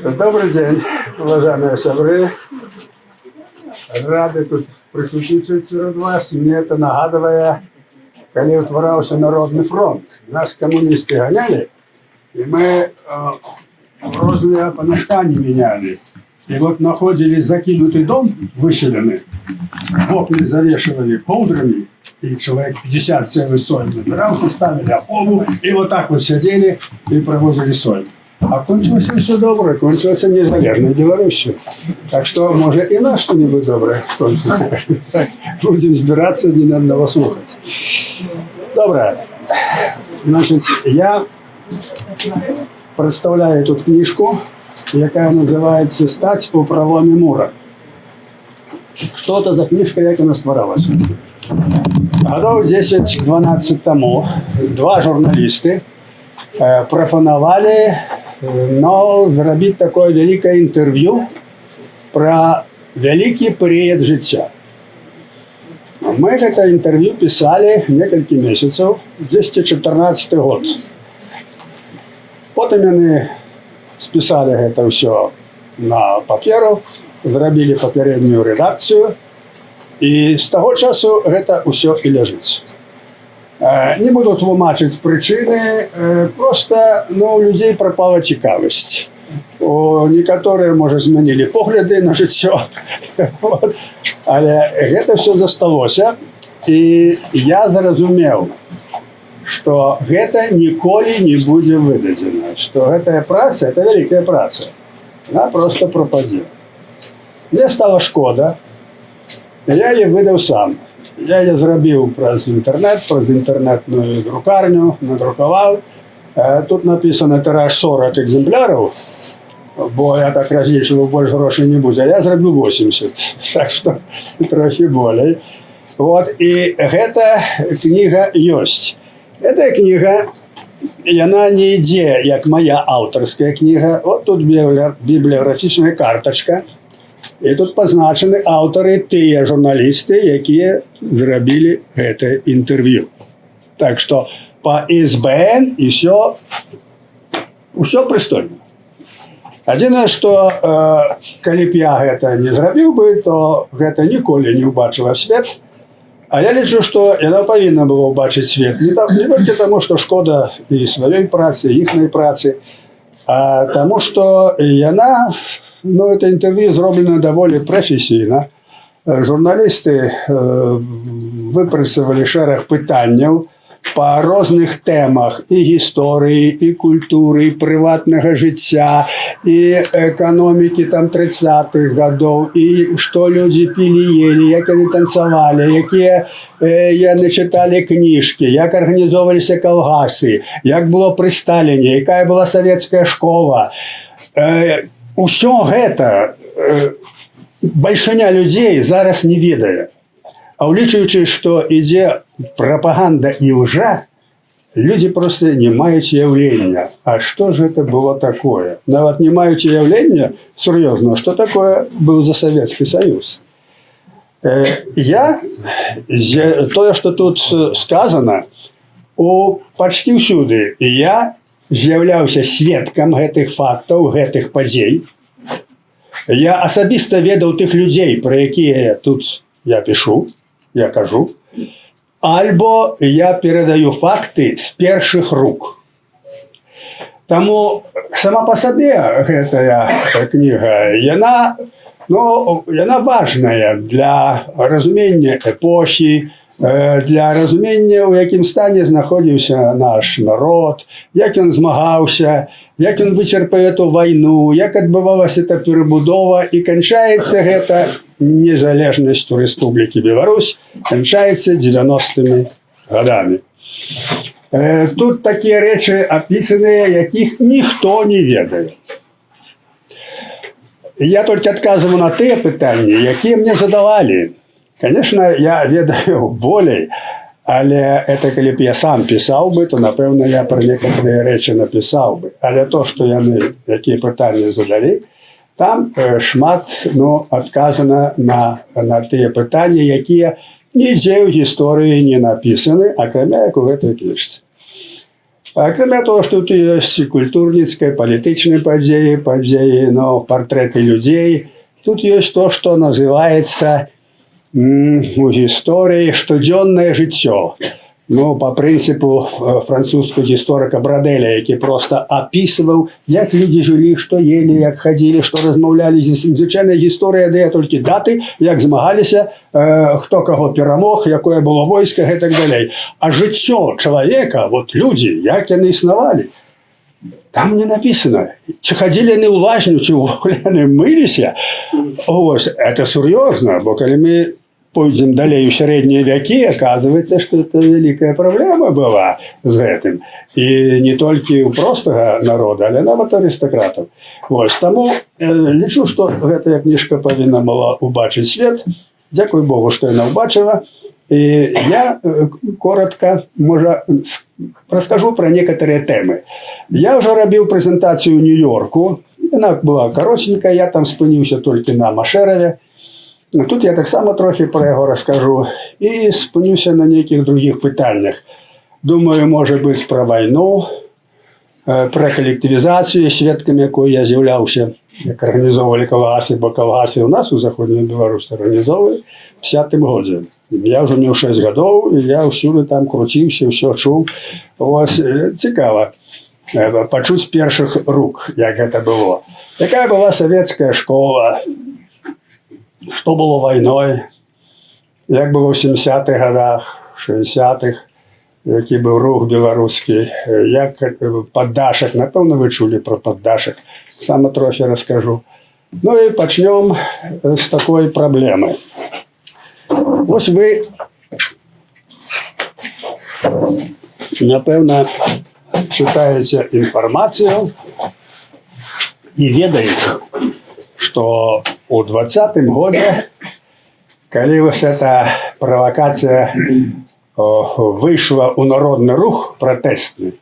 Добрый день, уважаемые сябры. Рады тут присутствовать среди вас. Мне это нагадывая, когда утворался Народный фронт. Нас коммунисты гоняли, и мы розные помещения меняли. И вот находили закинутый дом, выселенный, окна завешивали ковдрами, и человек 50 целый соль забирался, ставили опову, и вот так вот сидели и провозили соль. А кончилось все доброе, кончилось незалежной Беларусью. Так что, может, и нас что-нибудь доброе кончится. Будем збираться один одного слухать. Добре. Значит, я представляю тут книжку, яка називається «Стать у проломі мура». Что это за книжка, як вона створилася? Годов 10-12 тому два журналісти пропонували зробити таке велике інтерв'ю про великий період життя. Мы это интервью писали несколько месяцев, 2014 год. Потом они списали это все на паперу, зробили попереднюю редакцию, и с того часу это все и лежит. Не буду тлумачити причини, просто у людей пропала цікавість. Некоторые, може, змінили погляди на життя, але це все засталося. І я зрозумів, що це ніколи не буде видадено, що ця праця, це велика праця, вона просто пропаде. Мені стало шкода, я її видав сам. Я її зробив през інтернетну друкарню, надрукував. Тут написано тираж 40 екземплярів, бо я так розлічував, більше грошей не буде. А я зробив 80, так що трохи більше. Вот, і ця книга є. Ця книга, вона не йде, як моя авторська книга. От тут бібліографічна карточка. І тут позначені автори, ті журналісти, які зробили це інтерв'ю. Так що по СБН і все пристойно. Єдине, що коли б я це не зробив би, то це ніколи не побачило світ. А я лічу, що вона повинна була побачити світ. Не тільки тому, що шкода і своєї праці, і їхньої праці, а тому, що вона, це інтерв'ю зроблено доволі професійно. Журналісти випрацювали шерах питань по різних темах і історії, і культури, і приватного життя, і економіки 30-х років, і що люди пили, їли, як вони танцювали, які вони читали книжки, як організовувалися колгаси, як було при Сталіні, яка була совєтська школа. Усе це большиня людей зараз не ведає. А улічуючи, що йде пропаганда і лжа, люди просто не мають уявлення. А що ж це було таке? Навіть не мають уявлення, серйозно, що таке був за Совєтський Союз. То, що тут сказано, почти всюди я з'являвся свідком цих фактів, цих подій. Я особисто ведав тих людей, про які тут я пишу, я кажу, або я передаю факти з перших рук. Тому сама по собі ця книга, вона важна для розуміння епохи, для розуміння, у якому стані знаходився наш народ, як він змагався, як він вичерпає ту війну, як відбувалася та перебудова, і кінчається ця незалежність Республіки Білорусь, кінчається 90-ми годами. Тут такі речі описані, яких ніхто не ведає. Я тільки відказую на ті питання, які мені задавали. Звісно, я ведаю більше, але це коли б я сам писав би, то, напевно, я про некоторі речі написав би. Але то, що які питання задали, там шмат відказано на ті питання, які ніде в історії не написані, окрім як у цій книжці. Акрамя того, што тут ёсць культурніцкая, палітычныя падзеі, ну, партрэты людзей. Тут ёсць то, што называецца у гісторыі штодзённае жыццё. Ну, по прынцыпу французскага гісторыка Брадэля, які проста апісваў, як людзі жылі, што елі, як хадзілі, што размаўлялі. Звычайная гісторыя дае толькі даты, як змагаліся, хто каго перамог, якое было войска і так далей. А жыццё чалавека, вот людзі, як яны існавалі, там не написано. Ці хадзілі яны ў лазню, ці яны мыліся. Ось, это сур'ёзна, бо калі мы пойдем далей у сярэднія вякі, оказывается, что это великая проблема была з гэтым. І не толькі у простага народа, але нават арыстакратаў. Вось, таму лічу, што гэтая кніжка павінна была ўбачыць свет. Дзякуй Богу, што яна ўбачыла. І я коротко, можа, раскажу пра некаторыя тэмы. Я ўжо рабіў прэзентацыю ў Нью-Йорку. Яна была каротенькая, я там спыніўся толькі на Машэраве. Тут я таксама трохі пра яго раскажу і спынюся на нейкіх другіх пытаннях. Думаю, можа быць, пра вайну, пра калектывізацыю, сведкамі якой я з'яўляўся, як арганізоўвалі калгасы, бо калгасы ў нас у Заходняй Беларусі арганізоўвалі в 50-м годзе. Я ўжо меў 6 гадоў, і я ўсюды там круціўся, ўсё чуў. Ось, цікава пачуць першых рук, як гэта было. Якая была савецкая школа, што было вайной, як было ў 70-х годах, 60-х, які быў рух беларускі, як паддашак, напэўна, вы чулі пра паддашак, сама трохі раскажу. Ну і пачнём з такой праблемы. Вось вы, напэўна, чытаеце інфармацыю і ведаеце, што у 20-м годзе, калі вось эта правакацыя выйшла ў народны рух пратэстны,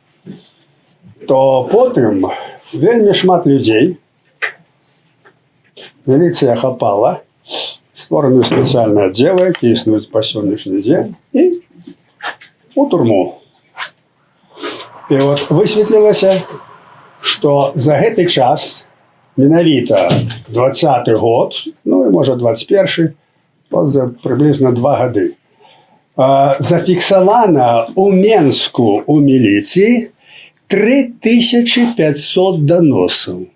то потым вельмі шмат людзей міліцыя хапала, створаны спецыяльныя аддзелы, які існуюць па сённяшні дзень, і у турму. І от высветлілася, што за гэты час менавіта 20-й год, ну і можа 21-й, за прыблізна 2 гады, зафіксавана ў Менску у міліцыі 3500 даносаў.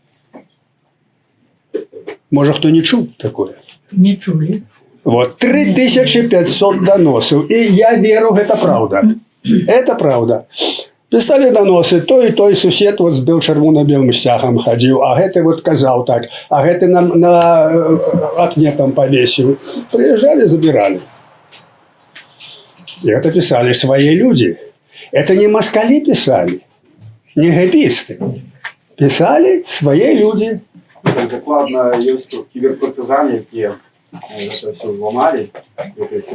Можа, хто не чуў такое? Не чулі. Вот, 3500 даносаў. І я веру, гэта праўда. Это праўда. Писали доносы, той сусед вот з чырвона-белым сцягам хадзіў, а гэты вот казаў так, а гэты на акне там повесіў. Приезжали, забирали. И это писали свои люди. Это не москали писали, не гэбісты. Писали свои люди. Докладно есть киберпартизане, якія это все зламали,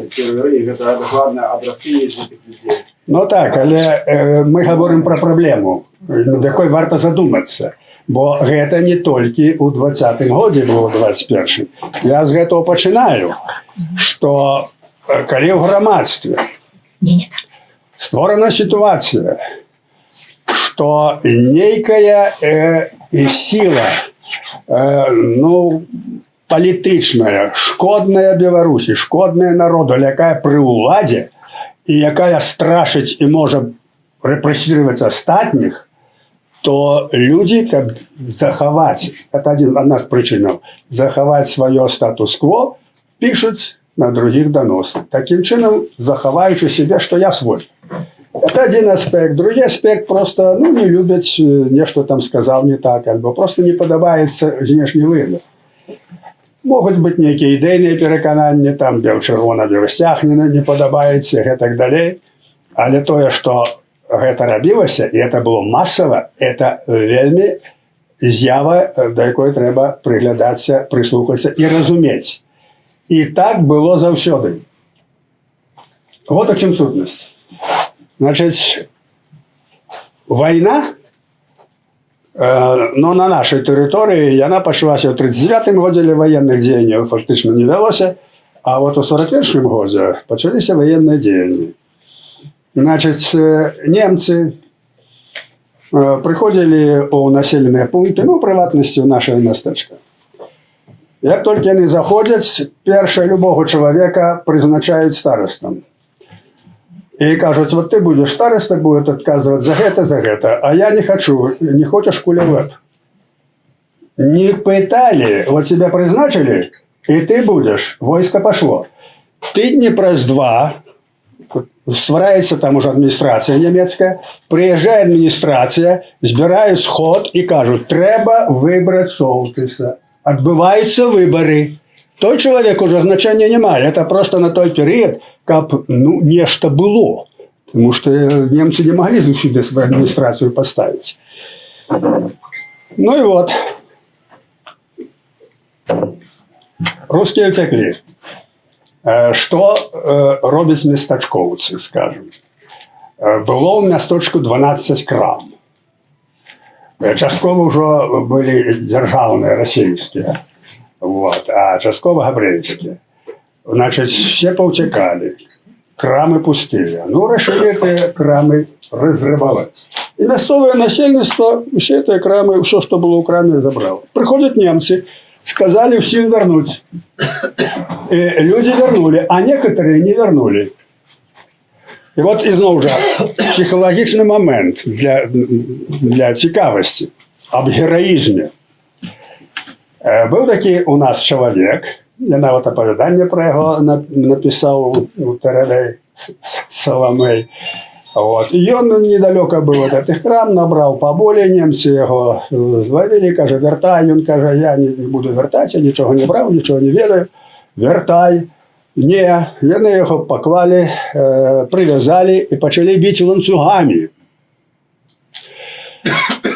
серверы, и это докладно адресы есть этих людей. Ну так, але мы говорим про проблему, над якой варта задуматься. Бо гэта не толькі ў 20-м годзе было 21-м. Я з гэтага пачынаю, што калі ў грамадстве створана сітуацыя, што нейкая сіла, ну, палітычная, шкодная Беларусі, шкодная народу, якая пры ўладзе, і якая страшыць і можа рэпрэсіраваць астатніх, то людзі, каб захаваць, это адна з прычынаў, захаваць сваё статус-кво, пішуць на другіх доносы. Такім чынам, захаваючы себе, што я свой. Это один аспект. Другі аспект просто, ну, не любяць, нешта там сказаў не так, альбо просто не падабаецца знешні выгляд. Могуць быць нейкія ідэйныя перакананні, там бел-чырвона-белы сцяг не падабаецца, гэтак далей. Але тое, што гэта рабілася, і это было масава, это вельмі з'ява, да якой трэба прыглядацца, прыслухацца і разумець. І так было заўсёды. Вот у чым сутнасць. Значыць, вайна, но на нашай тэрыторыі яна пачалася ў 39-м годзе, але ваенных дзеянняў фактычна не вялося, а вот у 41-м годзе пачаліся ваенныя дзеянні. Значыць, немцы приходили у населенные пункты, ну, в приватности, в наше местечко. Як тільки вони заходять, перше любого чоловіка призначають старостом. І кажуть, вот ти будеш староста, буде відказувати за гэта, а я не хочу, не хочеш кулевет. Не питали, вот тебя призначили, и ты будешь, войско пошло. Тыдні праз два, сварається там уже адміністрація німецька, приїжджає адміністрація, збирають сход і кажуть, треба вибрати Солтиса. Відбуваються вибори. Той чоловік уже значення не має, це просто на той період, каб, ну, нечто було. Тому що німці не могли сюди свою адміністрацію поставити. Ну і от. Русские утекли. Что робят местачковцы, скажем? Было у мясточку 12 крам. Частково уже были державные, российские. Вот, а частково габрейские. Значит, все поутекали. Крамы пустые. Ну, решили эти крамы разрабовать. И мясцовое насельництво все эти крамы, все, что было у краме, забрало. Приходят немцы, сказали всем вернуть. И люди вернули, а некоторые не вернули. И вот и снова же психологичный момент для цікавости об героизме. Был такий у нас чоловік, я навіть оповідання про його написав у Терелей Соломей. Вот. И он недалеко был от этих крам, набрал поболее, немцы его зловили, каже, вертай. Он каже, я не буду вертать, я ничего не брал, ничего не ведаю. Вертай. Не, яны його поклали, прив'язали і почали бити ланцюгами.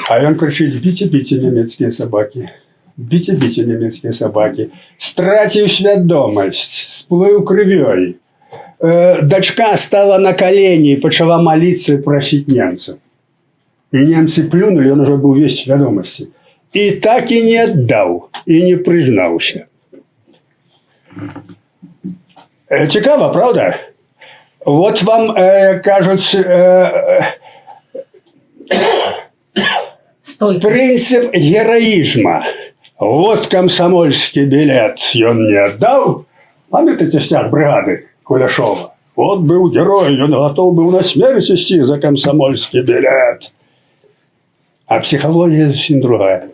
А він кричить, бійте німецькі собаки. Бійте німецькі собаки. Стратив свідомість, сплив кров'ю. Дочка стала на колени и почала молиться и просить немцев. И немцы плюнули, он уже был весь в сведомости. И так и не отдал, и не признался. Цікаво, правда? Вот вам кажуть принцип героизма. Вот комсомольский билет он не отдал. Пам'ятаєте стяг бригади Куляшова? Вот был герой, он готов был на смерть идти за комсомольский билет. А психология совсем другая.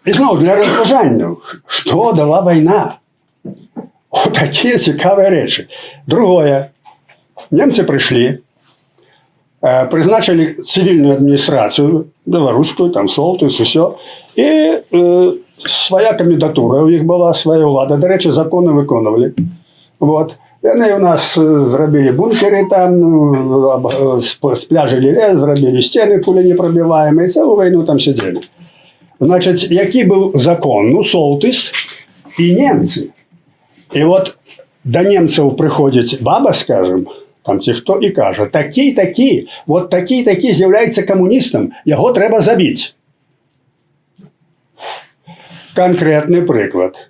И снова для розважання, что дала война? Вот такие цікавые речи. Другое. Немцы пришли, призначили цивильную администрацию, белорусскую, там Солтис и все. И своя комендатура у них была, своя влада. До речі, закони виконували. Вот. І вони у нас зробили бункери там, спляжили лес, зробили стіни пуленепробиваемі, і цілу війну там сиділи. Значить, який був закон? Ну, Солтис і німці. І от до німців приходить баба, скажем, там ті хто, і каже, такий, от такий з'являється комуністом, його треба забити. Конкретний приклад.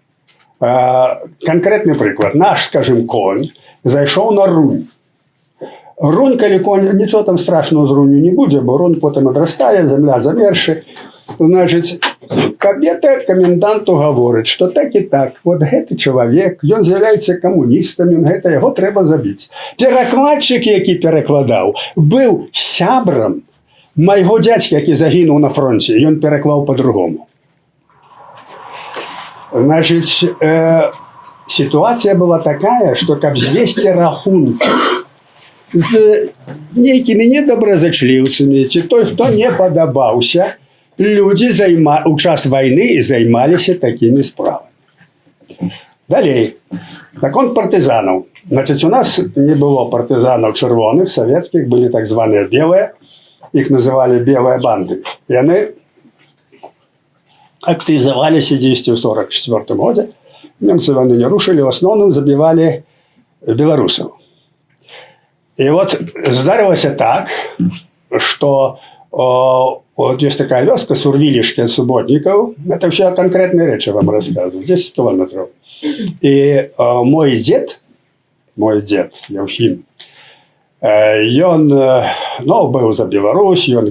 Наш, скажем, конь зайшов на рунь. Рунь, коли конь, нічого там страшного з рунью не буде, бо рунь потім одростає, земля замерзше. Значить, кабета коменданту говорить, що так і так, от гэты чоловік, він з'являється комуністом, його треба забити. Перекладчик, який перекладав, був сябром майго дядька, який загинув на фронті, і він переклав по-другому. Значит, ситуация была такая, что как звести рахунки з некими недоброзачливцами, ці той, хто не подобався, люди у час войны займались такими справами. Далее. Закон партизанов. Значит, у нас не было партизанов червоных, советских, были так званые белые, их называли белые банды. И они активизовались в 1944 году. Немцы войну не рушили, в основном забивали белорусов. И вот здарилось так, что вот есть такая вёска Сурвилишки от Субботников. Это все конкретные речи вам рассказываю. 10 километров. И мой дед Евхим, Ён быў за Беларусь, ён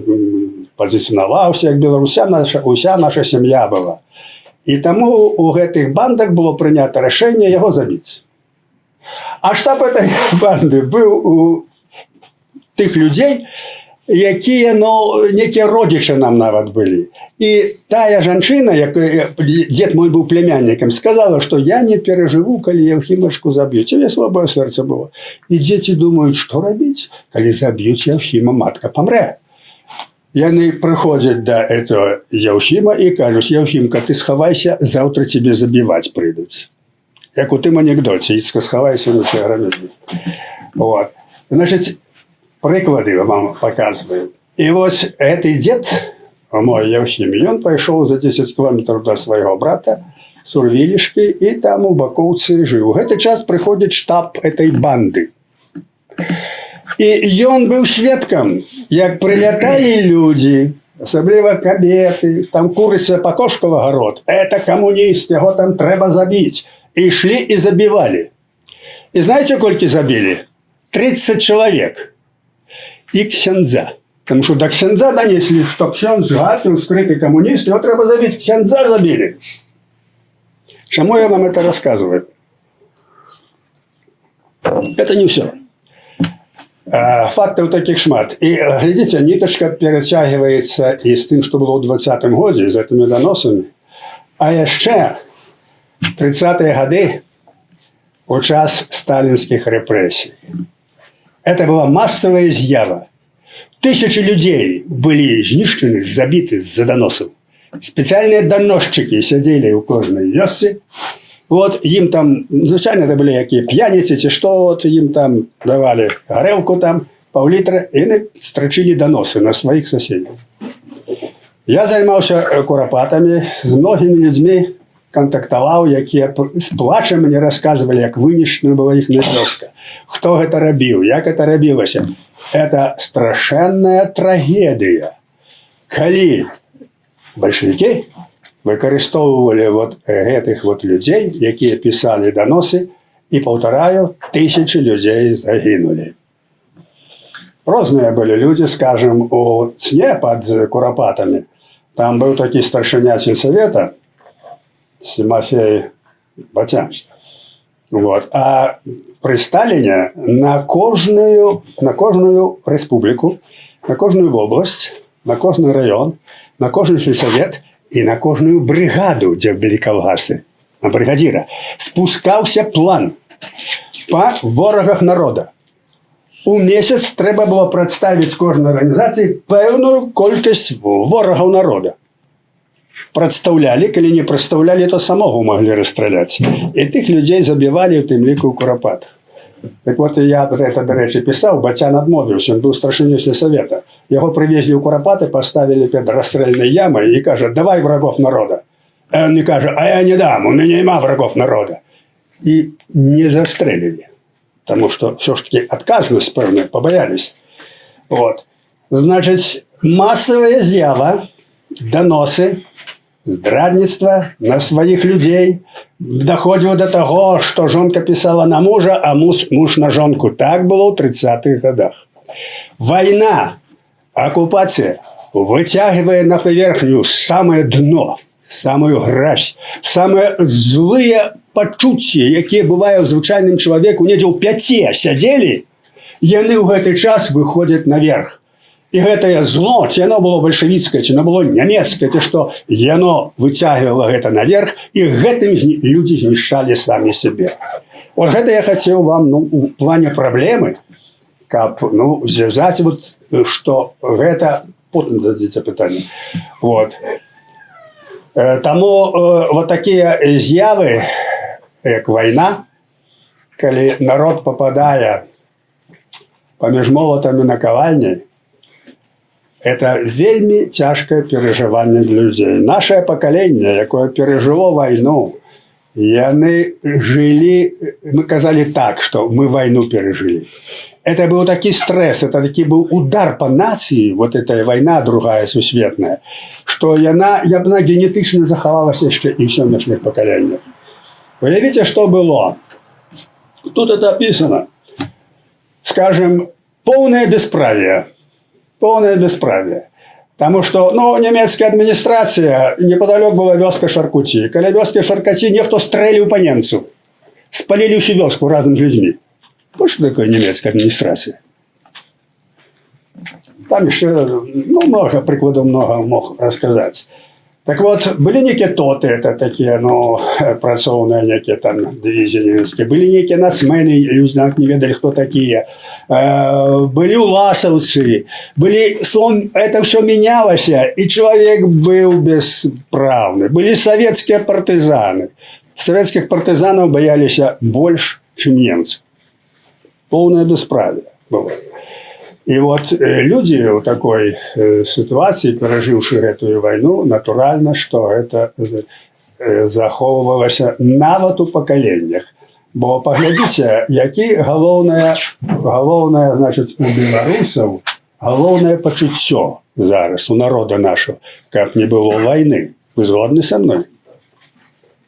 пазіцыянаваўся як Беларусь, уся наша сям'я была. І таму у гэтых бандах было прынята рашэнне яго забіць. А штаб этой банды быў у тых людзей, якія некія родзічы нам нават былі. І тая жанчына, дзед мой быў племяннікам, сказала, што я не перажыву, калі Яўхімачку заб'юць. У мяне слабое сэрца было. І дзеці думаюць, што рабіць, калі заб'юць Яўхіма, матка памрэ. Яны прыходзяць да этого Яўхіма і кажуць: Яўхімка, ты схавайся, заўтра цябе забіваць прыйдуць. Як у тым анекдоце, ідзь схавайся, на цябе граміць. Вот. Значыць, прыклады вам паказваю. І вось гэты дзед, мой Яўхім, ён пайшоў за 10 кілометраў да свайго брата, Сурвілішкі, і там у Бакоўцы жыў. У гэты час прыходзіць штаб этой банды. І ён быў сведкам, як прыляталі людзі, асабліва кабеты, там курыца пакошкала гарод. Это камуніст, яго там трэба забіць. І ішлі і забівалі. І знаеце, колькі забілі? 30 чалавек. І ксяндза. Таму што да ксяндза данеслі, што ксяндз гатыў, скрыты камуніст, його трэба забіць. Ксяндза забілі. Чаму я вам это рассказываю? Это не все. Фактаў такіх шмат. І, глядзіце, нітачка перацягваецца і з тым, што было ў 20-м годзе, з гэтымі даносамі. А яшчэ 30-е гады у час сталінскіх рэпрэсій. Это была массовая з'ява. Тысячи людей былі знішчаны, забіты з-за даносаў. Спецыяльныя даносчыкі сядзелі ў кожнай вёсцы. Вот ім там, звычайна, это былі якія п'яніцы, ці што, вот ім там давалі гарэлку там, паўлітра, і яны страчылі даносы на сваіх соседзяў. Я займаўся курапатамі, з многімі людзьмі кантактаваў, якія з плачам мне расказвалі, як вынішчана была іхняя вёска. Хто гэта рабіў, як это рабілася. Это страшэнная трагедыя. Калі бальшавікі выкарыстоўвалі вот гэтых вот людзей, якія пісалі даносы, і, паўтараю, 1000 людзей загінулі. Розныя былі людзі, скажем, у цне пад курапатамі. Там быў такі старшыня сельсавета, Тимофей Батя. Вот. А при Сталине на кожную республику, на кожную область, на кожный район, на кожный сельсовет и на кожную бригаду, где были колгасы, на бригадира, спускался план по ворогах народа. У месяц треба было представить кожной организации певную колькость ворогов народа. Представляли, калі не представляли, то самого могли расстраляць. І тых людзей забівалі ў тым ліку ў курапатах. Так вот, я это, до речі, писав, Батян адмовіўся, он быў старшынёй сельсавета. Яго привезли ў курапаты, поставили перед расстрельной ямой и кажа: давай врагов народа. А он не кажа: а я не дам, у меня нема врагов народа. И не застрелили. Потому что все ж таки отказность певная, побоялись. Вот. Значит, массовая з'ява, доносы, здрадніцтва на сваіх людзей доходзіла до того, што жонка пісала на мужа, а муж на жонку. Так было ў 30-х годах. Война, оккупация вытягивая на поверхню самое дно, самую гразь, самые злые пачуцці, якія бывае ў звычайным чалавеку, недзе ў 5 сядзелі, яны ў гэты час выходзяць наверх. І гэтае зло, ці яно было бальшавіцкае, ці яно было нямецкае, ці што, яно выцягвала гэта наверх, і гэтым людзі знішчалі самі сябе. Вот гэта я хацеў вам, у плане праблемы, каб, звязаць, вот, што гэта... Потым дадзіце пытанне. Вот. Таму вот такія з'явы, як вайна, калі народ попадае паміж молатамі на кавальні, это вельмі цяжкае перажыванне для людзей. Наше пакаленне, якое перажыло вайну, яны жылі, мы казалі так, што мы вайну перажылі. Это был такі стресс, это такі быў удар по нацыі, вот эта вайна другая сусветная, што яна генетычна захавалася яшчэ і ў сённяшніх пакаленнях. Уявіце, што было. Тут это описано. Скажем, полное бесправие. Полное бесправие. Потому что, ну, немецкая администрация, неподалеку была вёска Шаркуті. Коли вёски Шаркуті, ніхто стрелил по немцу. Спалили всю вёску разом с людьми. Вот что такое немецкая администрация. Там еще, ну, много прикладов много мог рассказать. Так вот, были некие тоты, это такие, ну, працовные некие там дивизии немецкие. Были некие нацмены, люди не ведали, кто такие. Были уласовцы. Были, словом, это все менялось, и человек был бесправный. Были советские партизаны. Советских партизанов боялись больше, чем немцев. Полное бесправие было. И вот люди в такой ситуации, пережившие эту войну, натурально, что это заховывалось нават у поколениях. Бо поглядите, які головне, значить, у белорусов, головне почуття зараз у народа нашого, как не было войны. Вы згодны со мной?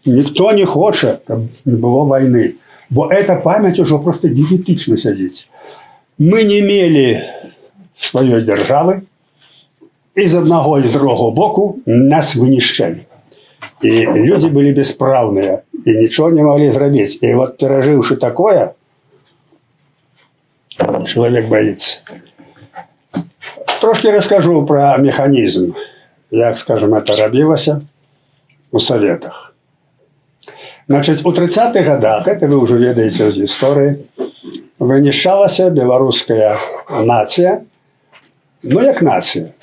Никто не хочет, чтобы не было войны. Бо эта память уже просто генетично сидит. Мы не имели своей державы, и з одного и з другого боку нас вынищали. И люди были бесправные, и ничего не могли сделать. И вот переживши такое, человек боится. Трошки расскажу про механизм, як, скажем, это робилося у Советах. Значит, у 30-х годах, это вы уже ведаете из истории, вынищалася белорусская нация, ну, як нация,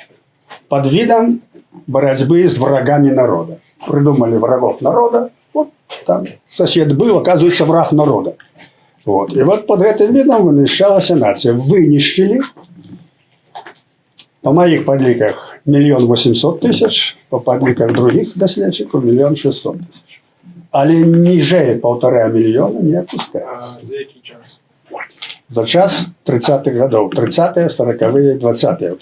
под видом борьбы с врагами народа. Придумали врагов народа, вот там сосед был, оказывается, враг народа. Вот. И вот под этим видом вынищалася нация. Вынищили, по моих подликах, 1 800 000, по подликах других доследчиков 1 600 000. Але ниже 1,5 мільйона не опускається. За який час? За час 30-х годов. 30-е, 40-е, 20-е.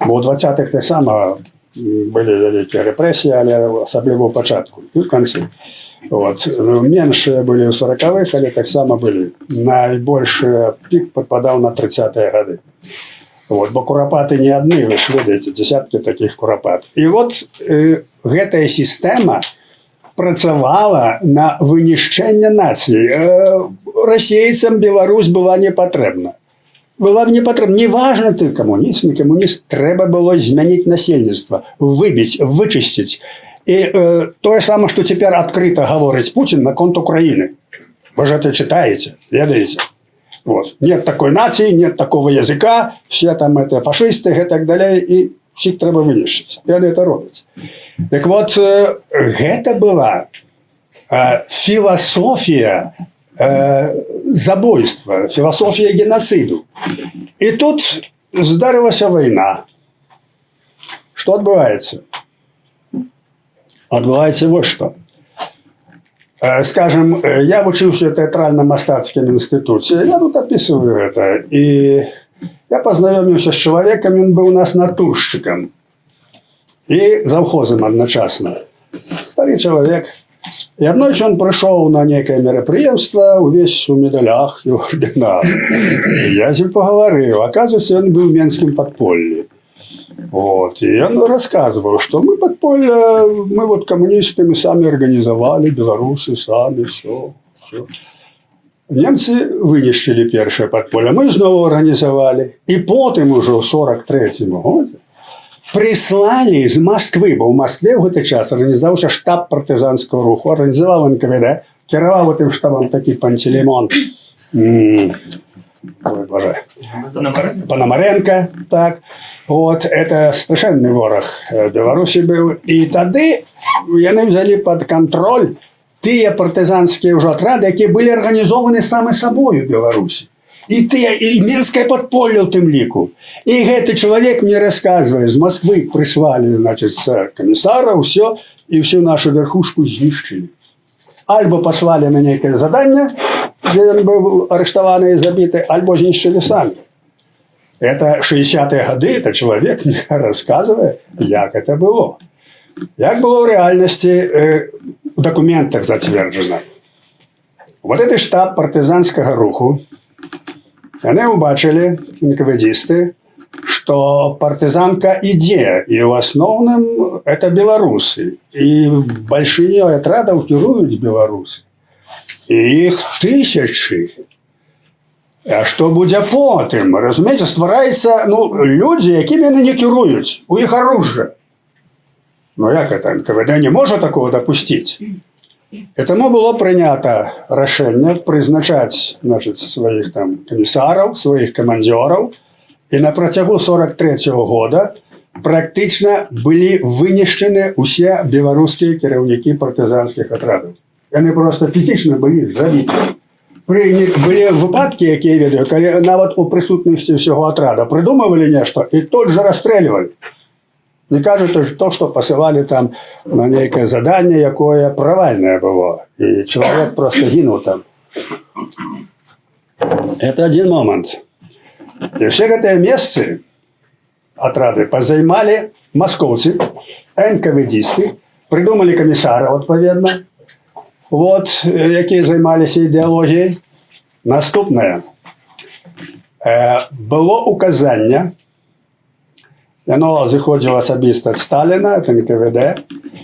Бо у 20-х так само были великие репрессии, але особливо у початку и в конце. Вот. Меньше были у 40-х, але так само были. Наибольший пик подпадал на 30-е годы. Вот. Бо куропаты не одни, вы ж видите, десятки таких куропат. И вот эта система працавала на вынішчэнне нації. Расейцам Беларусь была не патрэбна. Была не патрэбна. Неважно, ты коммунист, не коммунист, трэба было змяніць насельніцтва, выбіць, вычысціць. І тое самае, што цяпер адкрыта гаворыць Путин на конт Украины. Вы же это читаете, ведаете. Вот. Нет такой нации, нет такого языка, все там это фашисты и так далее, и всіх трэба вынішчыць. І яны это робяць. Так вот, гэта была философия забойства, философия геноциду. И тут здарылася война. Что отбывается? Отбывается вот что. Скажем, я учился в театрально-мастацком институте, я тут описываю это, и я познакомился с человеком, он был у нас натурщиком и завхозом одночасно. Старый человек. И однажды он пришел на некое мероприятие, весь в медалях и орденах. И я с ним поговорил. Оказывается, он был в Менском подполье. Вот. И он рассказывал, что мы подполье, мы вот коммунисты, мы сами организовали, белорусы сами, все. Немцы вынищили первое подполье, мы снова организовали. И потом уже в 43-м году прислали из Москвы, бо в Москве в этот час организовался штаб партизанского руху, организовал НКВД, керовал этим штабом такий Пантелеймон, ой, боже, Пономаренко, так. Вот, это страшенный ворог Беларуси был. И тогда они взяли под контроль те партизанские уже отряды, которые были организованы сами собой в Беларуси. И Минское подполье в тем лику. И этот человек мне рассказывает, из Москвы прислали, значит, с комиссара, все, и всю нашу верхушку знищили. Альбо послали на некое задание, где он был арештован и забитый, альбо знищили сами. Это 60-е годы, это человек мне рассказывает, как это было. Как было в реальности, в документах затверджено. Вот этот штаб партизанского руху Яны ўбачылі, НКВДисты, что партизанка ідзе, і ў асноўным это беларусы. І большинёй атрадаў кіруюць беларусы. І іх тысячы. А што будзе потым? Разумееце, ствараецца людзі, якімі яны не кіруюць. У іх оружие. Як это? НКВД не можа такого допустить. И тому было принято решение призначать, значит, своих там комиссаров, своих командиров. И на протягу 43-го года практично были вынищены все белорусские кіраўнікі партизанских отрядов. Они просто физично были забиты. Были выпадки, якія я ведаю, калі нават у присутності всего отряда придумывали нечто и тут же расстреливали. Не кажуть, то, что посылали там на некое задание, якое провальное было. И человек просто гинул там. Это один момент. И все эти месяцы отряды позаймали московцы, НКВДисты, придумали комиссара, отповедно, які займалися ідеологією. Наступне. Було указання, оно заходило особисто от Сталина, это НКВД,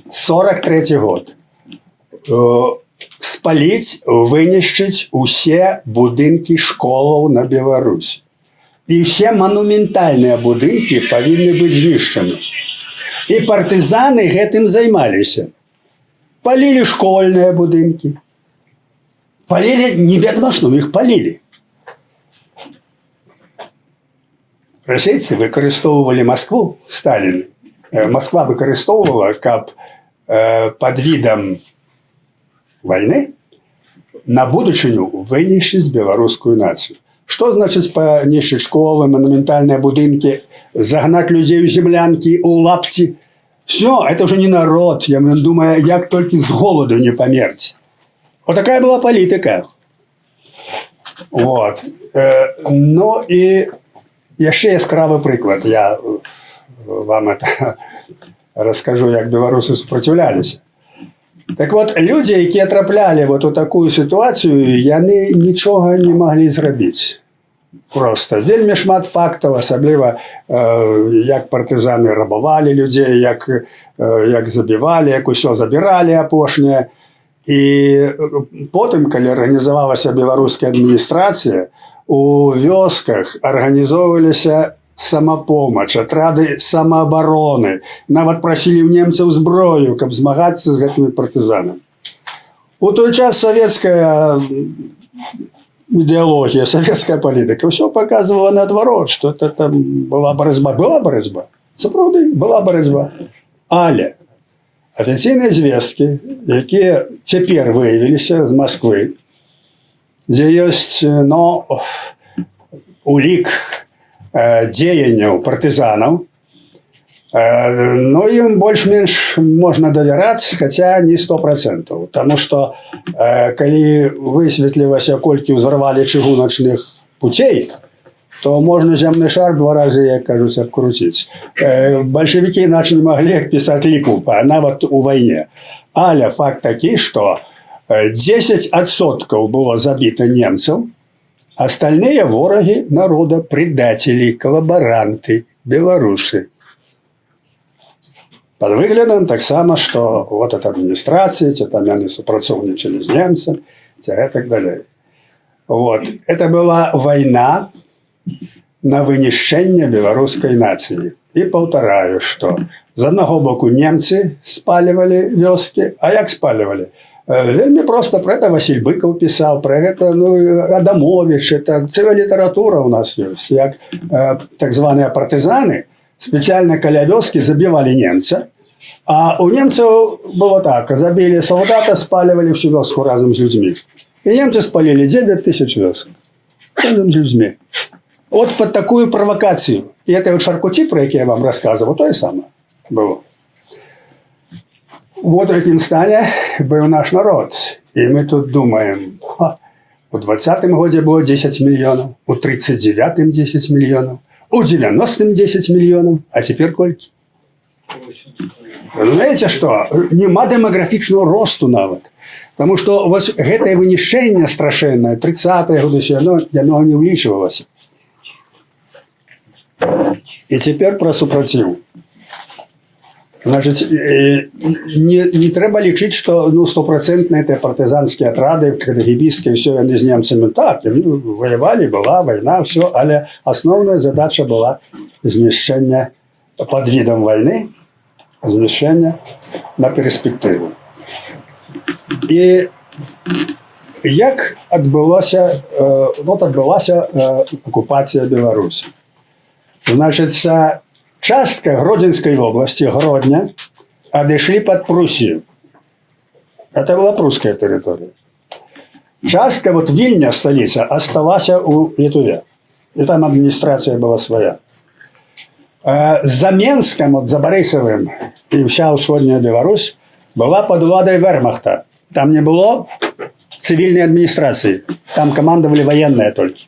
43-й год. Спалить, вынищить все будинки школов на Беларуси. И все монументальные будинки повинны быть знищены. И партизаны этим занимались. Полили школьные будинки. Полили, неведомо что, их полили. Російці використовували Москву, Сталін. Москва використовувала, как под видом войны на будущую вынищить белорусскую нацию. Что значит понищить школы, монументальные будинки, загнать людей в землянки, у лапти? Все, это уже не народ. Я думаю, як только с голоду не померть. Вот такая была политика. Ну и еще яскравый приклад. Я вам это расскажу, як белорусы сопротивлялись. Так вот, люди, які трапляли у такую ситуацию, яны нічога не могли зрабіць. Просто вельмі шмат фактаў, асабліва як партызаны рабавалі людзей, як забівалі, як усё забіралі апошняе. І потым, калі арганізавалася беларуская адміністрацыя, у вёсках арганізоўваліся самапомач, атрады самаабароны, нават прасілі ў немцаў зброю, каб змагацца з гэтымі партызанамі. У той час савецкая идеология, советская политика, все показывало наоборот, что это там была борьба. Была борьба. Сапраўды, была борьба. Але официальные звестки, якія цяпер выявіліся з Москвы, дзе ёсць, улік дзеянняў партызанаў, им больш-менш можно давяраць, хотя не 100%. Потому что, калі высветлілася, колькі ўзарвалі чыгуначных путей, то можно земный шар 2 разы, як кажуць, обкрутить. Большевики иначе не могли писать липу, нават у войне. Але факт такі, что 10% было забито немцев, остальные вороги народа, предатели, коллаборанты, белорусы. Под выглядом таксама, что вот эта администрация, там яны супрацоўнічалі з немцам, и так далее. Это была война на вынішчэнне беларускай нацыі. И паўтараю, что з аднаго боку немцы спаливали вёскі, а як спаливали? Вельмі просто про это Василь Быков писал, про это Адамович, это целая литература у нас есть, як так званые партизаны специально каля вёскі забивали немца, а у немцев было так, забили солдата, спаливали всю вёску разом с людьми. И немцы спалили 9000 вёсок разом с людьми. Вот под такую провокацию. И это Шаркоти, про який я вам рассказывал, то и самое было. Вот в этом стане был наш народ. И мы тут думаем, у 20-м году было 10 миллионов, у 39-м 10 миллионов, у 90-м 10 миллионов, а теперь кольки? Разумееце, што няма дэмаграфічнага росту нават. Таму што вось гэтае вынішчэнне страшэннае 30-е годы яно не ўлічвалася. І цяпер пра супраціў. Значыць, не трэба лічыць, што 100% гэтыя партызанскія атрады, кагебісцкія, ўсё яны з немцамі. Так, яны ваявалі, была вайна, ўсё, але асноўная задача была знішчэнне пад відам вайны, знішчэнне на перспектыву. І як адбылася акупацыя Беларусі? Значыць, частка Гродзенской области, Гродня, отошли под Пруссию. Это была прусская территория. Частка, вот Вильня, столица, осталась у Литве. И там администрация была своя. За Менском, вот за Борисовым, и вся усходняя Беларусь, была под владой вермахта. Там не было цивильной администрации. Там командовали военные только.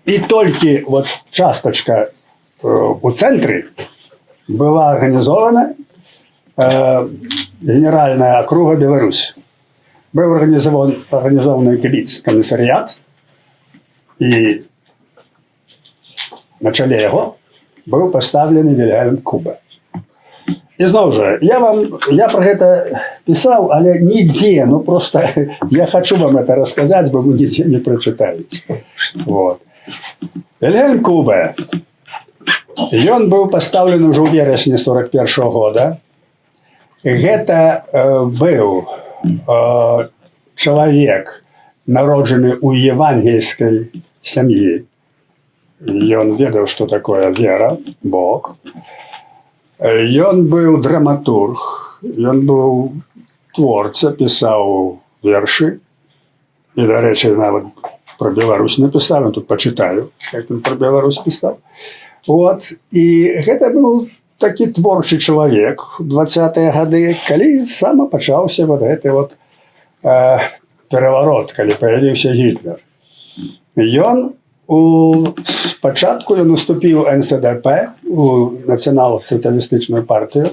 И только вот часточка у центрі была организована генеральная округа Беларусь. Был организован комиссариат, и на чоле его был поставлен Вильгельм Куба. І знову ж, я про это писал, але нигде, ну просто я хочу вам это рассказать, бо вы нигде не прочитаете. Вот. Вильгельм Куба. І ён быў пастаўлены ўжо ў верасні 41-го года. Гэта быў чалавек, народжаны ў евангельскай сям'і. Ён ведаў, што такое вера, Бог. Ён быў драматург, ён быў творца, пісаў вершы. І, дарэчы, нават пра Беларусь напісаў, я тут пачытаю, як ён пра Беларусь пісаў. Вот. І гэта быў такі творчы чалавек у 20-е гады, калі сама пачаўся вот гэты вот пераварот, калі паявіўся Гітлер. Ён спачатку ён уступіў НСДП, у нацыянал-сацыялістычную партыю,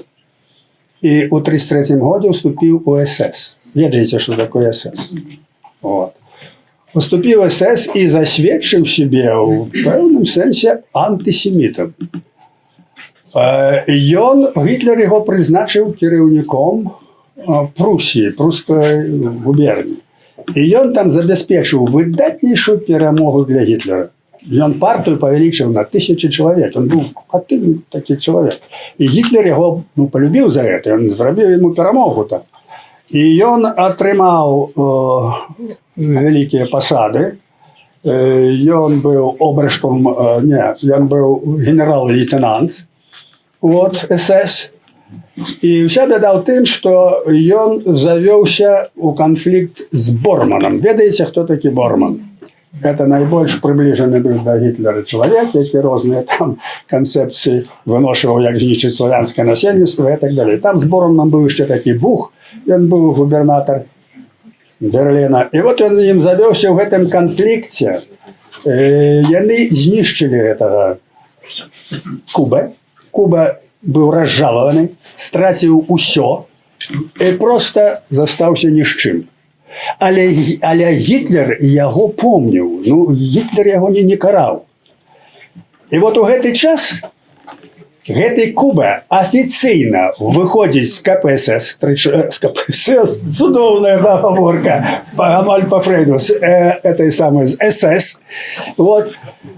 і ў 33-м годзе уступіў у СС. Ведаеце, што такое СС? Вот. Уступіў СС і засведчыў сябе ў пэўным сэнсе антысемітам. Гітлер яго прызначыў кіраўніком Прусіі, прускай губерніі. І ён там забяспечыў выдатнейшую перамогу для Гітлера. Ён партыю павялічыў на 1000 чалавек. Ён быў актыўны такі чалавек. І Гітлер яго полюбіў за гэта, ён зрабіў яму перамогу там. І ён атрымаў вялікія пасады. Ён быў ён быў генерал-лейтенант СС. І ўся бяда ў тым, што ён завёўся ў канфлікт з Борманам. Ведаеце, хто такі Борман? Это найбольш прыбліжаны быў да Гітлера чалавек, які розныя там канцэпцыі выношваў, як знішчыць славянскае насельніцтва і так далей. Там з Борманам быў яшчэ такі Бух, ён быў губернатар Берліна. І вот ён ім завёўся ў гэтым канфлікце. Яны знішчылі гэтага Куба. Куба быў разжалаваны, страціў усё і проста застаўся ні з чым. Але Гітлер яго помніў. Ну, Гітлер яго не караў. І вот у гэты час гэты Куба афіцыйна выходзіць з КПСС, цудоўная пагаворка, амаль па Фрейду, з этой самой, з СС. Вот.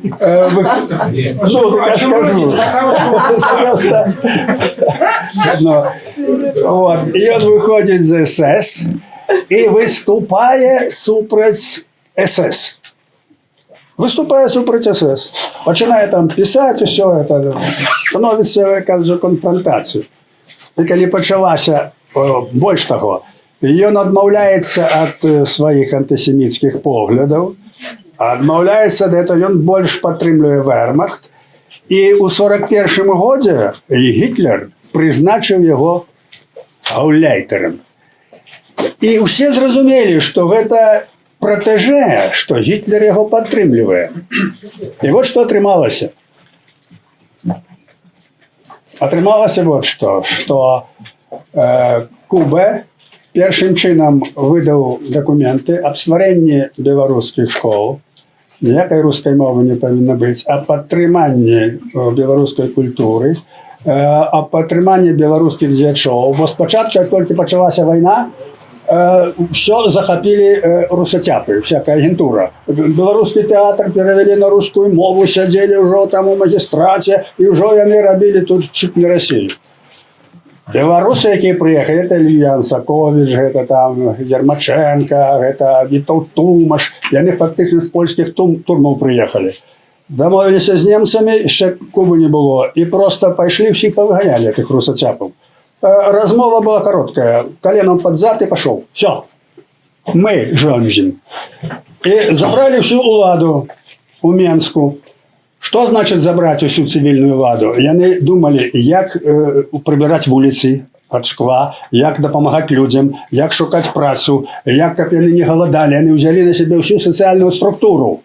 Ну, так я скажу. Вот. І ён выходзіць з СС і выступае супраць СС. Выступае супраць СС. Пачынае там пісаць усё это, становіцца конфронтацыя. І калі пачалася больш таго, ён адмаўляецца ад сваіх антысеміцкіх поглядаў, адмаўляецца да этого, ён больш падтрымлівае вермахт. І ў 41-м годзе Гітлер прызначыў яго гауляйтарам. І ўсе зразумелі, што гэта протэжэ, што Гітлер яго падтрымлівае. І вот што атрымалася. Атрымалася вот што Куба першым чынам выдаў дакументы аб стварэнні беларускіх школ, ніякай рускай мовы не павінна быць, аб падтрыманні беларускай культуры, аб падтрыманні беларускіх дзеячоў, бо спачатку, як толькі пачалася вайна, все захапілі русацяпы, всякая агентура. Беларускі тэатр перавялі на рускую мову, сядзелі ўжо там у магістраце, і ўжо яны рабілі тут чуть не Расію. Беларусы, якія прыехалі, гэта Ільян Саковіч, гэта там Ермаченко, гэта Вітаўт Тумаш, яны фактычна з польскіх турмаў прыехалі. Дамовіліся з немцамі, яшчэ Кубы не было, і проста пайшлі ўсіх павыганялі тых русацяпаў. Размова была короткая. Коленом под зад и пошел. Все. Мы жонжим. И забрали всю уладу у Менску. Что значит забрать всю цивильную уладу? Яны думали, як прибирать вулицы от шкла, як допомагать людям, як шукать працу, як, каб яны не голодали. Они взяли на себе всю социальную структуру.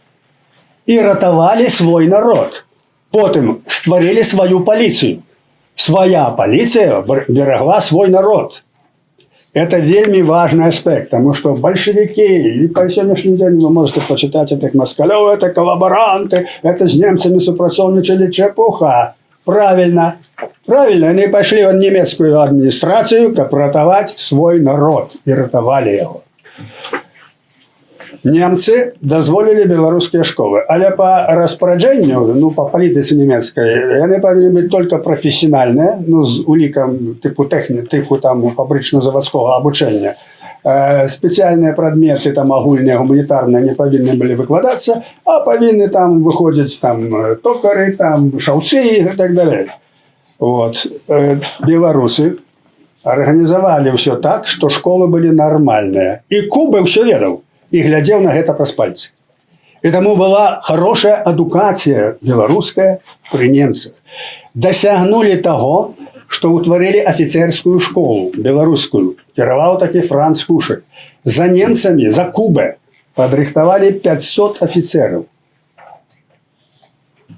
И ратовали свой народ. Потом створили свою полицию. Своя полиция берегла свой народ. Это вельми важный аспект, потому что большевики, и по сегодняшний день вы можете почитать этих москалев, это коллаборанты, это с немцами сопротивничали, чепуха. Правильно, правильно, они пошли в немецкую администрацию, как ратовать свой народ, и ратовали его. Немцы дазволілі беларускія школы, але по распараджэнню, ну, по палітыцы нямецкай, яны павінны быць только прафесіянальныя, ну, з улікам типу там фабрычна-заводскога абучэння. Спецыяльныя прадметы, там, агульныя, гуманітарныя не павінны былі выкладацца, а павінны там выходзіць там токары, там, шаўцы і так далей. Вот. Беларусы арганізавалі ўсё так, што школы былі нармальныя. І Куба ўсё ведаў. И глядел на это праз пальцы. И тому была хорошая адукация белорусская при немцах. Досягнули того, что утворили офицерскую школу белорусскую. Кировал таки Франц Кушек. За немцами, за Кубой подрихтовали 500 офицеров.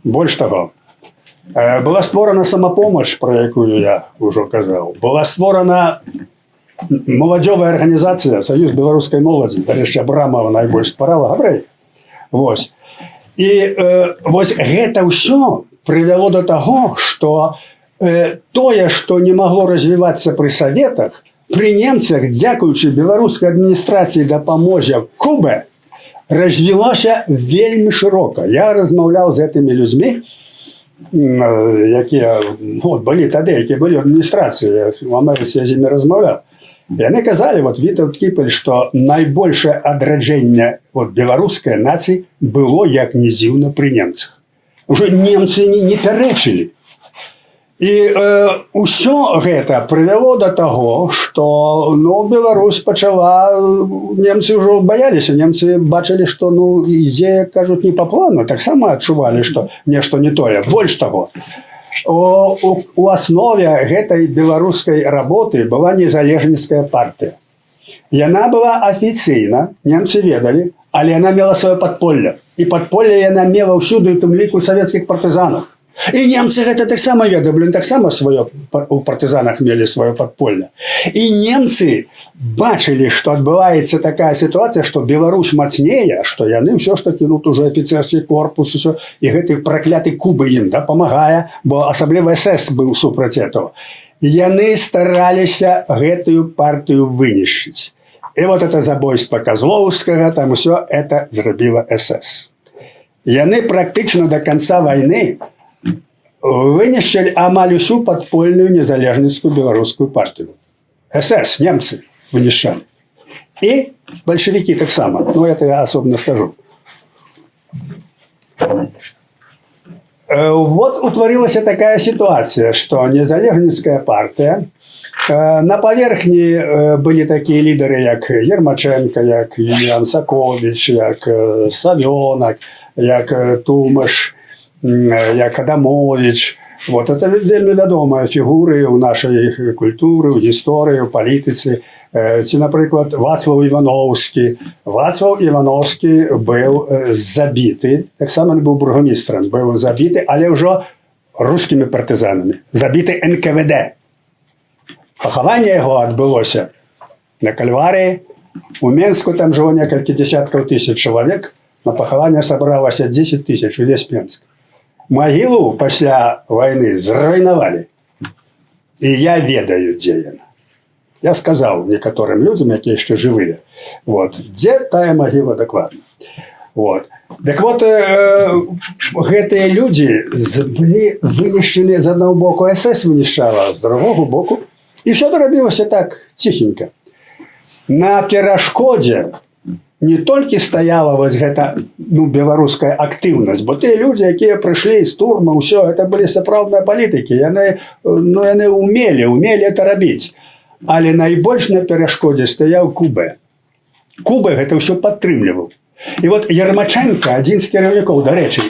Больше того, была створена самопомощь, про якую я уже сказал. Была створена моладзёвая арганізацыя Саюз беларускай моладзі, дарэчы, Абрамова найбольш стварала габрэі. Вось. І вось гэта ўсё прывяло до таго, што тое, што не магло развівацца пры саветах, пры немцах, дзякуючы беларускай адміністрацыі дапамозе Кубе, развілася вельмі шырока. Я размаўляў з гэтымі людзьмі, якія былі тады, якія былі ў адміністрацыі, у Амерыцы я з імі размаўляў. И они казали, вот Витовт Кіпель, что наибольшее адраджэнне вот, белорусской нации было, як не дзіўна, при немцах. Уже немцы не пярэчылі. И ўсё гэта прывяло до того, что ну, Беларусь пачала, немцы уже боялись, немцы бачили, что ну, ідзе, кажут, не по плану, так само адчували, что нешта не тое. Больше того, у основе гэтай беларускай работы была незалежніцкая партия. Яна была афіцыйна, немцы ведалі, але яна мела свое подполье. И подполье яна мела ўсюды, у тым ліку савецкіх партызанах. И немцы гэта таксама ведалі, таксама у партызанах мелі свое подполье. И немцы бачылі, что адбываецца такая ситуация, что Беларусь мацнее, что яны ўсё ж таки тут уже офицерский корпус, усё, и гэты прокляты Кубы им да, помагае, бо асабліва СС был супраць этого. Яны стараліся гэтую партию вынішчыць. И вот это забойство Козловского, там все это зрабіла СС. Яны практично до конца войны вынішчылі амаль усю подпольную незалежніцкую беларускую партию. СС, немцы вынішчалі. И большевики так само. Ну, это я особенно скажу. Вот утворилась такая ситуация, что незалежніцкая партия, на поверхні были такие лидеры, как Ермаченко, как Ильян Сакович, как Савёнок, как Тумаш, як Адамович. Вот это вельмі вядомыя фігуры ў нашай культуры, ў гісторыі, ў палітыцы. Ці, напрыклад, Вацлаў Івановскі. Вацлаў Івановскі быў забіты, таксама не быў бургомістрам, быў забіты, але ўжо рускімі партызанамі. Забіты НКВД. Пахаванне яго адбылося на Кальварыі. У Менску там жыло некалькі десяткаў тысяч чалавек. На пахаванне сабралася 10 тысяч, увесь Менск. Магілу пасля вайны зруйнавалі. І я ведаю, дзе яна. Я сказаў некаторым людзям, якія яшчэ жывыя, вот, дзе тая магіла дакладна. Вот. Так вот, гэтыя людзі былі вынішчаны з аднаго боку, СС вынішчала, з другого боку, і все рабілася так ціхенька. На перашкодзе не толькі стаяла вось гэта беларуская актыўнасць, бо тыя людзі, якія прыйшлі з турма, ўсё, гэта былі сапраўдныя палітыкі, яны умелі это рабіць. Але найбольш на перашкодзе стаяў Кубе. Кубе гэта ўсё падтрымліваў. І вот Ярмаченко, адзін з кіраўнікоў, дарэчы,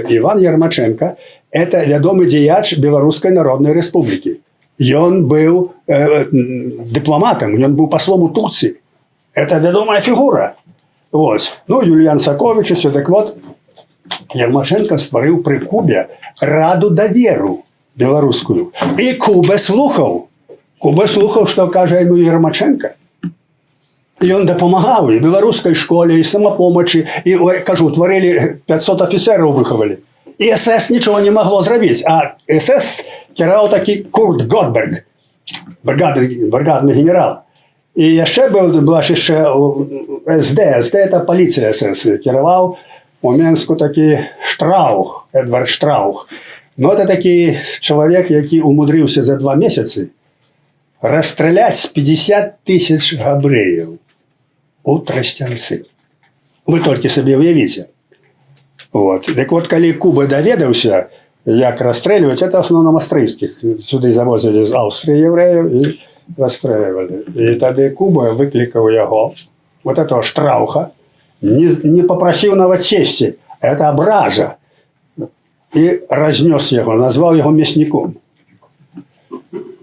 Іван Ярмаченко, это вядомы дзеяч Беларускай Народнай Рэспублікі. Ён быў дыпламатам, ён быў паслом у Турцыі. Это вядомая фігура. Вось. Ну, Юліян Саковіч, усё. Так вот, Ярмаченко стварыў пры Кубе Раду даверу беларускую. І Кубе слухаў. Куба слухаў, што кажа яму Ярмаченко. Ён дапамагаў і беларускай школе, і самапомачы, і, кажу, тварылі 500 афіцераў выхавалі. І СС нічого не магло зрабіць. А СС кіраў такі Курт Готберг, бригадны генерал. І яшчэ была ж яшчэ СД. СД – это паліцыя СС. Кіраваў у Менску такі Штраух, Эдвард Штраух. Ну, это такі чалавек, які умудрыўся за 2 месяцы расстраляць 50 тысяч габрэяў у Трасцянцы. Вы толькі сабе уявіце. Вот. Так вот, калі Куба даведаўся, як расстрэльваць, это в основном аўстрыйскіх. Сюды завозілі з Аўстрыі евреяў і расстрэльвалі. І тады Куба выклікаў яго, вот этого Штрауха, не папрасіў нават сесці. Это абраза. І разнёс яго, назваў яго мясніком.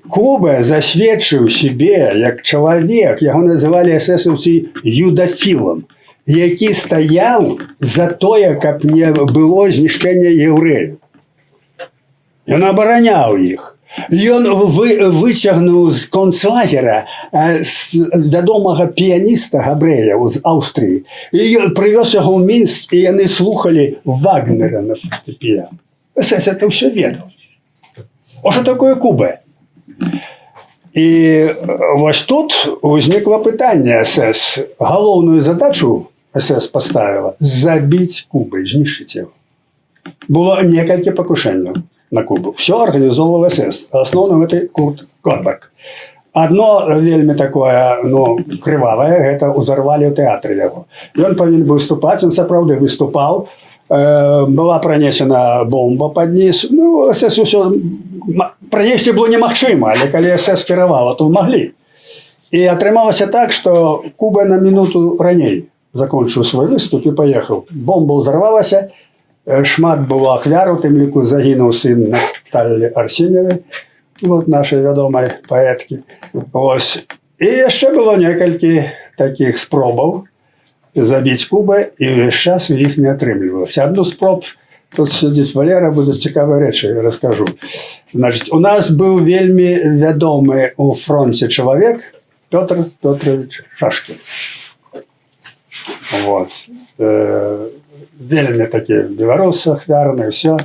Куба засведчыў сябе як чалавек, яго называлі эсэсаўцы юдафілам, які стаяў за тое, каб не было знішчэння яўрэяў. Ён абараняў іх. Ён выцягнуў з концлагера вядомага піяніста габрэя з Аўстрыі. І ён прывёз яго ў Мінск, і яны слухалі Вагнера на фортепіяно. СС это ўсё ведаў. А што такое Куба? І вось тут узнікла пытанне СС. Галоўную задачу СС паставіла забіць Кубы, знішчыць яго. Было некалькі пакушэнняў на Кубу. Все арганізоўваў СС. Асноўным гэта Курт Готберг. Одно вельмі такое, крывавае, гэта ўзарвалі ў тэатры яго. Ён павінен быў выступаць, ён сапраўды выступаў. Была пранесена бомба пад ніз. СС усё пранесці было немагчыма, але калі СС кіравала, то маглі. І атрымалася так, што Куба на мінуту раней закончыў свой выступ і паехаў. Бомба ўзарвалася, шмат было ахвяр, у тым ліку загінуў сын Наталі Арсеньевай, вот нашай вядомай паэткі. Ось. І яшчэ было некалькі такіх спробаў забіць Кубы, і ўвесь час у іх не атрымлівалася. Адну спроб, тут сидіць Валера, будуць цікавыя рэчы, раскажу. Значит, у нас быў вельмі вядомы у фронте чалавек Пётр Пётрович Шашкін. Вот. Вельмі такі беларус ахвярны, ўсё.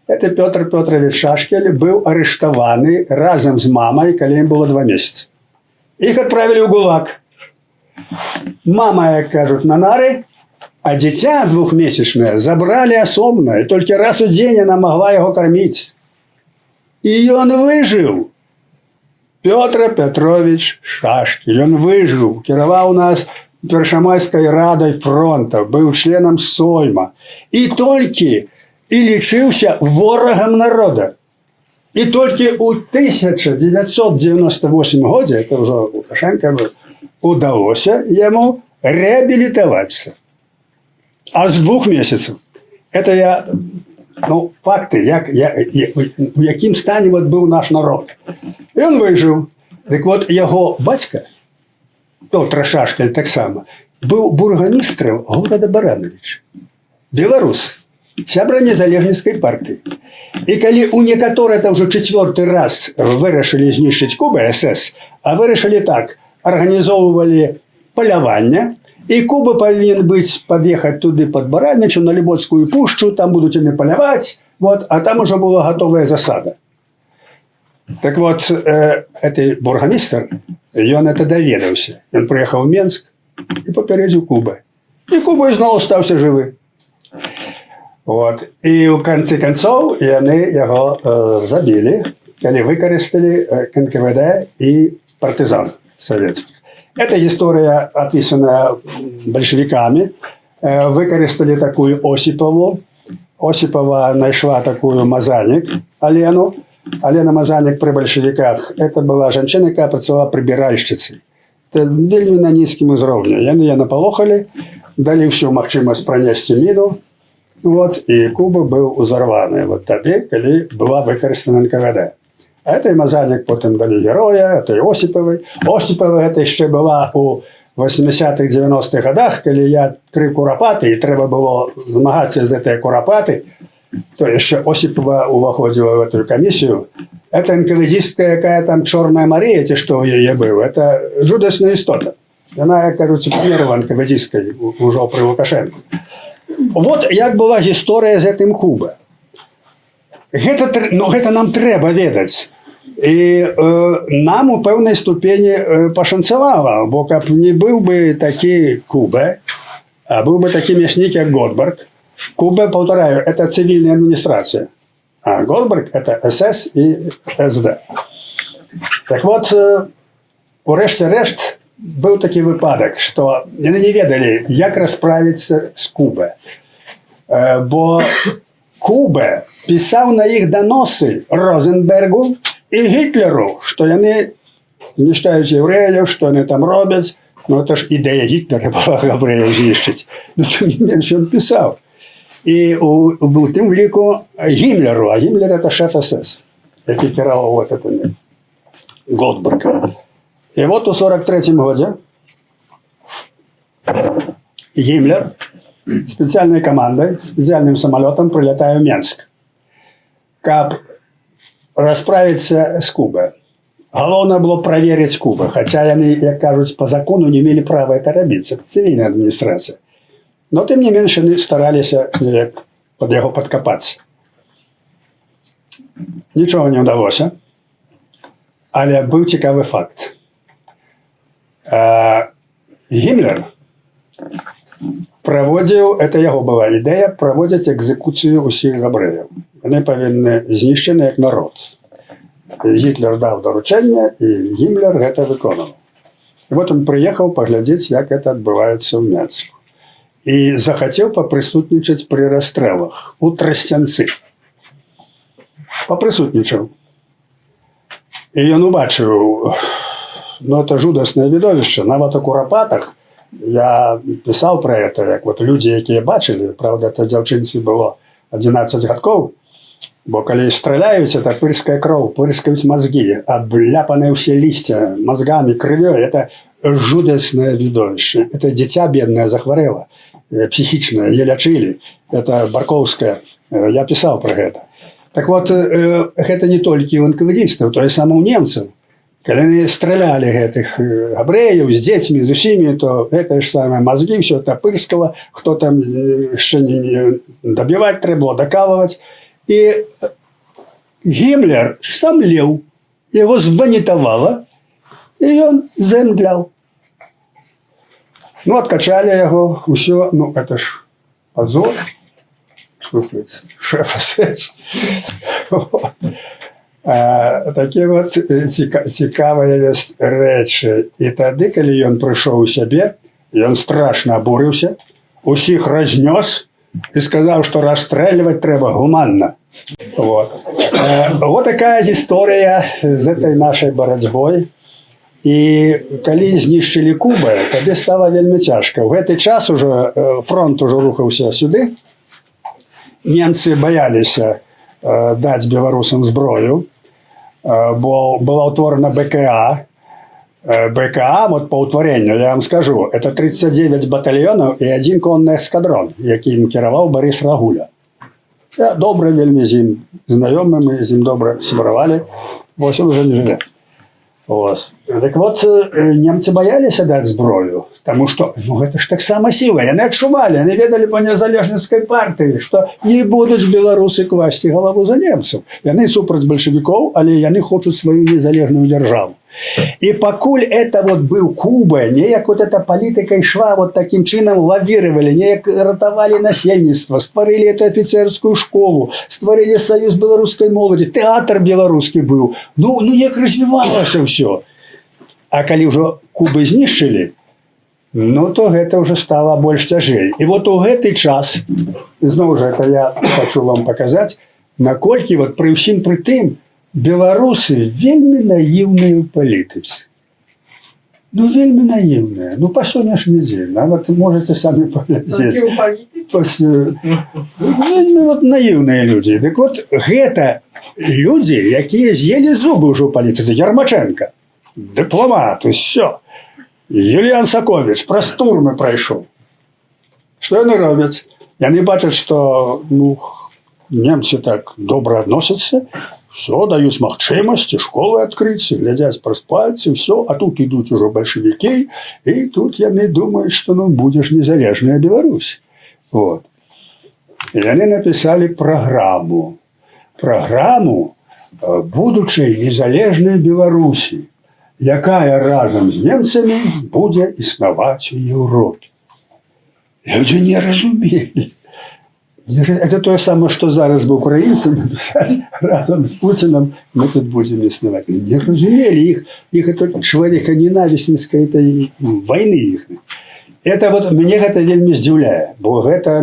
Это Пётр Пётрович Шашкін быў арыштаваны разам з мамай, калі ім было 2 месяцы. Іх адправілі ў ГУЛАГ. Мама, як кажуць, на нары, а дзіця 2-месячнае забралі асобна, і толькі раз у дзень яна магла яго карміць. І ён выжыў. Пётр Петрович Шашкін, ён выжыў, кіраваў нас Першамайскай радай фронта, быў членам Сойма. І толькі лічыўся ворагам народа. І толькі ў 1998 годзе, это ўжо Лукашенко быў, удалося яму реабілітавацца. А з 2 месяцаў. Это я, факты, у якім стане быў наш народ. Ён выжыў. Дык вот яго бацька, Пётр Шашкін таксама, быў бургамістрам горада Баранович. Беларус. сябра незалежніцкай партыі. І калі ў некаторыя это ўжо 4-й раз вырашылі знішчыць Кубы СС, а вырашылі так, арганізоўвалі паляванне, і Куба павінен быць пад'ехаць туды пад Баранічу на Ліботскую пушчу, там будуць яны паляваць, вот, а там ужо была гатовая засада. Так вот, гэты бургамістр, ён это даведаўся. Ён прыехаў у Менск і папярэдзіў Кубы. І Куба зноў стаўся жывы. Вот. І ў канцы канцоў яны яго забілі, калі выкарысталі НКВД і партызан савецкіх. Эта гісторыя опісаная бальшавікамі. Выкарысталі такую Осіпаву. Осіпава знайшла такую Мазанік Алену. Алена Мазанік пры бальшавіках. Это была жанчына, якая працавала прыбіральшчыцай. Это вельмі на нізкім узроўні. Яны напалохалі, далі ўсю магчымасць пранесці міну. Вот, і Куба быў узарваны вот тады, калі была выкарыстана НКВД. А этой Мазанік потым далі героя, этой Осіпавай. Осіпава гэта яшчэ была у 80-х, 90-х годах, калі я адкрыў курапаты, і трэба было змагацца з гэтай курапаты, то яшчэ Осіпава уваходзіла в эту камісію. Это НКВДистка, якая там Чорная Марія, ці што ў яе быў, это жудасная істота. Яна, як кажуць, памерла НКВДисткай ужо пры Лукашенку. Вот як была гісторыя з гэтым Куба. Гэта нам трэба ведаць. І нам у пэўнай ступені пашанцавала, бо каб не быў бы такі Куба, а быў бы такі мяснік, як Готберг. Куба, повторяю, это цивильная администрация, а Готберг это СС и СД. Так вот, урэшце-рэшт, быў такі выпадак, што яны не ведалі, як расправіцца з Кубай. Бо Куба пісаў на іх даносы Розенбергу і Гітлеру, што яны знішчаюць яўрэяў, што яны там робяць. Ну, это ж ідэя Гітлера была яўрэяў знішчыць. Ну, тым не менш, ён пісаў. І у тым ліку Гімлеру, а Гімлер это шеф СС, які кіраваў вот этим Готбергом. И вот у 43-м году Гиммлер специальной командой, специальным самолетом прилетает в Минск, как расправиться с Кубой. Главное было проверить Кубу, хотя они, как кажут, по закону не имели права это робить, это цивильная администрация. Но тем не меньше они старались под его подкопаться. Ничего не удалось, але был цікавый факт. Гіммлер праводзіў, это яго была ідэя, праводзіць экзекуцыю ўсіх габрэяў. Яны павінны знішчены як народ. Гітлер даў даручэнне, і Гіммлер гэта выконаў. І вот он прыехаў паглядзець, як это адбываецца ў Менску. І захацеў папрысутнічаць пры расстрэлах у Трасцянцы. Папрысутнічаў. І ён убачыў, ну, это жудаснае відовішча. Нават у курапатах я пісаў пра это, як вот людзі, якія бачылі, правда, это дзяўчынцы было 11 гадкоў, бо калі страляюць, это пырская кроў, пырскаюць мазгі, абляпаныя ўсе лісця мазгамі, крывёй, это жудаснае відовішча. Это дзіця беднае захварэла, псіхічнае, яе лячылі, это Баркоўская, я пісаў пра гэта. Так вот, гэта не толькі ў НКВДистаў, то і сама ў немцаў. Калі яны стралялі гэтых габрэяў з дзецьмі, з усімі, то гэта ж самае мазгі, ўсё это пырскала, хто там яшчэ не дабіваць трэба было, дакалваць. І Гіммлер самлеў, яго званітавала, і ён зэмляў. Ну, адкачалі яго, усё, ну, это ж позор. Слухайте, шеф СС. Такі вот цікавыя ёсць рэчы. І тады, калі ён прыйшоў у сябе, ён страшна абурыўся, усіх разнёс і сказаў, што расстрэльваць трэба гуманна. Вот. Вот такая гісторыя з этой нашай барацьбой. І калі знішчылі Кубу, тады стала вельмі цяжка. У гэты час уже фронт ужо рухаўся сюды. Немцы баяліся даць беларусам зброю, бо была ўтворана БКА. БКА, вот по ўтварэнню, я вам скажу, это 39 батальёнаў і 1 конны эскадрон, якім кіраваў Барыс Рагуля. Я добра вельмі з ім знаёмы, мы з ім добра сябравалі, вось он уже не жыве. Ось. Так вот, немцы баяліся даць зброю, таму што гэта ж таксама сіла. Яны адчувалі, яны ведалі па незалежніцкай партыі, што не будуць беларусы класці галаву за немцаў. Яны супраць бальшавікоў, але яны хочуць сваю незалежную дзяржаву. И покуль это вот был Куба, неяк вот эта политика шла вот таким чином, лавировали, неяк ратовали насельніцтва, створили эту офицерскую школу, створили союз белорусской молоди, театр белорусский был. Ну неяк развивалось все. А коли уже Кубы знищили, ну то это уже стало больше тяжей. И вот у гэты час, знову же это я хочу вам показать, наколькі вот при всем при тым, беларусы вельмі наіўныя ў палітыцы. Ну, вельмі наіўныя. Ну, па сённяшні дзень. Нават можете самі паглядзець. Вельмі вот наіўныя людзі. Дык вот гэта людзі, якія з'елі зубы ўжо ў палітыцы. Ярмаченко, дыпламат, усё. Юліян Саковіч праз турмы прайшоў. Што яны робяць? Яны бачаць, што немцы так добра адносяцца, все, дают магчимости, школы открыть, глядят праз пальцы, все, а тут идут уже большевики, и тут яны думают, что будешь незалежная Беларусь. Вот. И они написали программу будучай незалежной Беларуси, якая разом с немцами будет існаваць у Европе. Люди не разумели. Это то самое, что зараз бы украинцам написать разом с Путиным, мы тут будем існаваць. Не разумели их это человеконенавистненская этой войны их. Это вот мне это вельмі здзіўляе, бо гэта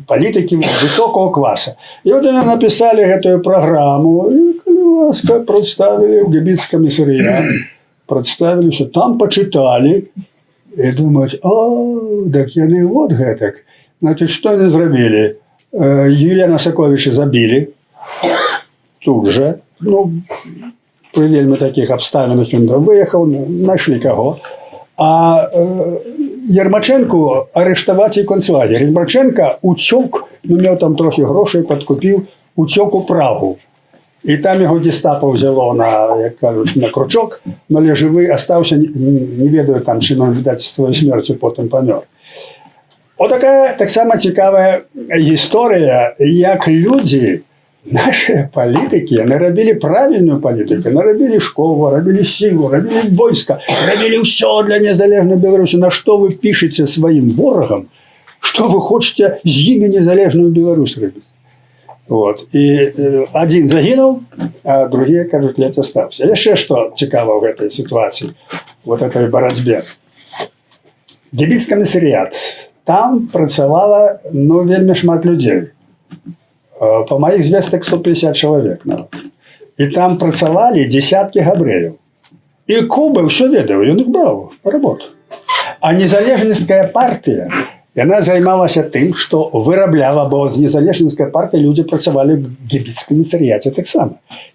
палітыкі высокого класа. И вот они написали эту программу, и калі ласка представили в Гебіц-камісарыят, представили все, там почитали, и думают, так яны вот гэтак. Значит, что они зрабілі? Юліяна Саковича забили тут же. При вельмі таких обставинах он выехал, нашли кого. А Ярмаченко арыштаваць і концлагер. Ярмаченко уцёк, меў там трохи грошей, подкупил, уцёк у Прагу. И там его гестапо взяло як кажуть, на крючок, але живий остався, не ведаю там, чи он, видать, своєю смертю потім помер. Отака так само цікава історія, як люди, наші політики, не робили правильну політику, не робили школу, робили силу, робили войска, робили все для незалежної Білорусі. На що ви пишете своїм ворогам, що ви хочете з ними незалежну Білорусь робити? Вот. И один загинул, а другие, кажуть, ледь остався. Еще что цікаво в этой ситуации, вот этой боротьбе. Гебіц-камісаріат. Там працавала, вельмі шмат людей. По моих звестах 150 человек. И там працавали десятки габреев. И Куба все ведаў, ён их брал работу. А незалежніцкая партия, она займалася тым, што вырабляла, бо з незалежніцкай партии люди працавалі в Гебіц-камісаріяце таксама.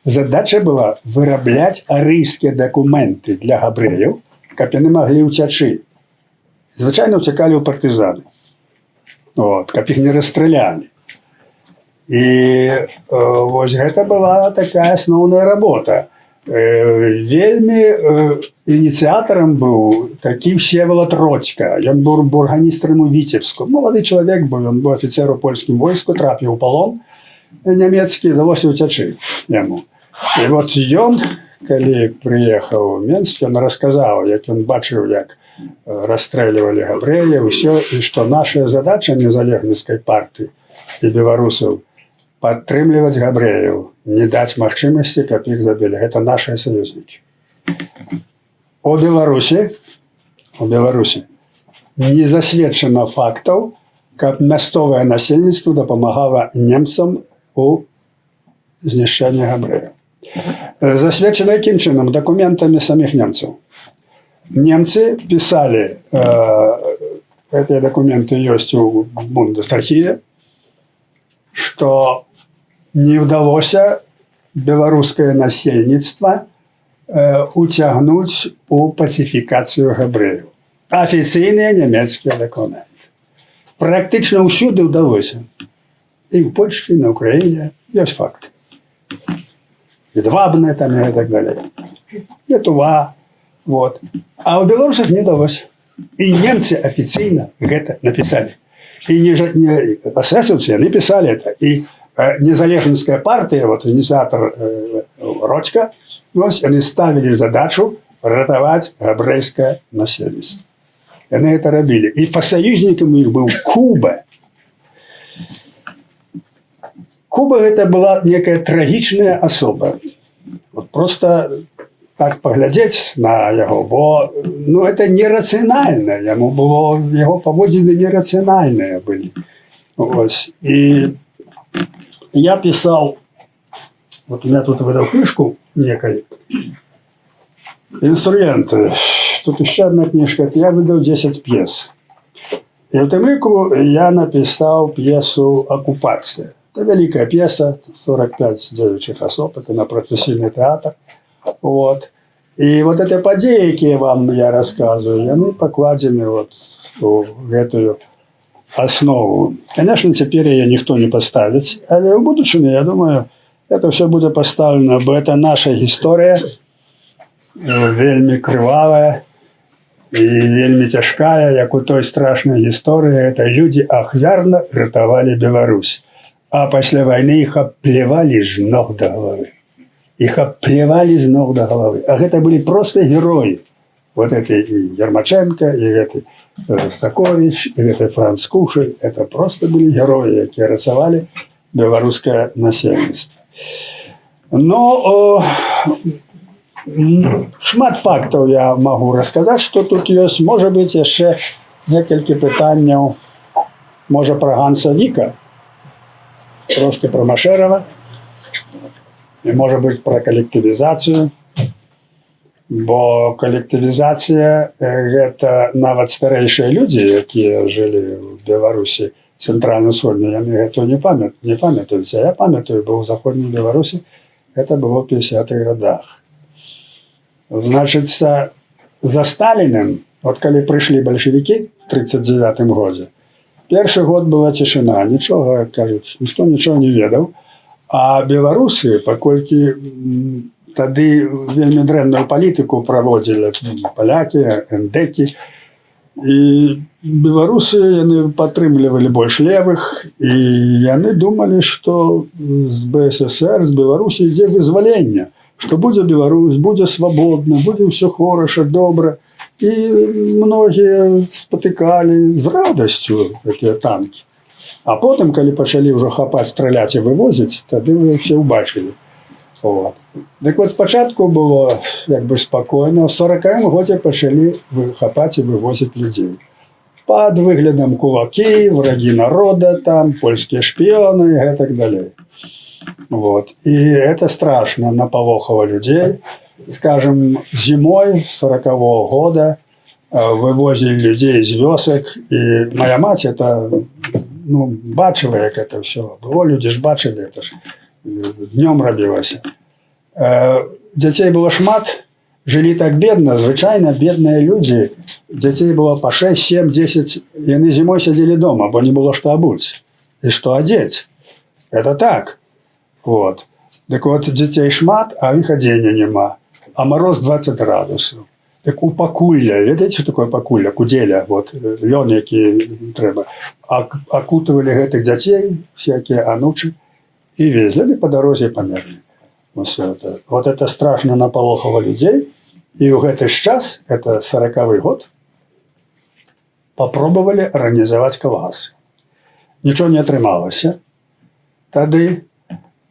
Задача была вырабляць арыйскія документы для габреев, каб яны маглі ўцячы. Звычайно уцякалі ў партызаны. Вот, каб іх не расстралялі. І вось гэта была такая асноўная работа. Вельмі ініцыятарам быў такі Всеволод Родзька. Ён быў бургамістрам у Віцебску. Малады чалавек быў, ён быў афіцер у польскім войску, трапіў у палон нямецкі, даволі уцячы яму. І вот ён, калі прыехаў у Менск, ён расказаў, як ён бачыў, як расстреливали габреев, все, и что наша задача незалежніцкай партии и белорусов подтримливать габреев, не дать магчимости, как их забили. Это наши союзники. У Беларуси не засведчено фактов, как мясцовое насельніцтва дапамагало немцам у знішчэнні габреев. Засведчено яким чином? Документами самих немцев. Немцы писали, эти документы есть у Бундесархиве, что не удалось белорусское насельніцтва уцягнуть у пацификацию габреев. Официальные немецкие документы. Практично усюды удалось. І в Польщі, і на Україні є факт. Едвабне там і так далі. Літва. Вот. А у белорусах не удалось. И немцы официально это написали. И не эсэсовцы написали это. И Незалежнская партия, вот инициатор Родька, они ставили задачу ратовать габрэйскае насельніцтва. Яны это робили. И союзником их был Куба. Куба это была некая трагичная особа. Вот просто так поглядеть на его, бо ну, это нерационально. Ему было, его поводины нерациональные были. Вот. И я писал, вот у меня тут выдал книжку некой, инструменты. Тут еще одна книжка, я выдал 10 пьес. И в Темрику я написал пьесу «Оккупация». Это великая пьеса, 45 девичьих особ, это на профессиональный театр. Вот. И вот эти подеи, которые вам я рассказываю, они покладены вот в эту основу. Конечно, теперь ее никто не поставит, але в будущем, я думаю, это все будет поставлено, бо это наша история, вельми кривавая и вельми тяжкая, як у той страшной истории, это люди ахвярно ратовали Беларусь. А после войны их оплевали с ног до головы. Их оплевали с ног до головы. А это были просто герои. Вот это и Ермаченко, и это Ростакович, и это Франц Кушель. Это просто были герои, которые рисовали белорусское насельніцтво. Но шмат фактов я могу рассказать, что тут есть. Может быть, еще несколько питань, может, про Ганса Вика, трошки про Машерова, і, може бути, про колективізацію. Бо колективізація – це навіть старіші люди, які жили в Білорусі центрально-сходній, вони цього не пам'ятають. Я пам'ятаю, бо в Західній Білорусі це було в 50-х годах. Значить, за Сталіним, от коли прийшли большевики в 1939 році, перший год була тишина, нічого, як кажуть, ніхто нічого не ведав. А белорусы, паколькі тады вельмі дрэнную палітыку праводзілі палякі, эндекі, і беларусы яны падтрымлівалі больш левых, і яны думалі, што з БССР, з Беларусі ідзе вызваленне, што будзе Беларусь, будзе свабодна, будзе ўсё хороша, добра. І многія спатыкалі з радасцю гэтыя танкі. А потом, калі пачалі ўжо хапаць, страляць і вывозіць, тады вы ўсе ўбачылі. Вот. Так вот, спачатку было як бы спакойна. В 40-м годзе пачалі хапаць і вывозіць людзей. Пад выглядам кулакі, врагі народа, там, польскія шпіёны і гэтак далей. Вот. І это страшно напалохало людей. Скажем, зимой 40-го года вывозили людей з вёсак, і моя мать это... Ну, бачила, як это все было. Люди ж бачили, это ж днем робилось. Детей было шмат, жили так бедно, звычайно бедные люди. Детей было по 6, 7, 10, и они зимой сидели дома, бо не было что обуть и что одеть. Это так. Вот. Так вот, детей шмат, а их одения нема. А мороз 20 градусов. Так у пакулля, ведаеце, что такое пакулля, куделя, вот, лён, які трэба, акутывали гэтых дзяцей, всякие анучы, и везли по дороге померли. Вот это страшно напалохало людей, и в гэты час, это 40-й год, попробовали организовать калгасы. Ничего не атрымалася тады,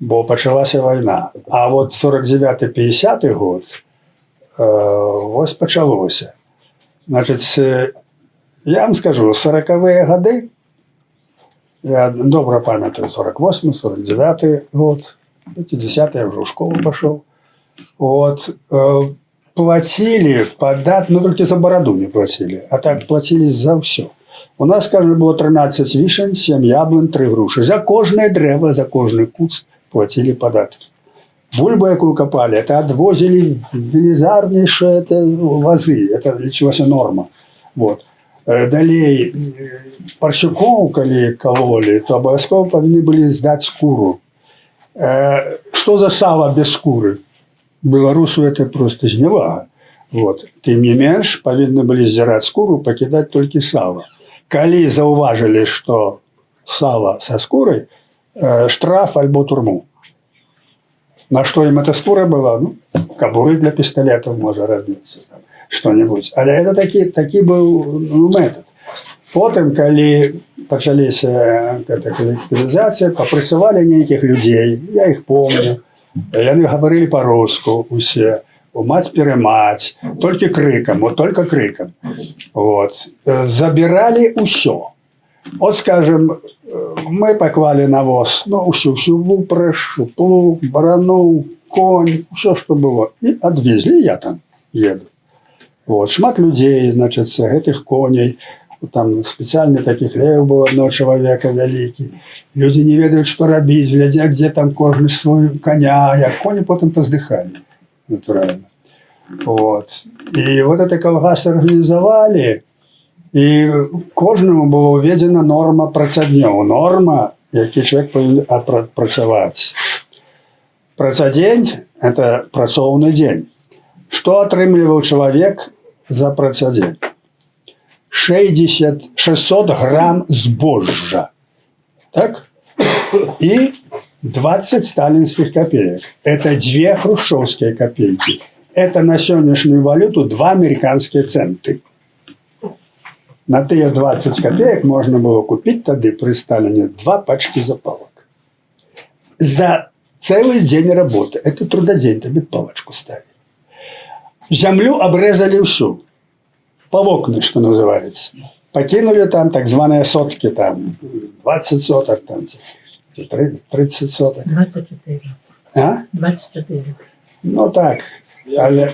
бо пачалася война. А вот 49-50 год, ось пачалося. Значить, я вам скажу, 40-е годы, я добре пам'ятаю, 48-й, 49-й год, 50-й я вже в школу пішов. Вот, платили податки, ну только за бороду не платили, а так платили за все. У нас, скажем, было 13 вишень, 7 яблонь, 3 груши. За кожное древо, за кожный куст платили податки. Бульбу, якую копали, это отвозили велизарнейшие вазы, это лечилась норма. Вот. Далей парсюкоў, калі калолі, то абавязкова павінны былі здаць скуру. Што за сала без скуры? Беларусу это просто знявага. Вот. Тым не менш, павінны былі здзіраць скуру, пакідаць толькі сала. Калі заўважылі, што сала са скурай, штраф альбо турму. На што ім эта скура была? Ну, кабуры для пісталетаў можа рабіцца, што-небудзь. Але это такі быў метад. Потым, калі пачаліся калектывізацыя, папрысывалі нейкіх людзей, я іх помню, яны гаварылі па-руску усе, маць-перамаць, толькі крыкам, вот только крыкам. Вот. Забіралі ўсё. От, скажем, мы паклалі на воз, ну, усю вупраж, плуг, барану, конь, усё, што было. І адвезлі, я там еду. Вот. Шмат людзей, значит, з гэтых коней, там спецыяльны такі хлеў быў адно чалавека вялікі. Людзі не ведаюць, што рабіць, глядзяць, дзе там кожны свой коня, як коні потым паздыхалі, натуральна. Вот. І вот это калгас арганізавалі, і кожнаму была ўведзена норма працаднёў. Норма, які чалавек павінен працаваць. Працадзень – это працоўны дзень. Што атрымліваў чалавек за працадзень? 600 грамм збожжа. Так? И 20 сталинских копеек. Это 2 хрущевские копейки. Это на сегодняшнюю валюту 2 американские центы. На те 20 копеек можно было купить тогда при Сталине 2 пачки запалок. За целый день работы. Это трудодень, тебе палочку ставили. Землю обрезали всю. Повокны, что называется. Покинули там так званые сотки, там 20 соток, там 30 соток. 24. А? 24. Ну так. Але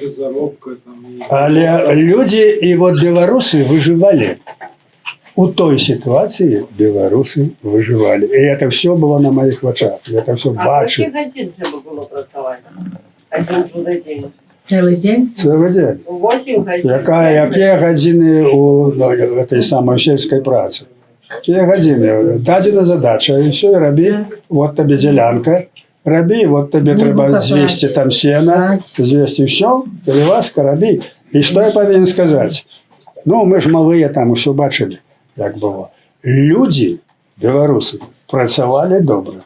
люди и вот белорусы выживали. У той ситуации белорусы выживали. И это все было на моих очах. Я это все бачу. А годин треба было працавать? Один трудодень. Целый день? Целый день. 8 годин. Якія гадзіны у этой самой сельской працы? Якія гадзіны? Дадзена задача, і все, і рабі. Вот табе дзялянка. Рабі, вот табе трэба звесці там сена, звесці ўсё, калі ласка, рабі. І што я павінен сказаць? Ну, мы ж малыя там усё бачылі, як было. Людзі, беларусы, працавалі добра.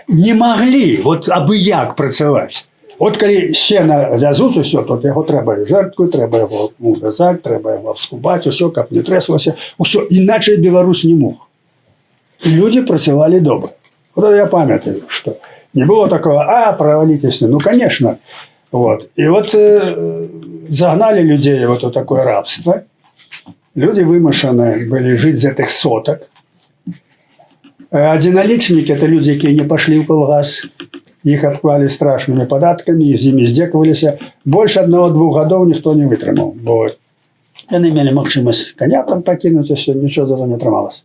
Не маглі, вот абы як працаваць. От калі сена вязуць усё, то яго трэба жэртку, трэба яго вязаць, трэба яго абскубаць, усё, каб не трэслася. Усё, іначай беларус не мог. І людзі працавалі добра. Вот я памятаю, што не было такого, провалитесь. Ну, конечно. Вот. И вот загнали людей вот в такое рабство. Люди вымушаны были жить за этих соток. Одиноличники – это люди, которые не пошли в колгас. Их обклали страшными податками, из ними издекывались. Больше 1-2 годов никто не вытрымал. Вот. Они имели возможность коня там покинуть, и все, ничего за это не трималось.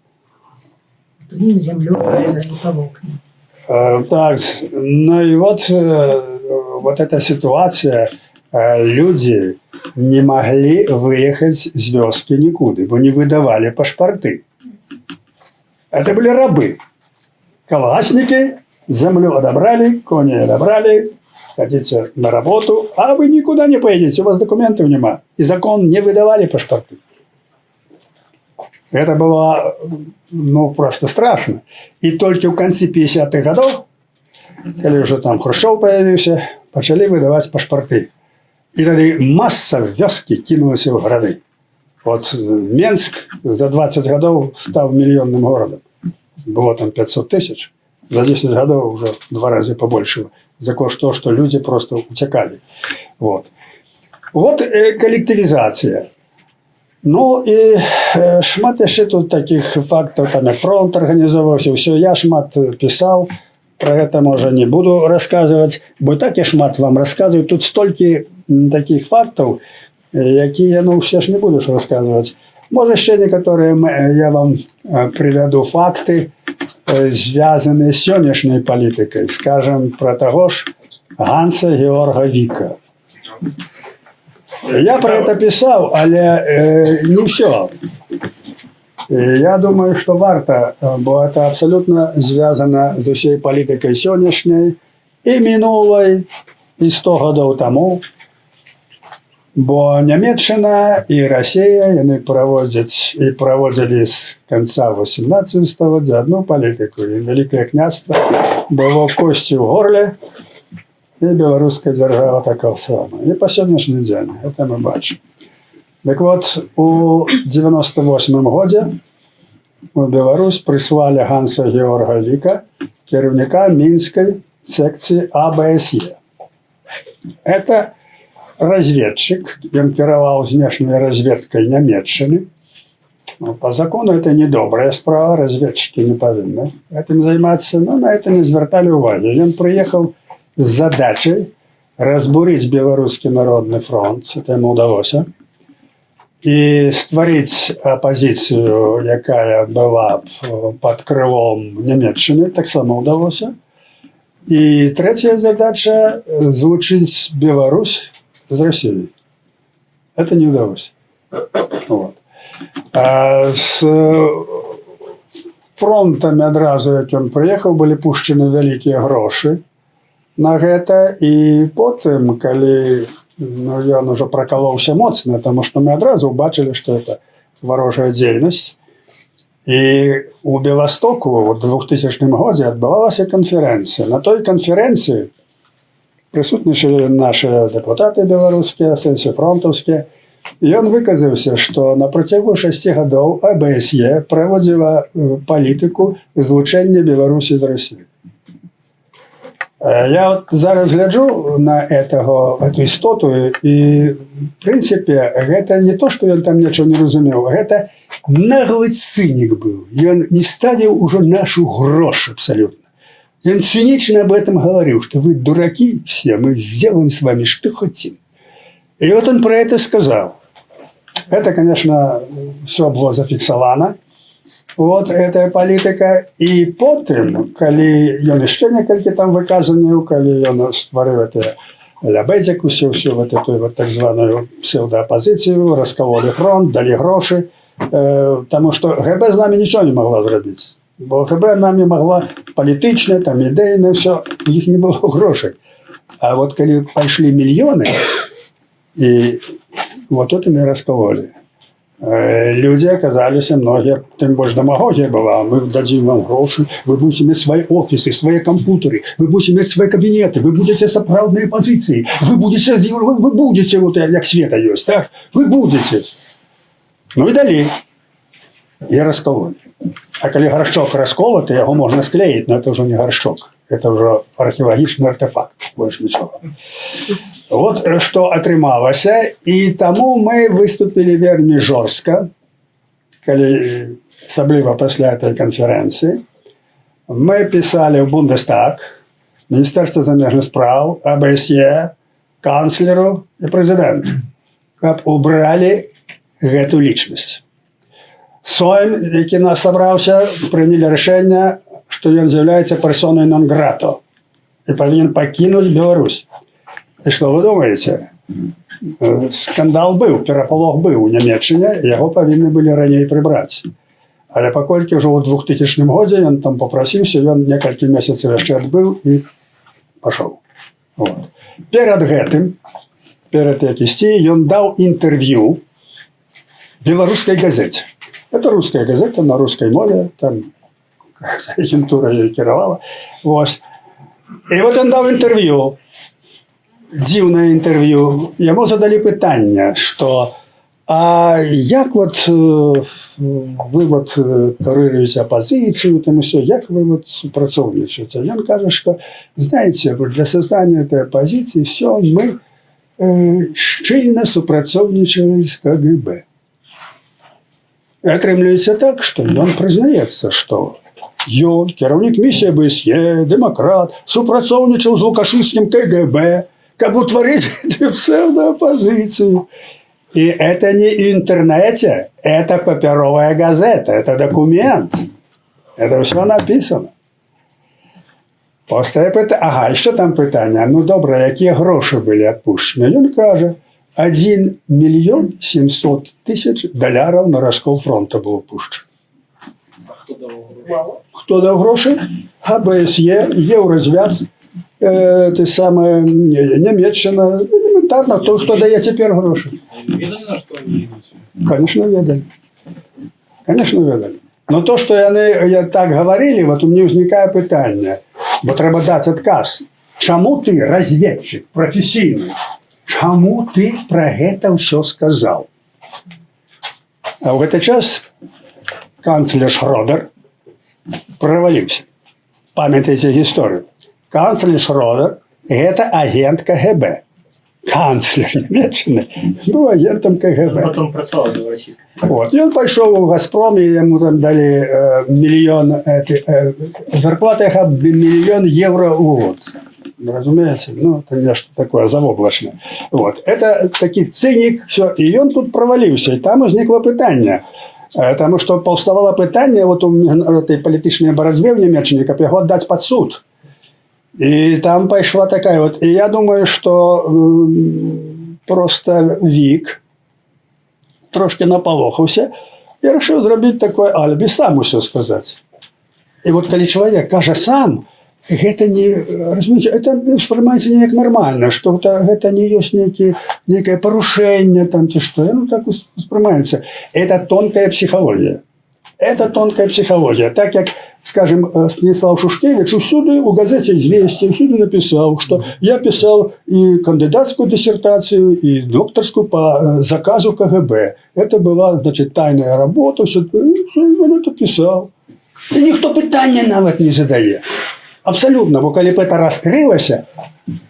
И землю порезали по волкам. Так, ну и вот эта ситуация, люди не могли выехать с вёски никуда, бо не выдавали паспорты. Это были рабы. Колгасники землю отобрали, кони отобрали, хотите на работу, а вы никуда не поедете, у вас документов нема. И закон не выдавали паспорты. Это было, ну, просто страшно. И только в конце 50-х годов, когда уже там Хрущев появился, начали выдавать паспорты. И тогда масса вёски кинулась в города. Вот Менск за 20 годов стал миллионным городом. Было там 500 тысяч. За 10 годов уже в 2 раза побольше. За то, что люди просто утекали. Вот. Вот коллективизация. Ну і шмат яшчэ тут таких фактаў, там як фронт арганізаваўся, ўсё, я шмат пісаў, про гэта можа не буду расказваць, бо так я шмат вам расказваю, тут столькі таких фактаў, якія, ну, все ж не будеш расказваць. Можа яшчэ некаторыя я вам прывяду факты, звязаныя з сённяшняй палітыкай, скажем, про таго ж Ганса Георга Віка. Я про это писал, але не все. І я думаю, што варта, бо это абсалютна звязана з усей палітыкай сённяшняй і мінулай, і 100 гадоў таму. Бо Нямецчына і Расія, яны праводзяць і праводзілі з канца 18 стагоддзя адну палітыку. І Вялікае княства было косці ў горле, і беларуская дзяржава такая сама. І па сённяшні дзень гэта мы бачым. Так вот, у 98 годзе у Беларусь прыслалі Ганса Георга Ліка, кіраўніка мінскай секцыі АБСЕ. Это разведчик, ён кіраваў знешняй разведкай Нямецчыны. По закону это недобрая справа, разведчики не павінны этим займацца, но на это не звярталі ўвагі. Ён прыехаў з задачай разбурыць беларускі народны фронт, это яму ўдалося, і стварыць апазіцыю, якая была пад крылом Нямецчыны, таксама ўдалося. І трэцяя задача злучыць Беларусь з Россией. Это не удалось. Вот. А с фронтами адразу, як ён прыехаў, былі пушчаны вялікія грошы на гэта. І потым, калі ён ужо пракалоўся моцна, таму што мы адразу ўбачылі, што это варожая дзейнасць. І у Беластоку ў 2000 годзе адбывалася канферэнцыя. На той канферэнцыі прысутнічалі нашы дэпутаты беларускія, сэнсе фронтаўскія. І ён выказаўся, што на працягу 6 гадоў АБСЕ праводзіла палітыку злучэння Беларусі з Расіяй. Я вот зараз гляджу на эту істоту, і в прынцыпе гэта не то, што ён там нічого не разумеў, гэта наглы цынік быў. Ён не ставіў ужо нашу грош абсолютно. Он цинично об этом говорил, что вы дураки все, мы сделаем с вами что хотим. И вот он про это сказал. Это, конечно, все было зафиксовано. Вот эта политика. И потом, коли он еще некалькі там выказанняў, коли он створил это лябедзяку, всю вот эту вот так званую псевдооппозицию, раскололи фронт, дали гроши, потому что ГБ с нами ничего не могла зробить. Бо ГБ нами могла політичне, там ідейне, все, їх не було грошей. А вот коли пошли миллионы, и вот это мы раскололи. Люди оказались, многие, тем больше демагогия была, мы дадим вам гроши, вы будете иметь свои офисы, свои компьютеры, вы будете иметь свои кабинеты, вы будете соправдные позиции, вы будете вот как света есть, так? Вы будете. Ну и дали. И раскололи. А калі гаршчок расколоты, яго можна склеіць, но это ўжо не гаршчок. Это ўжо археалагічны артефакт, больш нічога. Вот што атрымалася. І таму мы выступілі вельмі жорстка, калі асабліва пасля этой канферэнцыі. Мы пісалі ў Бундестаг, Міністэрства замежных спраў, АБСЕ, канцлеру і прэзідэнту, каб убралі гэту лічнасць. Сойм, які нас сабраўся, прынялі рашэнне, што ён з'яўляецца персонай нон-грата і павінен пакінуць Беларусь. І што вы думаеце? Скандал быў, перапалох быў у Нямецчыне, яго павінны былі раней прыбраць. Але паколькі ўжо ў 2000 годзе ён там попрасіўся, ён некалькі месяцаў яшчэ адбыў і пашоў. Вот. Перад гэтым, перад як ісці, ён даў інтэрв'ю беларускай газеце. Это русская газета на русской мове, там агентура ее кіравала. Вот. И вот он дал интервью, дзіўнае интервью. Ему задали пытанне, что а як вот вы вот курыруете оппозицию, там и все, як вы вот супрацоўнічаеце? И он кажет, что, знаете, вот для создания этой оппозиции все мы шчыльна супрацоўнічалі з КГБ. И атрымліваецца так, што ён прызнаецца, што ён, кіраўнік місіі АБСЕ, дэмакрат, супрацоўнічаў з лукашынскім КГБ, каб утварыць эту псевдооппозицию. И это не в интернете, это папяровая газета, это документ. Это все написано. После питання, ага, і що там питання? Ну добре, які гроші були відпущені? Він каже, 1 мільйон 700 тисяч доларів на розкол фронту було пущено. Хто дав гроші? Мало. Хто дав гроші? АБСЄ, Єврозв'яз, те саме Німеччина. Елементарно, той, хто дає тепер гроші. А відомо, на що вони йдуть? Конечно, ведали. Конечно, ведали. Но то, что я так говорили, вот у меня возникает питання, бо треба дати отказ. Чому ти, розвідчик, професійний, чому ти про це все сказав? А в этот час канцлер Шрёдер провалився. Пам'ятаєте історію? Канцлер Шрёдер – это агент КГБ. Канцлер Німеччини був агентом КГБ. Потім працював до Російської Вот. И он пошел в «Газпром», и ему там дали миллион, зарплата их миллион евро в год. Разумеется, ну, это нечто такое завоблачное. Вот. Это такий циник, все. И он тут провалився. И там возникло питання. Тому що повставало питання вот у этой політичної боротьби в Німеччині, як його віддати під суд. И там пошла такая вот. И я думаю, что просто Вік трошки наполохався і вирішив зробити таке альбі, сам усе сказати. І от коли чоловік каже сам, це не, розумієте, це сприймається не як нормально, що це не є некое порушення, там, чи що, ну так сприймається. Це тонкая психологія. Это тонкая психология. Так как, скажем, Станислав Шушкевич усюди у газете «Известия» всюди написал, что я писал и кандидатскую диссертацию, и докторскую по заказу КГБ. Это была, значит, тайная работа, все, он это писал. И никто питання навіть не задає. Абсолютно, бо коли б це розкрилося,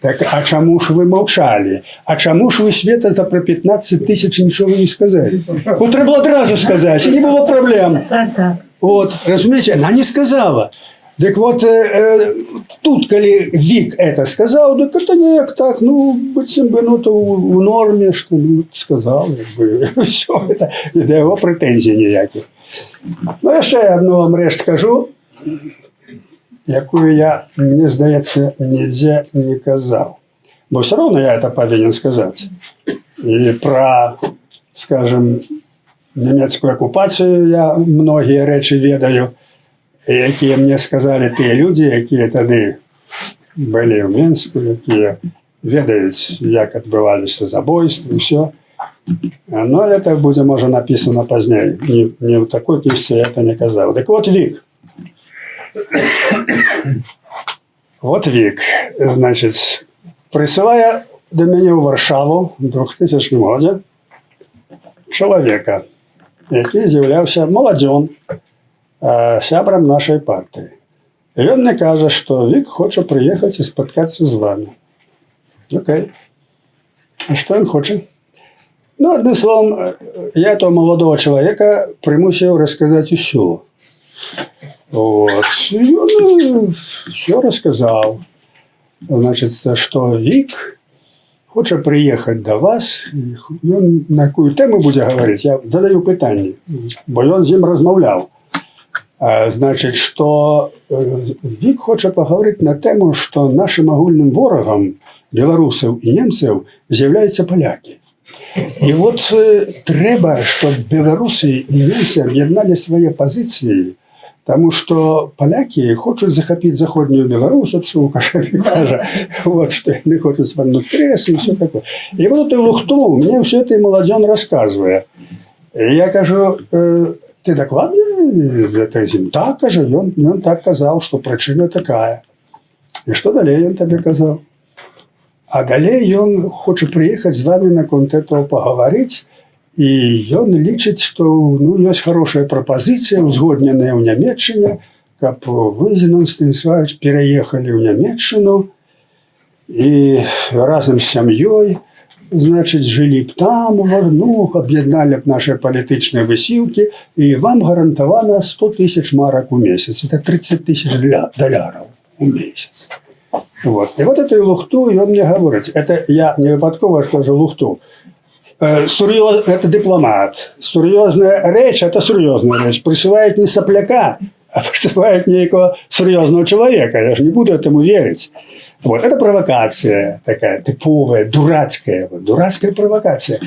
так а чому ж ви мовчали? А чому ж ви Света за про 15 тисяч нічого не сказали? От треба було одразу сказати, і не було проблем. Так. Вот, разумеете, она не сказала. Так вот, тут, коли Вік это сказав, так это не так, ну, быцем би, ну, то в нормі, що, ну, сказав, якби, все, это, і до його претензій ніяких. Ну, я ще одну вам реч скажу, яку я, мені здається, ніде не казав. Бо все одно я це повинен сказати. І про, скажем, німецьку окупацію я многі речі ведаю, які мені сказали ті люди, які тоді були в Мінську, які ведають, як відбувалися забойства і все. Но це буде, може, написано пізніше. Не в такій книжці я це не казав. Так от Вік. Вот Вік, значить, присилає до мене у Варшаву в 2000 році чоловіка, який з'являвся молодьон, сябром нашої партії. І він мені каже, що Вік хоче приїхати і споткатися з вами. Окей. А що він хоче? Ну, одним словом, я того молодого чоловіка примусив розказати все. Вот. И он все рассказал. Значит, что Вік хоче приїхати до вас. І он на яку тему буде говорити, я задаю питання, бо він з ним розмовляв. Значить, що Вік хоче поговорити на тему, що нашим огульним ворогом білорусів і німців з'являються поляки. І от треба, щоб білоруси і німці об'єднали свої позиції, тому що поляки хочуть захопити Заходню Білорусь, от що Лукашенко каже, от, що вони хочуть свернути крест і все таке. І от цю лухту мені все це молодежь розказує. І я кажу, ти докладно за цим? Так, каже, він так казав, що причина така. І що далі він тобі казав? А далі він хоче приїхати з вами на контент поговорити, і він лічить, що ну, є хороша пропозиція, узгоднена у Німеччині, щоб ви, Зінон Станіславович, переїхали в Німеччину і разом з сім'єю, значить, жили б там, ну, об'єднали б наші політичні висілки, і вам гарантовано 100 тисяч марок у місяць. Це 30 тисяч доларів у місяць. Вот. И вот эту лухту, и он мне говорит, это я не випадково скажу лухту. Это дипломат. Серйозна річ, це серйозна річ. Присилають не сопляка, а присилають некого серйозного человека. Я же не буду этому верить. Вот. Это провокация такая типовая, дурацкая провокация.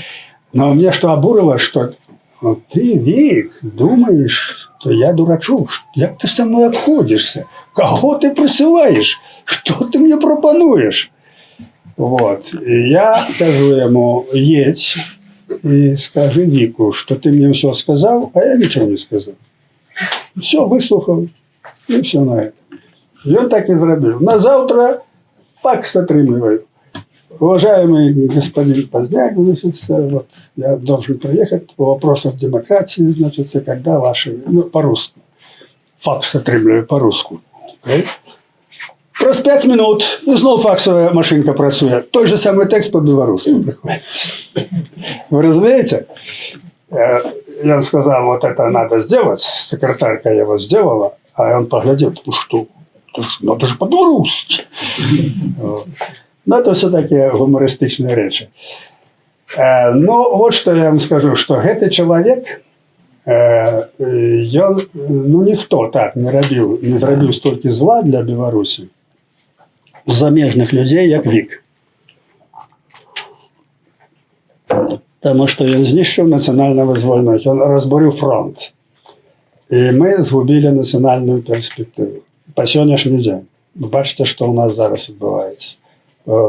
Но мне что обурило, что вот ты, Вик, думаешь, то я дурачок. Як ти со мною обходишся? Кого ти присилаєш? Що ти мені пропонуєш? Вот. І я кажу йому, їдь і скажи Віку, що ти мені все сказав, а я нічого не сказав. Все, вислухав, і все на це. І він так і зробив. На завтра факс отримую. Уважаемый господин Поздняк, значит, вот, я должен приехать по вопросам демократии, значит, когда ваши, ну, по-русски. Факс отримую по-русски. Okay? Прось 5 минут, і знову факсова машинка працює. Той же самий текст по-білоруськи приходить. Ви розумієте? Я сказал, вот это надо сделать, секретарка его сделала, а он поглядел, ну что, это же по-белорусски. Ну, это все-таки гумористичные речи. Ну, вот что я вам скажу, что этот человек, ну, ніхто так не зробив стільки зла для Білорусі, заміжних людей, як Вік. Тому що він знищив національно-визвольний, він розборив фронт. І ми згубили національну перспективу. По сьогоднішній день. Ви бачите, що у нас зараз відбувається.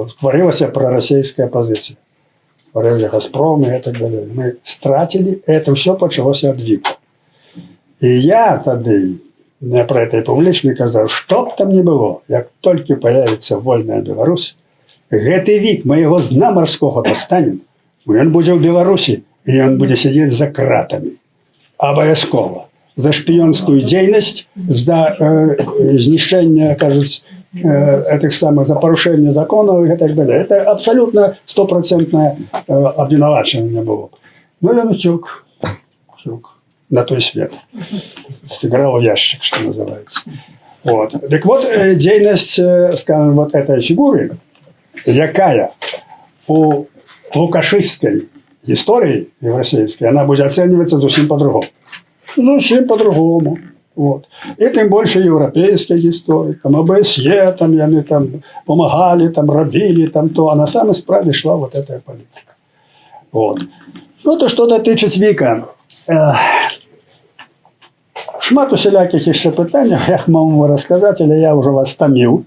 Створилася проросійська позиція. Створили Газпром і так далі. Ми стратили, це все почалося від Віку. І я тоді, не про це публічно казав, що б там не було, як тільки появиться вольна Білорусь, гэтый Вік, ми його з дна морського достанемо, він буде в Білорусі, і він буде сидіти за кратами. Обов'язково. За шпіонську діяльність, за знищення, кажуть, этих самых, за порушение законов и так далее. Это абсолютно 100% обвинувачення було. Ну, я утек на той свет. Сыграл в ящик, что называется. Вот. Так вот, деятельность, скажем, вот этой фигуры, якая у лукашистской истории евросийской, она будет оцениваться совсем по-другому. Совсем по-другому. Вот. И тем больше европейских историй, там ОБСЕ, там, они там помогали, там робили, там то, а на самой справе шла вот эта политика. Вот. Ну, то что дотичить Віка. Шмат усіляких ще питань, як можу розказати, але я вже вас стомив.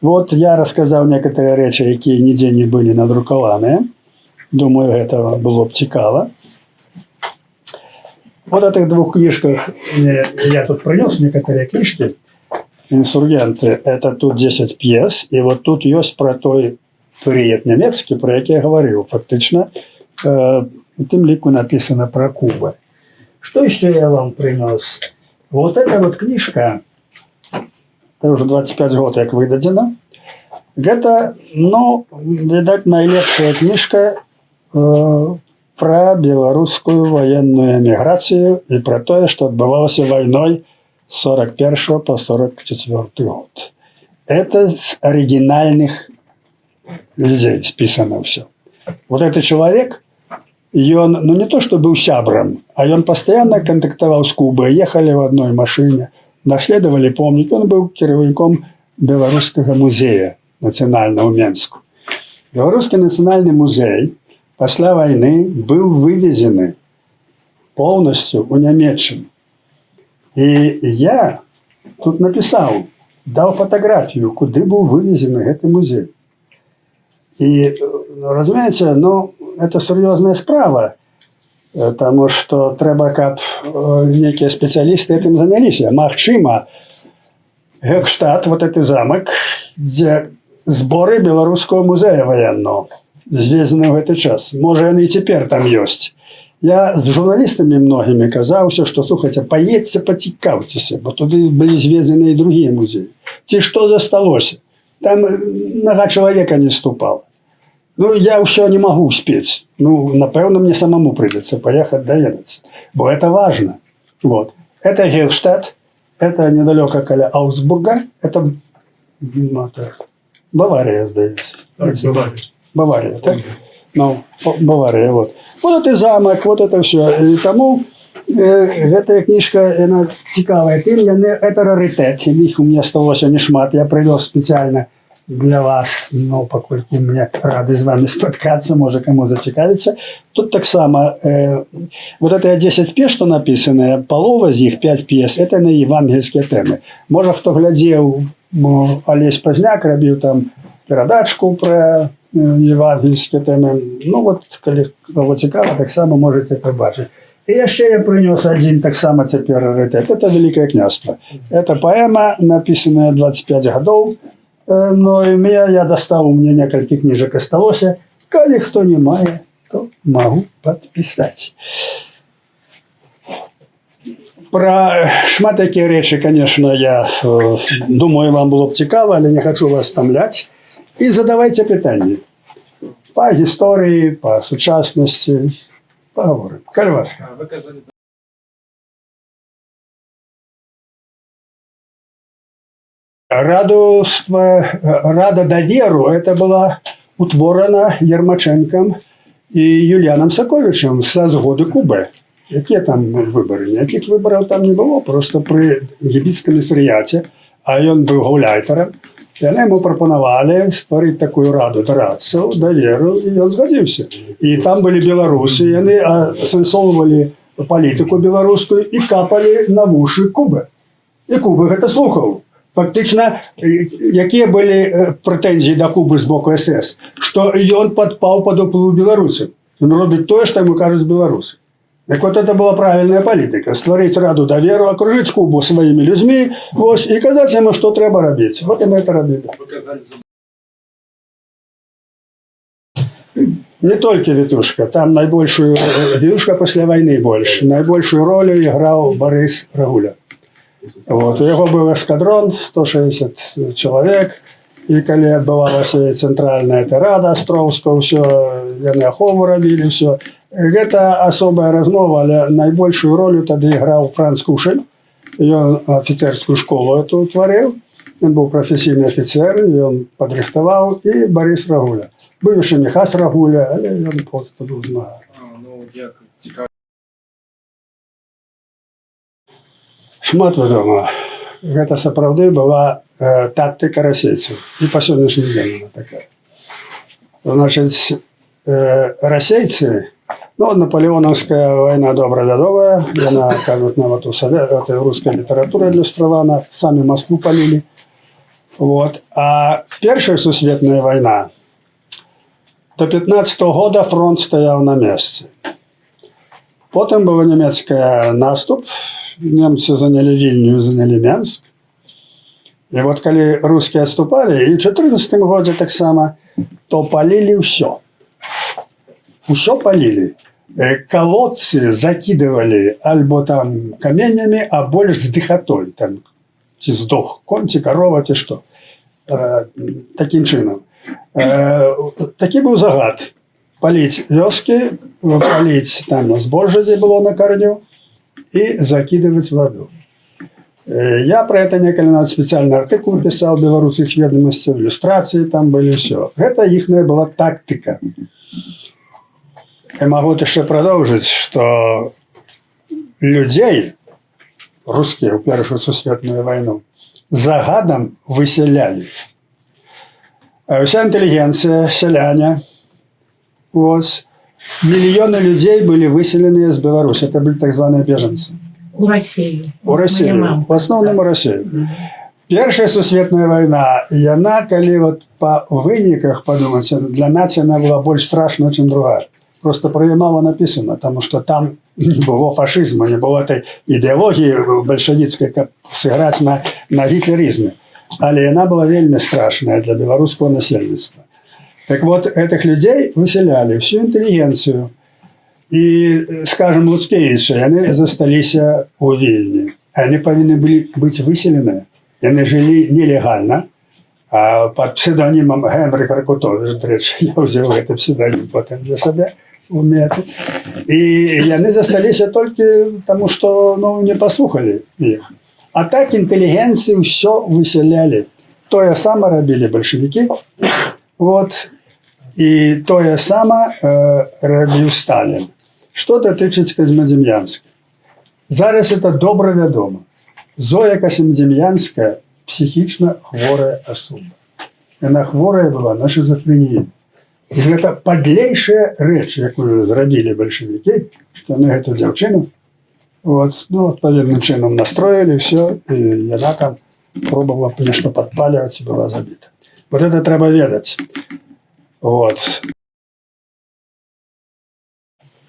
Вот я рассказал некоторые речи, які ніде не были надруковані. Думаю, это було б цікаво. Вот в этих двух книжках, я тут принес некоторые книжки, «Инсургенты», это тут 10 пьес, и вот тут есть про той період німецький, про який я говорив. Фактично, в тим ліку написано про Кубу. Что еще я вам принес? Вот эта вот книжка, это уже 25 год, как выдадена, это, ну, видать, найлепшая книжка про белорусскую военную эмиграцию и про то, что отбывалось войной с 41 по 44 год. Это с оригинальных людей списано все. Вот этот человек, и он, ну не то, что был сябром, а он постоянно контактовал с Кубой, ехали в одной машине, наследовали помники, он был керівником Белорусского музея национального в Менску. Белорусский национальный музей после войны был вывезен полностью у Німеччину. И я тут написал, дал фотографию, куда был вывезен этот музей. И, разумеется, ну, это серьезная справа, потому что треба, как некие специалисты этим занялись. Махчима, Гекштадт, вот этот замок, где сборы Белорусского музея военного, звезены в этот час. Может, они и теперь там есть. Я с журналистами многими казался, что, слухайте, поедьте, потекайтесь, бо туди были звезены и другие музеи. Те, что засталось, там нога человека не ступала. Ну, я все не могу успеть. Ну, напевно, мне самому придется поехать доедаться. Бо это важно. Вот. Это Гельштадт, это недалеко от Аугсбурга, это Бавария, сдается. Бавария, так? Ну, Бавария, вот. Вот это замок, вот это все. И тому эта книжка, она цікавая. Это раритет. Их у меня осталось не шмат. Я привез специально для вас, ну, паколькі мне рады з вами спаткацца, можа каму зацікавіцца. Тут таксама вот это 10 п'ес, што напісаныя, палова з іх 5 п'ес, это на евангельскія тэмы. Можа, хто глядзеў, Алесь Пазняк рабіў там перадачку пра евангельскія тэмы. Ну, вот, калі кого цікава, таксама можаце пабачыць. І яшчэ я прынёс адзін таксама цяпер рарытэт. Это «Великое княжство». Это паэма, напісаная 25 гадоў. Но і я дастаў, у мяне некалькі кніжак асталося. Калі хто не мае, то магу падпісаць. Пра шмат якія рэчы, конечно, я думаю, вам было б цікава, але не хачу вас стамляць. І задавайце пытанні. Па гісторыі, па сучаснасці. Паговорым. Калі ласка. Вы казали, Рада даверу это была утворена Ермаченком и Юлианом Саковичем со згоды Кубы. Якія там выборы? Ніяких выборов там не было, просто при египетском місаріяті, а ён быў гауляйтарам, яны ему прапанавалі стварыць такую раду дарадцаў, даверу, і ён згадзіўся. І там былі беларусы, яны асэнсоўвалі палітыку беларускую і капалі на вушы Кубы. І Куба гэта слухаў. Фактычна, якія былі прэтэнзіі да Кубы з боку СС, што ён падпаў пад уплыў беларусаў. Ён робіць тое, што яму кажуць беларусы. Так вот, это была правильная политика. Стварыць раду даверу, окружить Кубу своими людьми, вось, и казаць яму, что трэба рабіць. Вот и мы это рабілі. вы казали, Не только Витушка, там наибольшую, Витушка после войны больше, наибольшую роль играл Борис Рагуля. Вот, у него был эскадрон, 160 человек, и когда отбывалась центральная рада Островского, все, яны ахову рабілі, все. Это особая размова, але наибольшую роль тогда играл Франц Кушель. Ён офицерскую школу эту утворил. Он был профессийный офицер, и он подрихтовал. И Борис Рагуля. Был еще Михась Рагуля, але он просто был змагар. ну, я цікавий. Шмат вядома. Гэта сапраўды была тактика расейцев. И по сегодняшний день она такая. Значит, расейцы, ну, наполеоновская война добра вядомая, яна, кажуть, нават у этой русской литературы для Стравана, сами Москву полили. Вот. А Первая сусветная война, до 15-го года фронт стоял на месте. Потом был немецкий наступ, немцы заняли Вильню, заняли Менск. И вот, когда русские отступали, и в 14 году так само, то полили все. Все полили. Колодцы закидывали альбо там каменьями, а больше с дыхотой. Там, ці сдох конь, ці корова, ці что. Таким чином. Такий був загад. Полить вёски, полить там збожжя, где было на корню, и закидывать воду. Я про это некоторые специальный артикул писал в белорусских ведомостях, иллюстрации там были, все. Это их была тактика. Я могу еще продолжить, что людей, русские в Первую сусветную войну, загадом выселяли. Вся интеллигенция, селяне, вот, миллионы людей были выселены из Беларуси. Это были так званые беженцы. У Россию. У Россию. В основном у Россию. Первая сусветная война, яна, калі вот по выниках подумать, для нации она была больше страшна, чем другая. Просто про ее мало написано, потому что там не было фашизма, не было этой идеологии большевистской, как сыграть на гитлеризме. Але она была вельми страшная для белорусского насельництва. Так вот, этих людей выселяли, всю интеллигенцию. И, скажем, луцкевичи, они застались у Вильни. Они повинны были быть выселены. Они жили нелегально, а под псевдонимом Генрих Ракутович, до речі, я взял этот псевдоним потом для себя. И они застались только потому, что не послухали их. А так интеллигенцию все выселяли. То же самое робили большевики. Вот. И то же самое робил Сталин. Что дотычить Козьмодемьянска. Зараз это добре відомо. Зоя Козьмодемьянська психічно хворая особа. Яна хворая была на шизофренію. І гэта падлейшая рэч, якую зрабілі бальшавікі, што яны гэту дзяўчыну адпаведным чынам настроілі, все, і яна там пробовала нешта падпаліваць і была забіта. Вот это трэба ведаць. Вот.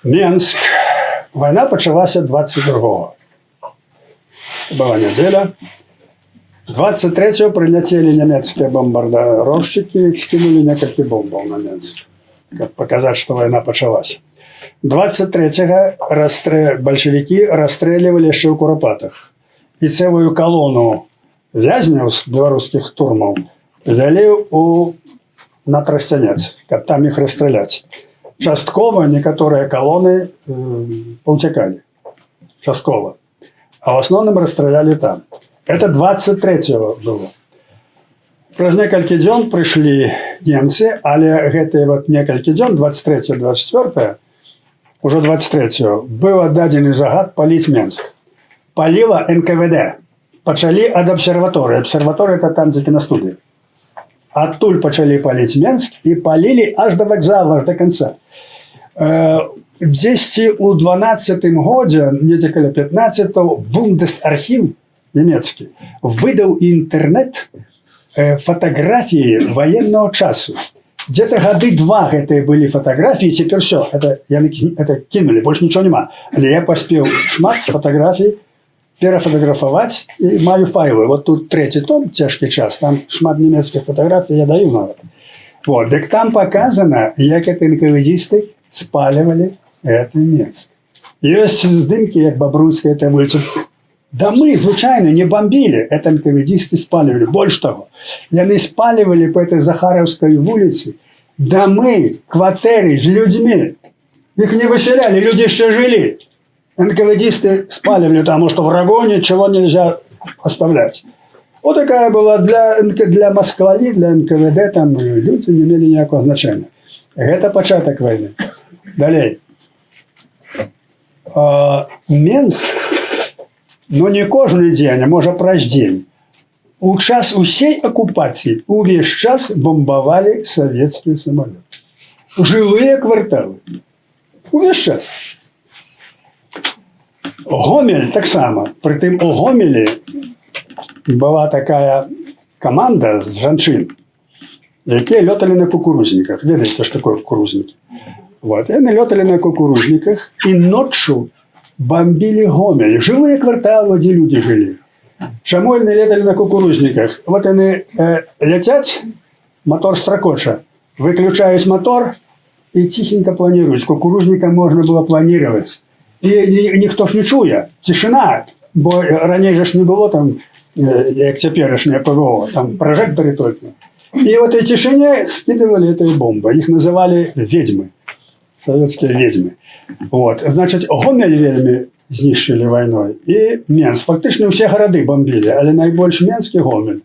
Менск. Вайна пачалася 22-го. Была нядзеля. 23-го прыляцелі нямецкія бомбардировщики і скінулі некалькі бомбаў на Менск, каб паказаць, што вайна пачалася. 23-го бальшавікі расстрэльвалі яшчэ ў Курапатах. І цэлую калону вязняў з беларускіх турмаў вялі на Трасцянец, каб там іх расстрыляць. Часткова некаторыя калоны паўцякалі. Часткова. А в основном расстреляли там. Это 23-го было. Праз некалькі дзён прыйшлі немцы, але гэтыя вот некалькі дзён, 23-24, уже 23-го, быў аддадзены загад паліць Менск. Паліла НКВД. Пачалі ад абсерваторыі. Абсерваторыя – это там, дзе кінастудыя. Адтуль пачалі паліць Менск і палілі аж до вакзала, аж до конца. Дзесьці ў 12-м годзе, недзе каля 15-го, Бундесархіў немецкі выдаў інтэрнэт фотографии военного часу. Где-то годы 2 гэтыя были фотографии, теперь все, это кинули, больше ничего нема. Але я поспел шмат фотографий перафотографовать и маю файлы. Вот тут 3-й том, «Цяжкий час», там шмат немецких фотографий я даю нават. Вот, так там показано, як это НКВДисты спаливали это Менск. Есть здымки, як Бобруйская, это вулиця. Да мы, звычайно, не бомбили, это НКВДисты спаливали. Больше того, яны спаливали по этой Захаровской улице домы, квартиры с людьми. Их не выселяли, люди еще жили. НКВДисты спаливали, потому что врагу ничего нельзя оставлять. Вот такая была для Москвы, для НКВД, там люди не имели никакого значения. Это початок войны. Далее. Менск, но не кожны дзень, а можа праз дзень. У час усей оккупации увесь час бомбовали советские самолеты. Жилые кварталы. Увесь час. Гомель так само. Притым у Гомелі была такая команда з жанчын, якія лётали на кукурузниках. Ведаеце, што такое кукурузники? Вот. Яны лётали на кукурузниках и ночью бомбили Гомель. Жилые кварталы, где люди жили. Чаму яны летали на кукурузниках? Вот они летят, мотор строкоча, выключают мотор и тихенько планируют. С кукурузником можно было планировать. И никто ж не чує. Тишина. Бо ранее же не было там, як теперешнее ПВО, там прожекторы только. И в этой тишине скидывали эти бомбы. Их называли ведьмы. Советские ведьмы. Вот. Значит, Гомель вельми знищили войной. И Менск. Фактично все города бомбили, але найбольш Менск и Гомель.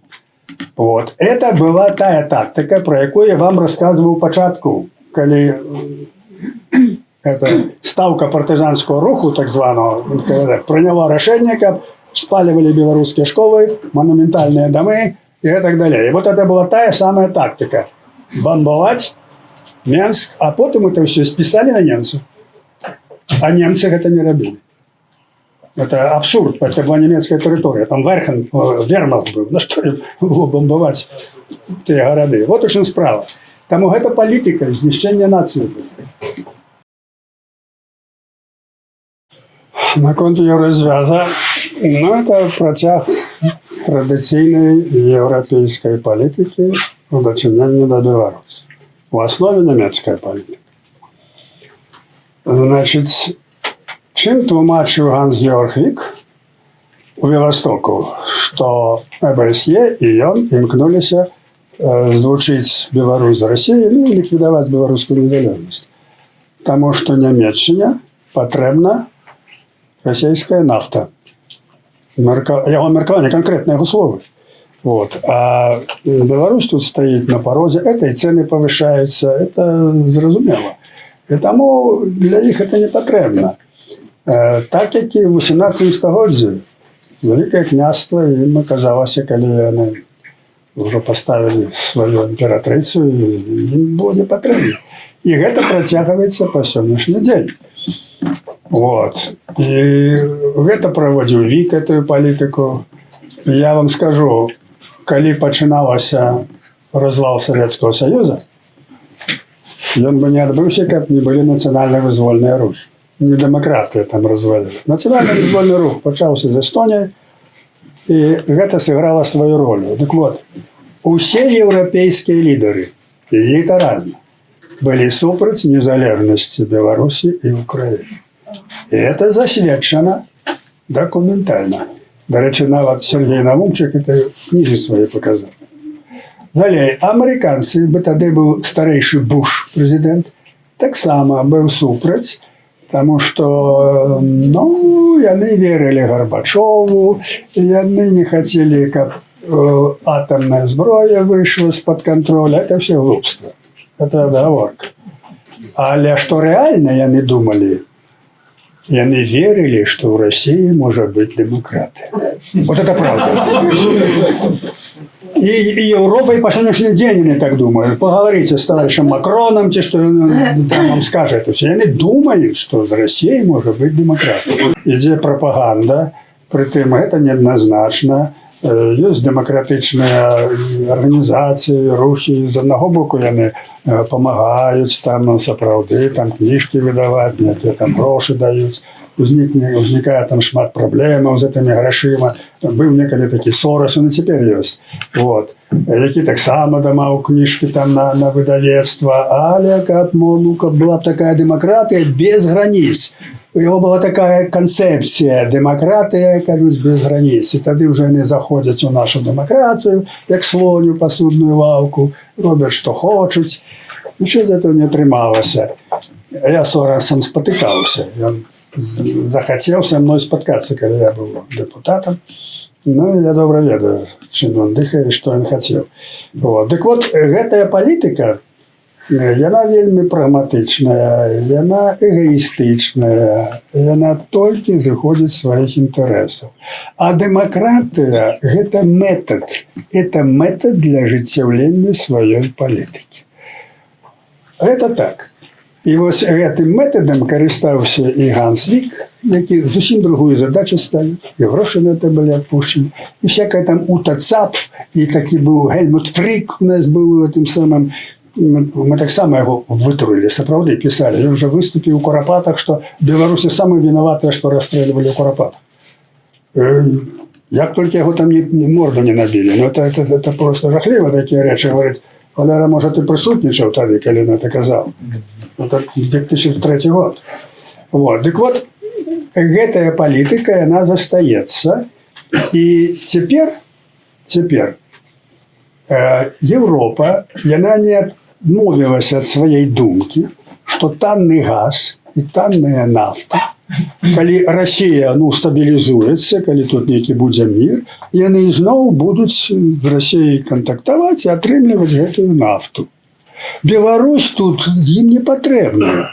Вот. Это была тая тактика, про якую я вам рассказывал початку, коли это ставка партизанского руху, так званого, приняла решение, как спаливали белорусские школы, монументальные дома и так далее. И вот это была тая самая тактика. Бомбовать Менск, а потом это все списали на немцев. А немцы это не робили. Это абсурд, это была немецкая территория. Там Вермахт был. На что им было бомбовать те города? Вот очень справа. Тому это политика, знищення нации. Наконт Еврозв'яза, ну, это протяг традиційної європейської політики у дочиненні до Білорусі. В основі німецька політика. Значить, чим тлумачив Ганс-Георг Вік у Білостоку, що ОБСЄ і ён імкнулися злучить Беларусь з Росією, ну, і ліквідувати білоруську незалежність. Тому що Німеччині потрібна российская нафта. Его меркование, конкретно его слово. Вот. А Беларусь тут стоит на порозе, это и цены повышаются, это зрозумело. И тому для них это не потрібно. Так як і в 18 столітті Велике князство їм оказалося, коли вони ўжо паставілі сваю імператрыцу, ім было не патрэбна. І гэта працягваецца па сённяшні дзень. Вот. І гэта праводзіў Вік, гэтую палітыку. Я вам скажу, калі пачыналася развал Савецкага Саюза, ён бы не адбыўся, каб не былі нацыянальна-вызвольныя рухі. Не дэмакратыя там развалілі. Нацыянальна-вызвольны рух пачаўся з Эстоніі, і гэта сыграла сваю ролю. Дык вот, усе еўрапейскія лідары літаральна былі супраць незалежнасці Беларусі і Украіны. І это засведчана дакументальна. Дарэчы, нават Сергей Навумчык это кніжы свае паказаў. Далей, амерыканцы, бы тады быў старэйшы Буш прэзідэнт, таксама быў супраць, таму што яны верылі Гарбачову, яны не хацелі, каб атамная зброя выйшла з-пад контроля. Это все глупства. Это договорка. Але што рэальна яны думалі? Яны верылі, што ў Расіі можа быць дэмакратыя. Вот это правда. І Еўропа і па сённяшні дзень яны так думаюць. Пагаворыце з таварышам Макроном, ці што там вам скажа. Яны думаюць, што з Расіі можа быць дэмакратыя. Ідзе прапаганда, прытым гэта неадназначна. Ёсць дэмакратычныя арганізацыі, рухі. З аднаго боку яны памагаюць, там сапраўды, там кніжкі выдаваць, нейкія там грошы даюць. Узнікае там шмат праблемаў з гэтымі грашыма. Быў некалі такі Сорас, он і цяпер ёсць. Вот. Які таксама дамаў кніжкі там на выдавецтва. Але каб была б такая дэмакратыя без граніц. У яго была такая канцэпцыя дэмакратыя, кажуць, без граніц. І тады ўжо яны заходзяць у нашу дэмакратыю, як слоню па судную лаўку, робяць, што хочуць. Нічого з этого не атрымалася. Я Сорасам спатыкаўся. Ён захацеў са мной спаткацца, калі я быў дэпутатам. Ну, я добра ведаю, чым ён дыхае, што ён хацеў. Вот. Дык вот, гэтая палітыка, яна вельмі прагматычная, яна эгоістычная, яна толькі зыходзіць сваіх інтарэсаў. А дэмакратыя – гэта метад. Это метад для ажыццяўлення сваёй палітыкі. Гэта так. І вось гэтым метадам карыстаўся і Ганс Вік, які зусім другую задачу ставіў, і грошы на гэта былі адпушчаны. І всякая там Ута Цапф, і такі быў Гельмут Фрік у нас быў у тым самым. Мы таксама яго вытруілі, сапраўды пісалі. Ён уже выступіў у Курапатах, што беларусы самыя вінаватыя, што расстрэльвалі ў Курапатах. Як толькі яго там морду не набілі. Ну, это просто жахліва такія рэчы. Говорить, Валера, можа, ты прысутнічаў тады, калі на это казаў. Это 2003 год. Вот. Дык вот, гэтая палітыка, яна застаецца. І цяпер Еўропа, яна не адмовілася ад сваёй думкі, што танны газ і танная нафта, калі Расія стабілізуецца, калі тут нейкі будзе мір, яны ізноў будуць з Расіяй кантактаваць і атрымліваць гэтую нафту. Беларусь тут ім не патрэбная.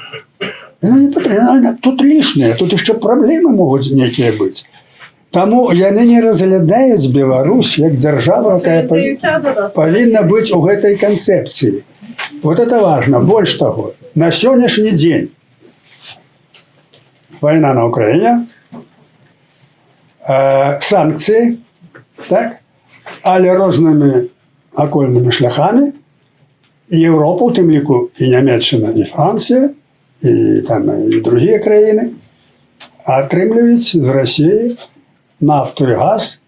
Яна не патрэбна, тут лішняя, тут яшчэ праблемы могуць нейкія быць. Таму яны не разглядаюць Беларусь як дзяржава, якая павінна быць у гэтай канцэпцыі. Вот это важно. Больш таго, на сённяшні дзень вайна на Украіне, санкцыі, так? Але рознымі акольнымі шляхамі Еўропа, у тым ліку і Нямецчына, і Францыя, і другія краіны атрымліваюць з Расіі нафту і газ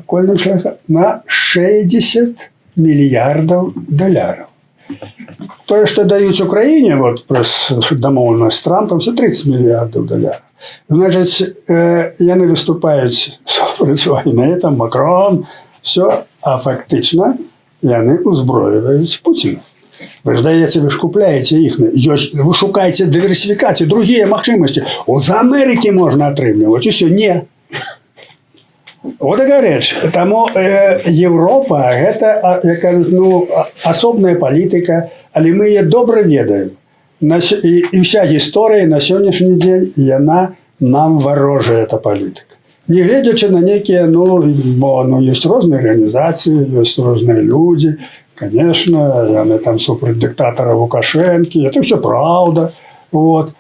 акольным шляхам на 60 мільярдаў даляраў. Тое, што даюць Украіне, вот праз дамоўленасць з Трампам, все 30 мільярдаў даляраў. Значыць, яны выступаюць супраць вайны, там Макрон, все, а фактычна яны ўзброіваюць Пуціна. Вы ж даеце, вы ж купляеце іх, вы шукаеце дыверсіфікацыю, другія магчымасці. З Амерыкі можна атрымліваць, і ўсё, не. Вот такая рэч. Таму Еўропа – гэта, як кажуць, асобная палітыка, але мы яе добра ведаем. І ўся гісторыя на сённяшні дзень, яна нам варожая, эта палітыка. Нягледзячы на нейкія ёсць розныя арганізацыі, ёсць розныя людзі, конечно, яны там супраць дыктатара Лукашэнкі, это все праўда, вот.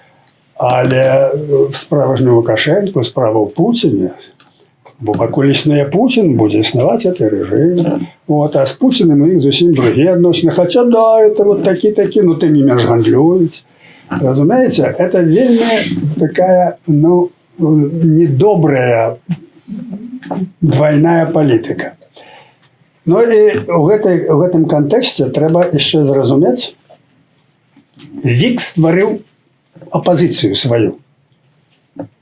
Але справа ж не Лукашэнку, справа ў Пуціне, бо пакуль існуе Пуцін, будзе існаваць гэты рэжым, вот. А з Пуцінам у іх зусім другія адносіны, хаця да, это вот такі, ну тым не менш гандлююць. Разумееце, это вельмі такая, недобрая двойная палітыка. Ну і ў гэтым кантэксце трэба яшчэ зразумець, Вік стварыў апазіцыю сваю.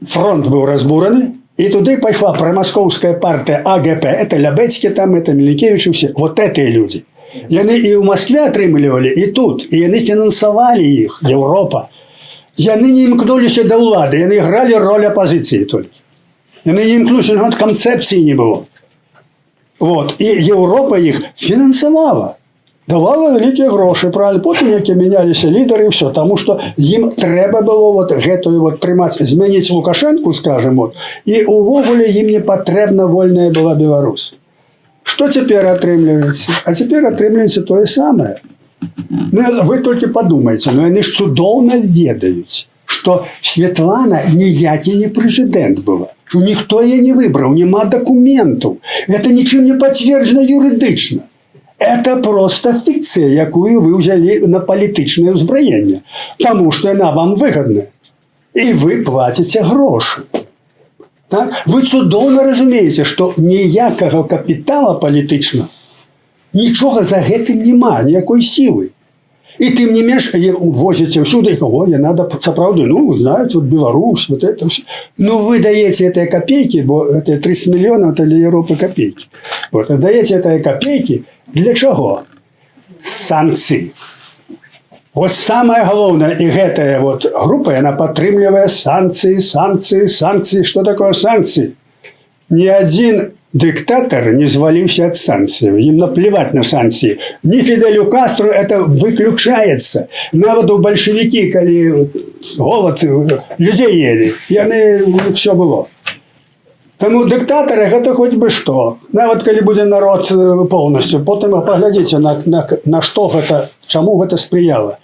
Фронт быў разбураны, і туды пайшла прамаскоўская партыя АГП, это Лябэцкі там, это Мелікевіч, усе, вот этыя людзі. Яны і ў Маскве атрымлівалі, і тут, і яны фінансавалі іх, Еўропа. Яны не імкнуліся да ўлады, яны гралі роль апазіцыі толькі. Яны не імкнуліся, канцэпцыі не было. Вот. І Еўропа іх фінансавала. Давала вялікія грошы, правильно, потым які мяняліся лідары, все, таму што ім трэба было вот гэтую вот трымаць, змяніць Лукашэнку, скажем, вот, і увогуле ім не патрэбна вольная была Беларусь. Што цяпер атрымліваецца? А цяпер атрымліваецца тое самае. Вы толькі падумайце, яны ж цудоўна ведаюць, што Светлана ніякі не прэзідэнт была. Ніхто яе не выбраў, няма дакументаў. Это нічым не пацверджана юрыдычна. Это просто фікцыя, якую вы ўзялі на палітычнае ўзбраенне, таму што яна вам выгадна. І вы плаціце грошы. Так? Вы цудоўна разумееце, што ніякага капітала палітычна, нічога за гэтым няма, ніякой сілы. І тым не менш возіце ўсюды, яна сапраўды, знаюць, вот Беларусь, вот это все. Вы даеце гэтыя копейкі, бо это 30 мільёнаў для Еўропы копейкі. Вот, даеце гэтыя копейкі для чаго? Санкцыі. Вот самое галоўнае, і гэтая вот група, яна падтрымлівае санкцыі, санкцыі, санкцыі. Што такое санкцыі? Ні адзін диктатор не звалился от санкций. Им наплевать на санкции. Ни Фиделю Кастро это выключается. Нават у большевики, когда голод, людей ели. И все было. Тому диктаторы это хоть бы что. Нават когда будет народ полностью. Потом поглядите, на что это, чему это сприяло.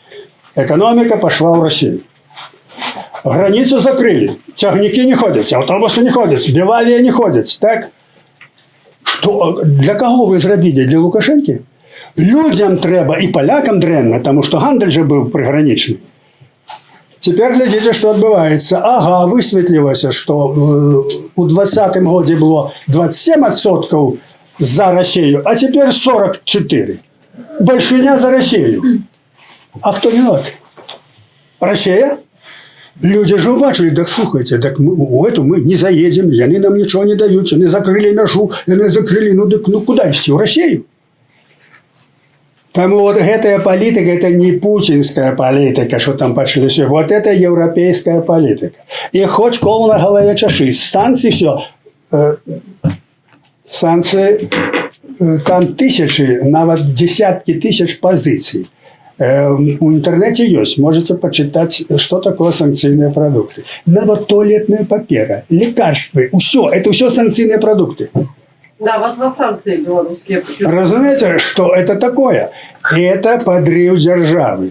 Экономика пошла в Россию. Границы закрыли. Тягники не ходят, автобусы не ходят, Бевалия не ходят. Так? Что, для кого вы зрабілі? Для Лукашэнкі? Людям трэба, і палякам дрэнна, таму што гандаль жа быў прыгранічны. Цяпер глядзіце, што адбываецца. Ага, высветлілася, што у 2020 годзе было 27% за Россию, а цяпер 44%. Большыня за Россию. А хто вінаваты? Россия? Люди же убачили, так слухайте, так у эту мы не заедем, яны нам ничего не дают, они закрыли мяжу, яны закрыли, куда идти, в Россию? Тому вот гэтая политика, это не путинская политика, что там пошли все, вот это европейская политика. И хоть кол на голове чаши, санкции все, санкции, там тысячи, нават десятки тысяч позиций. У интернете есть, можете почитать, что такое санкционные продукты. Нават туалетная папера, лекарства, все, это все санкционные продукты. Да, вот во Франции белорусские. Разумеете, что это такое? Это подрыв державы.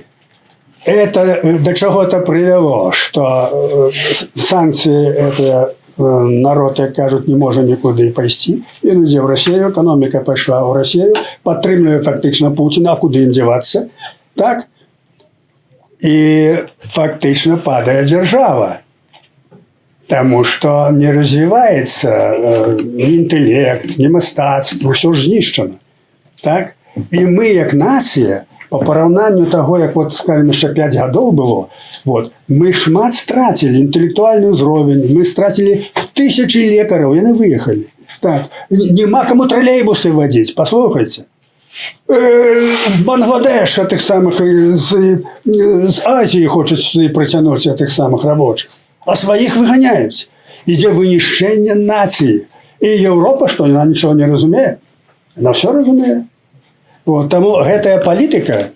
Это до чего-то привело, что санкции это народ, как кажут, не может никуда и пойти. И люди в Россию, экономика пошла в Россию, подтримливая фактично Путина, а куда им деваться? Так? И фактично падает держава. Потому что не развивается ни интеллект, ни мастацтво, все ж знищено. Так? И мы, как нация, по параўнанню того, як вот, скажем, еще 5 годов было, вот, мы шмат стратили интеллектуальный уровень, мы стратили тысячи лекарей, и они выехали. Так? Нема кому троллейбусы водить, послухайте. В Бангладеш этих самых из Азии хочет притянуть этих самых рабочих, а своих выгоняют. Идет вынищение нации. И Европа, что она ничего не разумеет, она все разумеет. Вот, тому гэтая политика,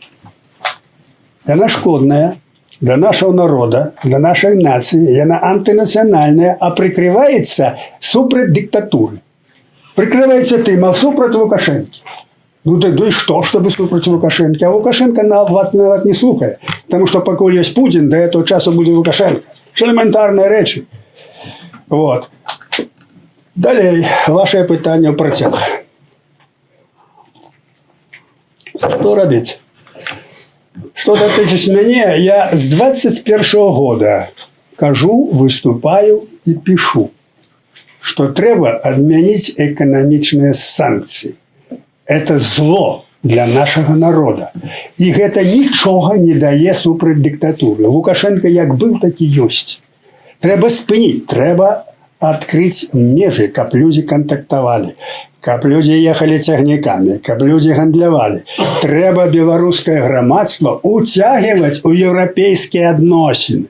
она шкодная. для нашего народа, для нашей нации, она антинацыянальная, а прикрывается супраць диктатуры. Прикрывается тем, а супраць Лукашенко. Ну да и что вы супраць Лукашенко? А Лукашенко вас нават не слухає. Потому что пока есть Путин, до этого часу будет Лукашенко. Что элементарные речи. Вот. Далее, ваше питання в працях. Что робить? Что дотычыць мяне, я с 21 года кажу, выступаю и пишу, что треба отменить экономичные санкции. Это зло для нашего народа. И это ничего не дае супраць диктатуры. Лукашенко як был, так и есть. Треба спынить, треба открыть межи, каб люди контактовали, каб люди ехали цягнікамі, каб люди гандлявали. Треба беларускае грамадства уцягивать у еўрапейскія адносіны.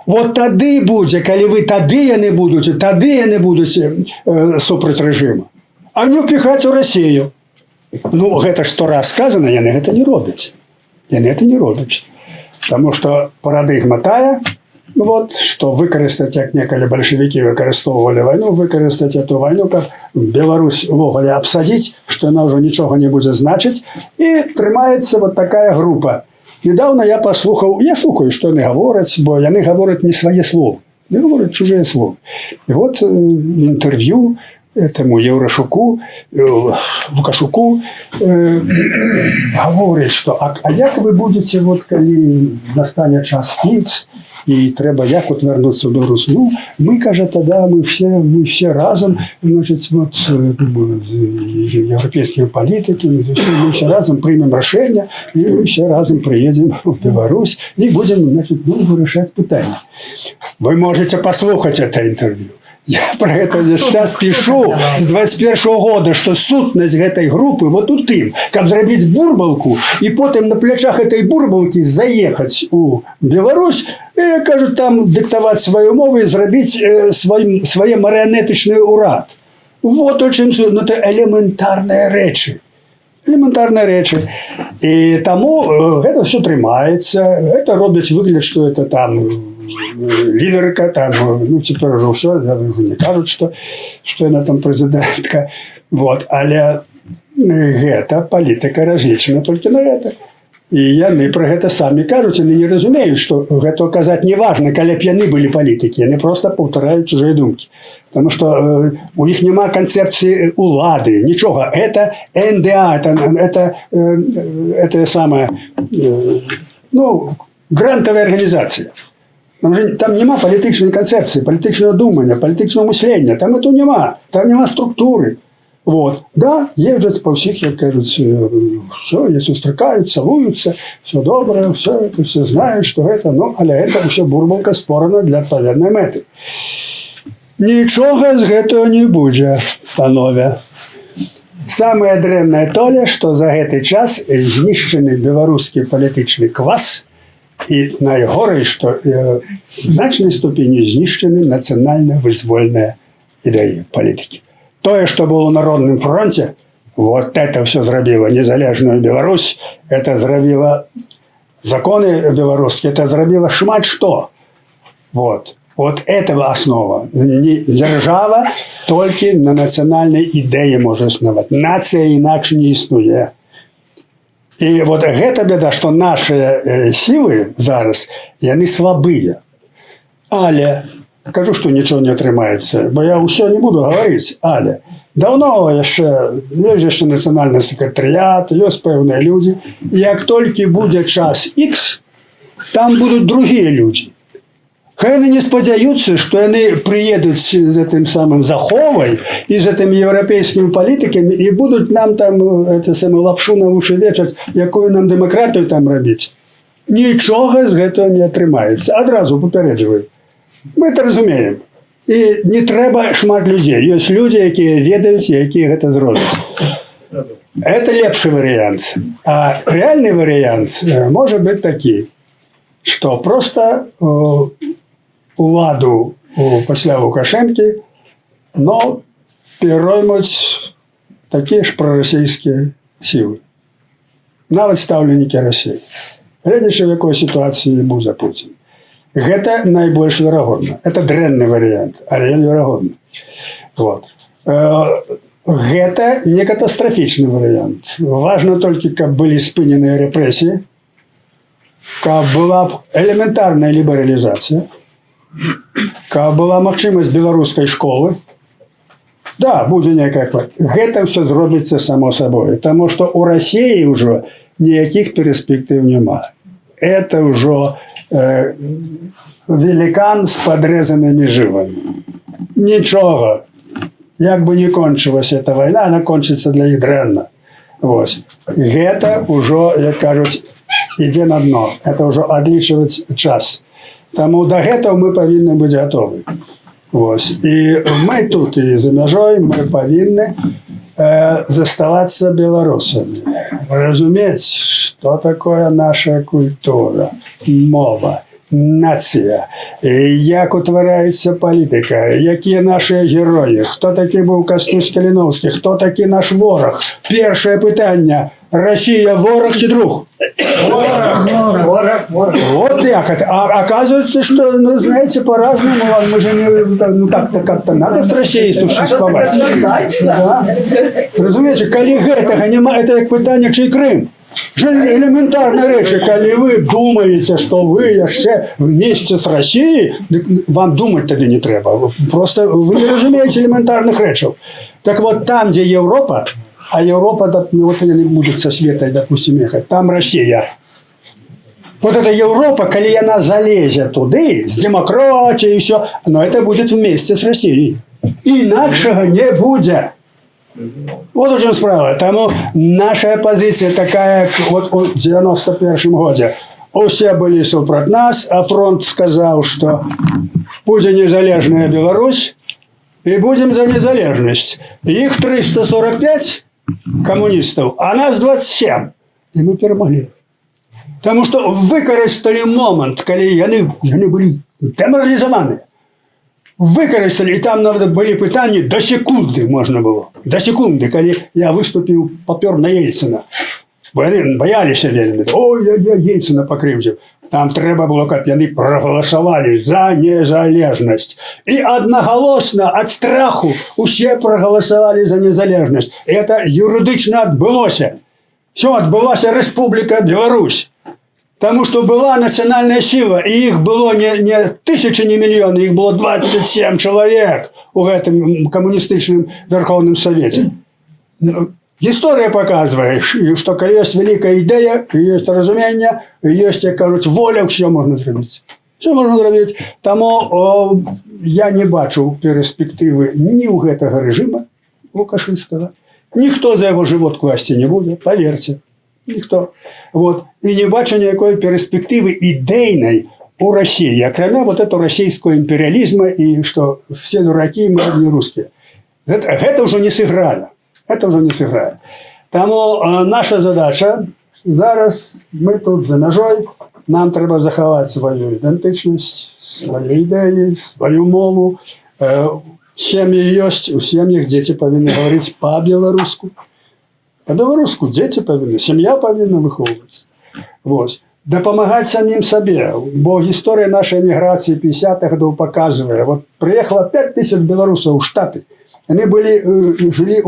Вот тады будзе, калі вы тады яны будуць супраць рэжыма. А не ўпіхаць у Россию. Ну, гэта ж 100 раз сказано, яны гэта не робяць. Яны это не робяць. Потому что парадыгма тая, вот, что выкарыстаць, як некалі бальшавікі выкарыстоўвалі вайну, выкарыстаць эту вайну, каб Беларусь увогуле абсадзіць, што яна ўжо нічога не будзе значыць, і трымаецца вот такая група. Недавно я слухаю, что они говорят, бо яны говорят не свои слова, они говорят чужие слова. И вот интервью этому Еврошуку, Лукашуку говорит, что а як вы будете, вот, коли настане час X, и треба як вот вернуться в Беларусь. Ну, мы, каже, тогда мы все разом, значит, вот с европейскими политиками, мы все разом примем решение, и мы все разом приедем в Беларусь и будем, значит, решать питание. Вы можете послушать это интервью. Я про это сейчас пишу с 21 года, что сутность этой группы вот у тым, как зрабіць бурбалку и потом на плечах этой бурбалки заехать у Беларусь и, кажут, там диктовать свою мову и зрабіць свои марионеточный урад. Вот очень, ну, это элементарные речи. Элементарные речи. И тому это все трымается. Это робить выглядит, что это там лидерка, там, ну, теперь уже все, уже не кажут, что она там президентка. Вот. Але гэта политика различна только на это. И яны про гэта сами кажут, они не разумеют, что гэта казать не важно, калі б яны были политики, они просто повторяют чужие думки. Потому что у них нема концепции улады, ничего. Это НДА, это самое, ну, грантовая организация. Там нема політичної концепції, політичного думання, політичного мислення. Там этого нема. Там нема структури. Вот. Да, ездят по всех, як кажуть, все, если стрикают, целуются, все добре, все знают, что это, ну, але это все бурбалка створена для відповідної мети. Нічого з гэтага не будзе, панове. Самое дрэннае тое, што за гэты час знішчаны беларускі палітычны квас, и найгорэй, что в значной ступени знішчаны нацыянальна-вызвольныя ідэі палітыкі. Тое, что было на Народным фронте, вот это все зрабіла незалежную Беларусь, это зрабіла законы белорусские, это зрабіла шмат что. Вот. Вот этого основа. Держава только на национальной идее может основать. Нация иначе не існуе. И вот гэта беда, что наши силы зараз, яны слабые. Але, кажу, что ничего не атрымаецца, бо я ўсё не буду говорить, але давно яшчэ национальный секретариат, ёсць пэўныя люди. Як только будет час X, там будут другие люди. Хай они не спадзяюцца, что они приедут с этим самым Заховой и с этими европейскими политиками и будут нам там это самое лапшу на уши вешать, якую нам демократию там робить. Ничего с этого не атрымаецца. Одразу попередживаю. Мы это разумеем. И не треба шмат людей. Есть люди, якія ведаюць, якія гэта зробяць. Это лепший вариант. А реальный вариант может быть такой, что просто уладу пасля Лукашэнкі, но пероймуць такія ж прарасійскія сілы. Нават стаўленікі Расіі. Гледзячы, в якой сітуацыі будзе Пуцін. Гэта найбольш верагодна. Это дрэнны варыянт, але ён верагодны. Вот. Гэта не катастрафічны варыянт. Важна толькі, каб былі спыненыя рэпрэсіі, каб была б элементарная лібералізацыя, каб была магчымасць беларускай школы. Да, будзе некая квота. Гэта ўсё зробіцца само сабой, таму што ў Расіі ўжо ніякіх перспектыў няма. Это ўжо великан с подрезанными жилами. Ничего. Як бы не кончилась эта война, она кончится для их дрэнна. Вот. Это уже, як кажуть, иде на дно. Это уже отличивать час. Тому до этого мы повинны быть готовы. Вот. И мы тут, и за межой, мы повинны заставаться белорусами. Разуметь, что такое наша культура, мова, нація, як утвараецца палітыка, якія нашыя героі, хто такі быў Кастусь Каліноўскі, хто такі наш вораг. Першае пытанне: Россия ворог ці друг? Ворог. Вот як это. А оказывается, что, ну, знаете, по-разному. Мы же не, ну, как-то надо с Россией существовать. Да. Разумеете, коли гэтага нема, это як пытанне, чий Крым. Элементарная речь, коли вы думаете, что вы яшчэ вместе с Россией, вам думать тогда не треба. Просто вы не разумеете элементарных речей. Так вот, там, где Европа, а Европа, вот они будут со Светой, допустим, ехать, там Россия. Вот эта Европа, коли она залезет туды, с демократией и все, но это будет вместе с Россией. Инакшего не будет. Вот в чем справа. Тому наша позиция такая, вот в 91 году. Все были супротив нас, а фронт сказал, что будет незалежная Беларусь, и будем за незалежность. Их 345 коммунистов, а нас 27. И мы перемогли. Потому что выкористали момент, когда они были деморализованы. Выкористали, и там были пытания до секунды можно было. До секунды, когда я выступил, попер на Ельцина. Боялись вельми. Ой, я Ельцина покривдив. Там треба было, как они проголосовали за незалежность. И одноголосно от страху все проголосовали за незалежность. Это юридично отбылося. Все, отбылась Республика Беларусь. Потому что была национальная сила, и их было не тысячи, не миллионы, их было 27 человек в этом коммунистичном Верховном Совете. История показывает, что когда есть великая идея, есть разумение, есть, как кажуть, воля, все можно сделать. Все можно сделать. Тому я не бачу перспективы ни у этого режима Лукашенского. Никто за его живот класть не будет, поверьте. Никто. Вот. И не бачу никакой перспективы идейной у России, кроме вот этого российского империализма, и что все дураки, мы одни русские. Это уже не сыграло. Это уже не сыграет. Тому наша задача зараз, мы тут за межой, нам треба заховать свою идентичность, свои идеи, свою мову. Семьи есть, у семьях дети повинны говорить по-белорусски. По-белорусски дети повинны, семья повинна выховываться. Вот. Допомагать самим себе. Бо история нашей миграции 50-х годов показывает. Вот приехало 5000 белорусов в Штаты. Они жили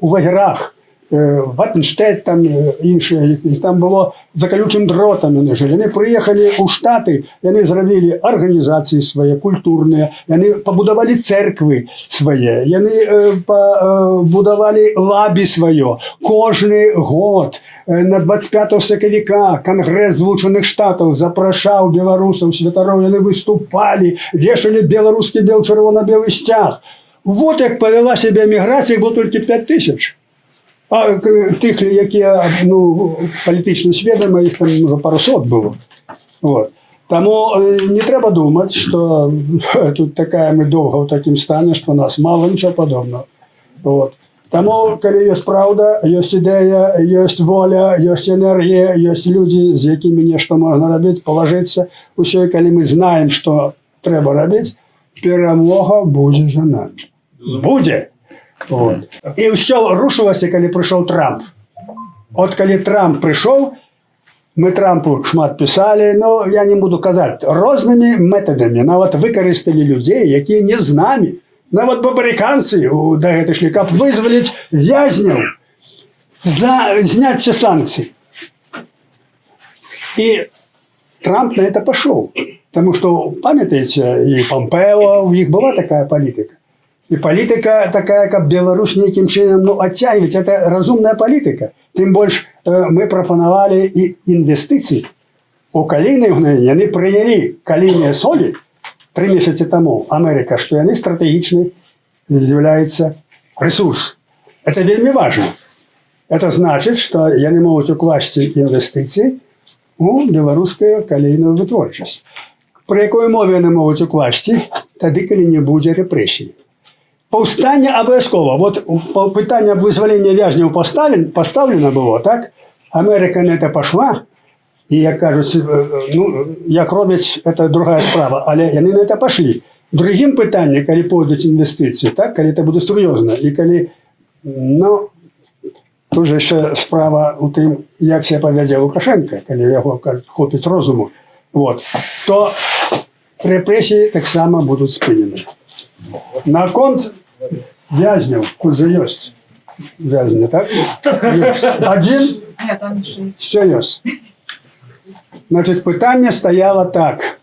у лагерах, Ваттенштейт, там іншие, их там было за колючим дротом они жили. Они приехали у Штаты, и они зробили организации свои, культурные, и они побудовали церкви свои, и они побудовали лабі своє. Кожний год на 25 сакавіка Конгресс Злучених Штатів запрошав белорусов, святаров, и они выступали, вешали белорусский червоно-белый стяг. Вот як повела себе міграція, було тільки 5000. А тих, які політично свідомі, їх там вже пару сот було. Вот. Тому не треба думати, що тут така ми довго в такому стані, що нас мало, нічого подобного. Вот. Тому, коли є правда, є ідея, є воля, є енергія, є люди, з якими нічого можна робити, положитися. Усе, коли ми знаємо, що треба робити, перемога буде за нами. Буде. Вот. І все рушилося, коли прийшов Трамп. От коли Трамп прийшов, Мы Трампу шмат писали, но я не буду казаць, рознымі метадамі нават выкарысталі людзей, якія не з намі. Нават амерыканцы дагэтуль, каб вызваліць вязняў за зняцце санкций. И Трамп на это пошел. Потому что, помните, и Помпео, у них была такая политика. И политика такая, как Беларусь неким чином оттягивать. Это разумная политика. Тем больше мы пропоновали и инвестиции. У калийной они приняли калийные соли 3 месяца тому Америка, что они стратегичный является ресурс. Это вельми важно. Это значит, что они могут укласти инвестиции у белорусскую калійную вытворчасць. При якой мове вони можуть укласти, тоді, коли не буде репресій. Повстання обов'язково. Вот питання визволення в'язнів поставлено було, так? Америка на це пішла, і, як кажуть, ну, як роблять, це друга справа, але вони на це пішли. Другим питанням, коли пойдуть інвестиції, так? Коли це буде серйозно, і коли, ну, тут же ще справа у тим, як себе поведе Лукашенко, коли його хопить розуму, вот, то репресії так само будуть спинені. На конт в'язнів, тут же є в'язні, так? Есть. Один, все є. Значить, питання стояло так.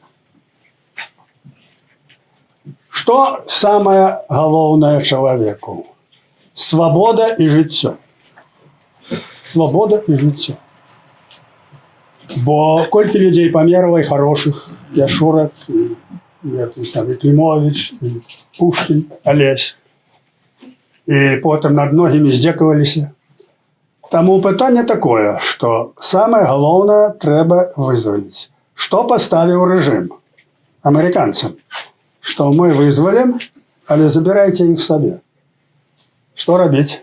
Що саме головне чоловіку? Свобода і життя. Свобода і життя. Бо колькі людей померло і хороших, Яшурак, і Климович, і Пушкін, Олесь. І потім над многими здекувалися. Тому питання таке, що саме головне треба визволити. Що поставив режим американцям? Що ми визволимо, але забирайте їх собі. Що робити?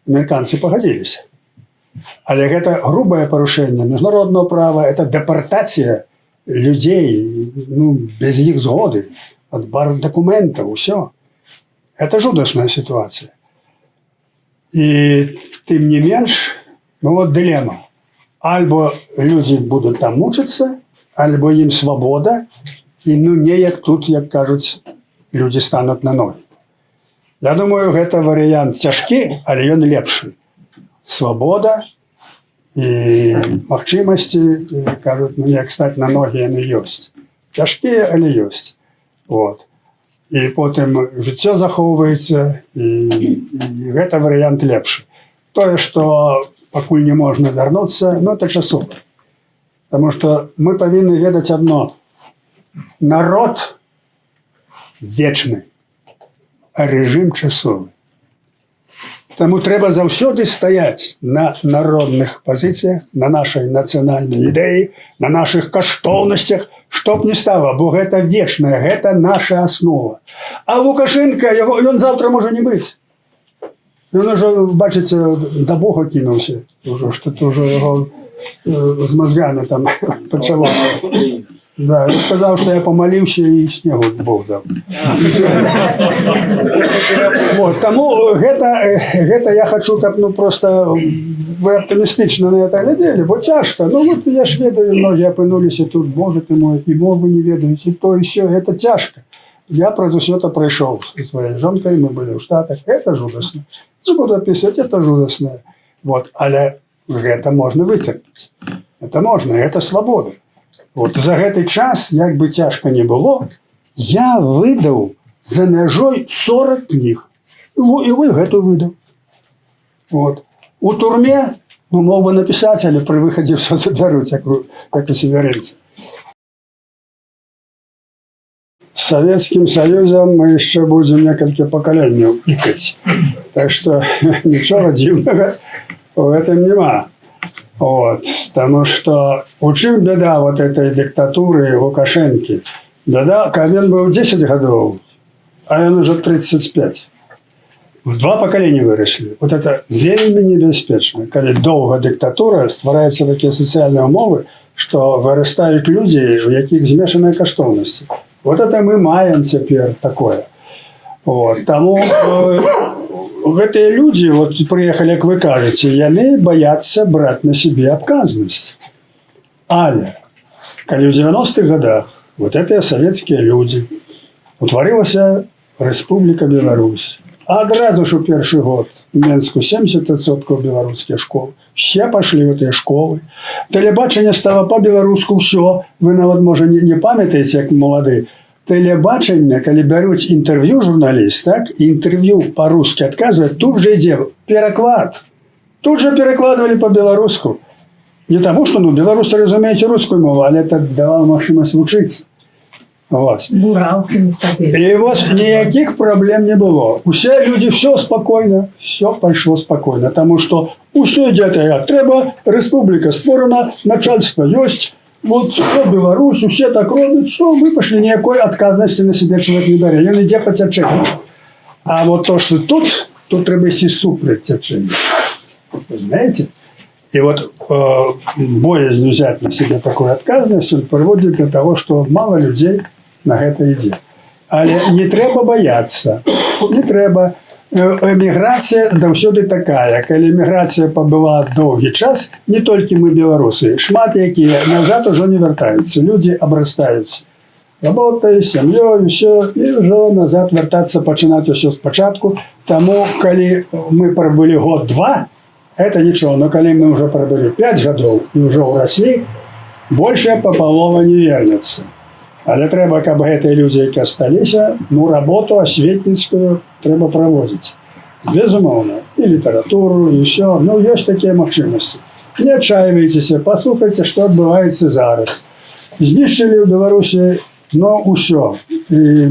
Американці погодилися. Але це грубе порушення міжнародного права, це депортація людей, ну, без їх згоди, відбір документів, все. Це жудасна ситуація. І тим не менш, ну от дилема. Або люди будуть там мучитися, або їм свобода, і ну не як тут, як кажуть, люди стануть на ноги. Я думаю, це варіант тяжкий, але він лепший. Свобода і магчимості, кажуть, ну як стати на ноги, вони є. Тяжкі, але є. От. І потім життя заховується, і це варіант лепший. То, що покуль не можна вернутися, ну це часово. Тому що ми повинні ведати одно. Народ вічний, а режим часовий. Тому треба завжди стояти на народних позиціях, на нашій національній ідеї, на наших коштовностях, щоб не стало, бо це вічне, це наша основа. А Лукашенко, він завтра може не бути. Він вже, бачите, до Бога кинувся, що тут вже його з мозгами там почалося. Да, він сказав, що я помолився і снігу Бог дав. Вот, тому гэта я хочу, каб ну просто ви оптимістично на це глядели, бо тяжко. Ну вот я ж ведаю, многие опинулися тут, Боже ти мой, і мови не ведають, і то, і все, це тяжко. Я про все це пройшов зі своєю жінкою, ми були в Штатах, це жудосно. Не буду описувати, це жудосно. Вот, але це можна витерпіти. Це можна, це свобода. От за цей час, як би тяжко не було, я видав за межою 40 книг. І эту видав. От. У турмі, ну, мог би написати, але при виході все заберуть, як у северинці. З Советским Союзом ми ще будемо кілька поколінь ікати. Так що нічого дивного в этом нема. Вот, потому что у чым беда вот этой диктатуры Лукашенки? Беда, когда он был 10 годов, а он уже 35. В 2 поколения выросли. Вот это вельми небезпечно. Когда долго диктатура, ствараються такие социальные умовы, что вырастают люди, у яких змешанные коштовности. Вот это мы маем теперь такое. Вот, тому гэтыя люди, вот приехали, как вы кажете, яны боятся брать на себе обказанность. Але калі ў 90-х годах вот гэтыя савецкія людзі утварылася Рэспубліка Беларусь. Адразу ж у першы год в Менску 70% беларускія школы. Все пошли в эти школы. Тэлебачанне стало по-беларуску все. Вы нават, можа, не памятаеце, як малады. Тэлебачанне, калі бяруць інтэрв'ю журналіст, так, інтэрв'ю по-русски адказвае, тут же ідзе пераклад. Тут же перакладвалі по-беларуску. Не тому, что беларусы разумеюць рускую мову, але это давало магчымасць вучыцца. Вот. Буралки ходили. И вот никаких проблем не было. Все люди, все спокойно, все пошло спокойно. Потому что все идет, треба, республика створена, начальство есть, вот все Беларусь, все так робят, все, мы пошли, никакой отказности на себе человек не берет. Он идет по течению. А вот то, что тут треба идти супрать течению. Знаете? И вот боязнь взять на себя такую отказность, он приводит до того, что мало людей на гэта ідзе. Але не трэба баяцца. Не трэба. Эміграцыя заўсёды такая. Калі эміграцыя пабыла доўгі час, не толькі мы беларусы, шмат якія назад ужо не вяртаюцца. Людзі абрастаюць работай, сям'ёй, усё, і ўжо назад вяртацца, пачынаць усё спачатку. Таму, калі мы прабылі год-два, это нічого. Но калі мы ўжо прабылі 5 гадоў і ўжо ўраслі, большая папалова не вернецца. Але трэба, каб гэтыя людзі, які асталіся, работу асветніцкую трэба праводзіць. Безумоўна. І літаратуру, і ўсё. Ёсць такія магчымасці. Не адчайвайцеся, паслухайце, што адбываецца зараз. Знішчылі ў Беларусі, ўсё. І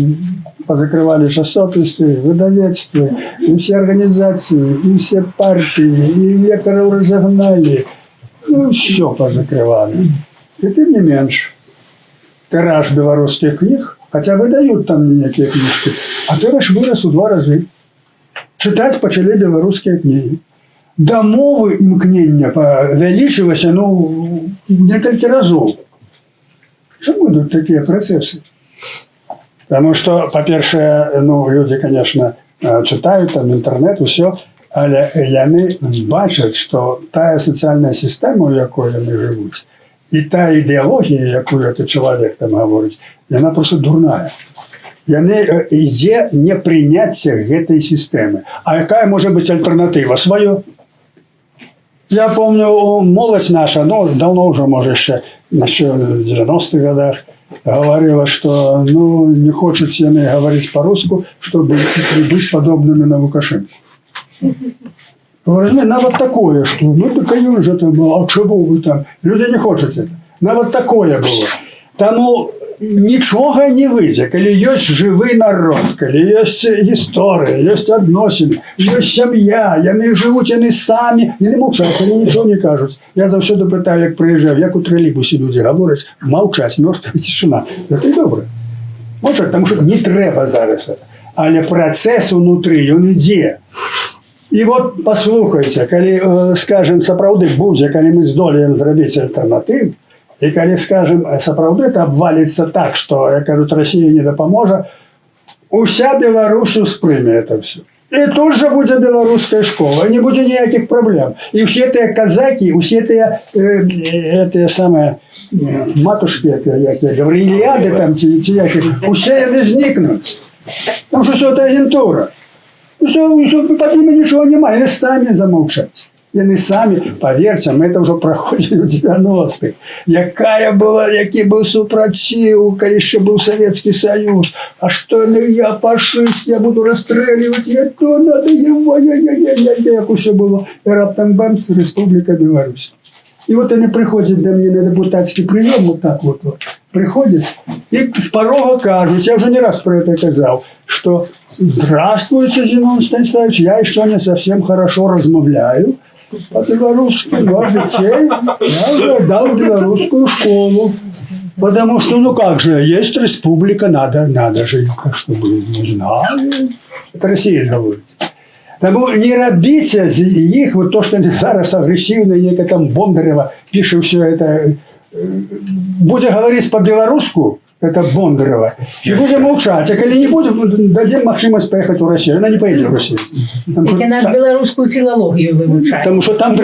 позакрывалі часопісы, выдавецтвы, і ўсе арганізацыі, і ўсе партыі, і лекараў разагналі. Ўсё позакрывалі. І тым не менш, тираж белорусских книг, хотя выдают там некие книжки, а тираж вырос у 2 разы. Читать почали белорусские книги. До мовы імкнення павялічылася, некалькі разоў. Чему идут такие процессы? Потому что, по-першае, люди, конечно, читают там интернет, все, але яны бачат, что тая социальная система, у якой яны живут, и та идеология, якую этот человек там говорит, она просто дурная. Яны ідзе непрыняцце гэтай сістэмы. А якая может быть альтернатива? Свое. Я помню, молодь наша, давно уже, может, еще в 90-х годах, говорила, что не хочет яны говорить по-русски, чтобы быть подобными на Лукашенко. Говорю, на вот такое, что, так же там было, а чего вы там? Люди не хотят. На вот такое было. Тому нічога не выйдзе, калі ёсць жывы народ, калі ёсць гісторыя, ёсць адносіны, ёсць сям'я, яны жывуць, яны самі, яны маўчаць, яны нічого не кажуць. Я заўсёды пытаю, як прыязджаю, як у тралейбусе людзі гавораць, маўчаць, мёртвая цішына. Гэта добра. Маўчаць, таму што не трэба зараз. Але працэс унутры, ён ідзе. І вот паслухайце, калі, скажем, сапраўды будзе, калі мы здолеем зрабіць альтэрнатыў, и когда, скажем, сапраўды это обвалится так, что, я кажу, Россия не допоможет, уся Беларусь успрыме это все. И тут же будет белорусская школа, и не будет никаких проблем. И все эти казаки, все эти самые матушки, Гаврилиады там, все они зникнут. Потому что все это агентура. Все, под ними ничего немає, они сами замолчать. Яны самі, поверьте, мы это уже проходили в 90-х. Який був супротив, коли ще був Советский Союз. А что я фашист, я буду расстреливать, то надо его, як усе было. И раптом бамс, Республика Беларусь. И вот они приходят до меня на депутатский прием, вот так вот, приходят, и с порога кажут, я уже не раз про это сказал, что здравствуйте, Зиновий Станиславович, я еще не совсем хорошо размовляю по-белорусски, но детей я уже дал в белорусскую школу. Потому что, как же, есть республика, надо же, чтобы не знали. Это Россия говорит. Тому не робіться з їх, вот то, что зараз агрессивно, некое там Бондарева пишет все это, будет говорить по-белорусски, это Бондарева, и будем мовчать. А коли не будем, дадим махчимость поехать в Россию. Она не поедет в Россию. Тільки наш білоруську філологію вивчає. Тому що там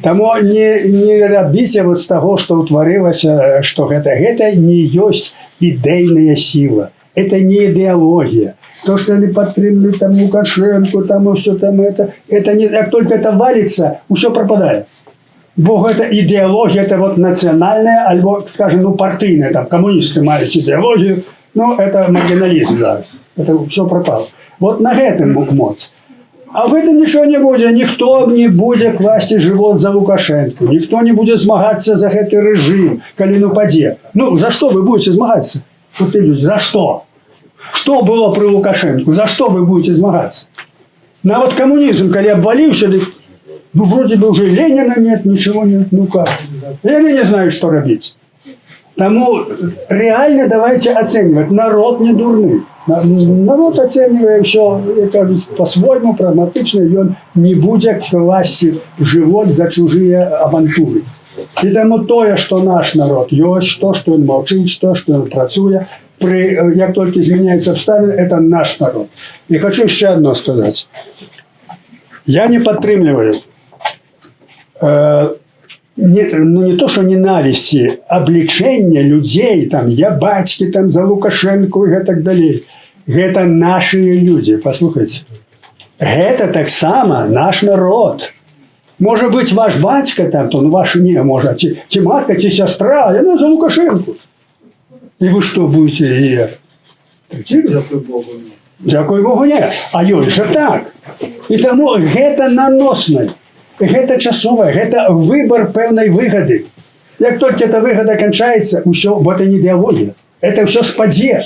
тому не робіться вот з того, що утворилося, що гэта не есть ідейная сила. Это не идеология. То, что они подтримали там Лукашенко, там и все там это не, как только это валится, все пропадает. Бог это идеология, это вот национальная, альбо, скажем, ну партийная, там коммунисты мають идеологию, ну это маргинализм зараз. Это все пропало. Вот на этом моц. А в этом ничего не будет. Никто не будет класти живот за Лукашенко. Никто не будет змагаться за этот режим, коли ну паде. Ну, за что вы будете змагаться? Вот люди, за что? Что было при Лукашенко? За что вы будете змагаться? На вот коммунизм, когда обвалився, ну, вроде бы уже Ленина нет, ничего нет. Ну как? И они не знают, что робить. Тому реально давайте оценивать. Народ не дурный. Народ оценивает все, кажуть, по-своему, прагматично, и он не будет класть живот за чужие авантуры. І тому то, що наш народ есть, то, что он молчит, то, что он працує, як только изменяются обставины, это наш народ. И хочу еще одно сказать. Я не подтримливаю не то, что ненависти, обличения людей, там, я батьки там, за Лукашенко и так далее. Это наши люди, послухайте. Это так само наш народ. Может быть, ваш батька там, то ну, ваш не может, чи матка, чи сестра, я за Лукашенко. И вы что будете ее? Дякую Богу. Дякую Богу, ні. А ёй же так. І тому гэта наносне, гэта часове, гэта выбор певної вигоди. Як тільки ця вигода кончається, усе, бо це не ідеологія. Це все спаде.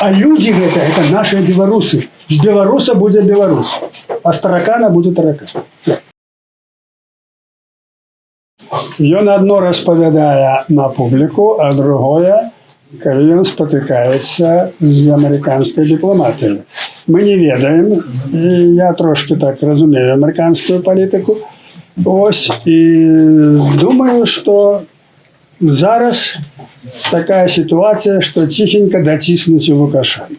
А люди это наши белорусы. С белоруса будет белорус, а с таракана будет таракан. Ён одно распавядае на публіку, а другое, калі ён спотыкаецца з амерыканскай дыпламатыяй. Мы не ведаем, і я трошки так разумею амерыканскую палітыку. Ось, і думаю, што зараз такая ситуация, что тихенько дотиснуть Лукашенко.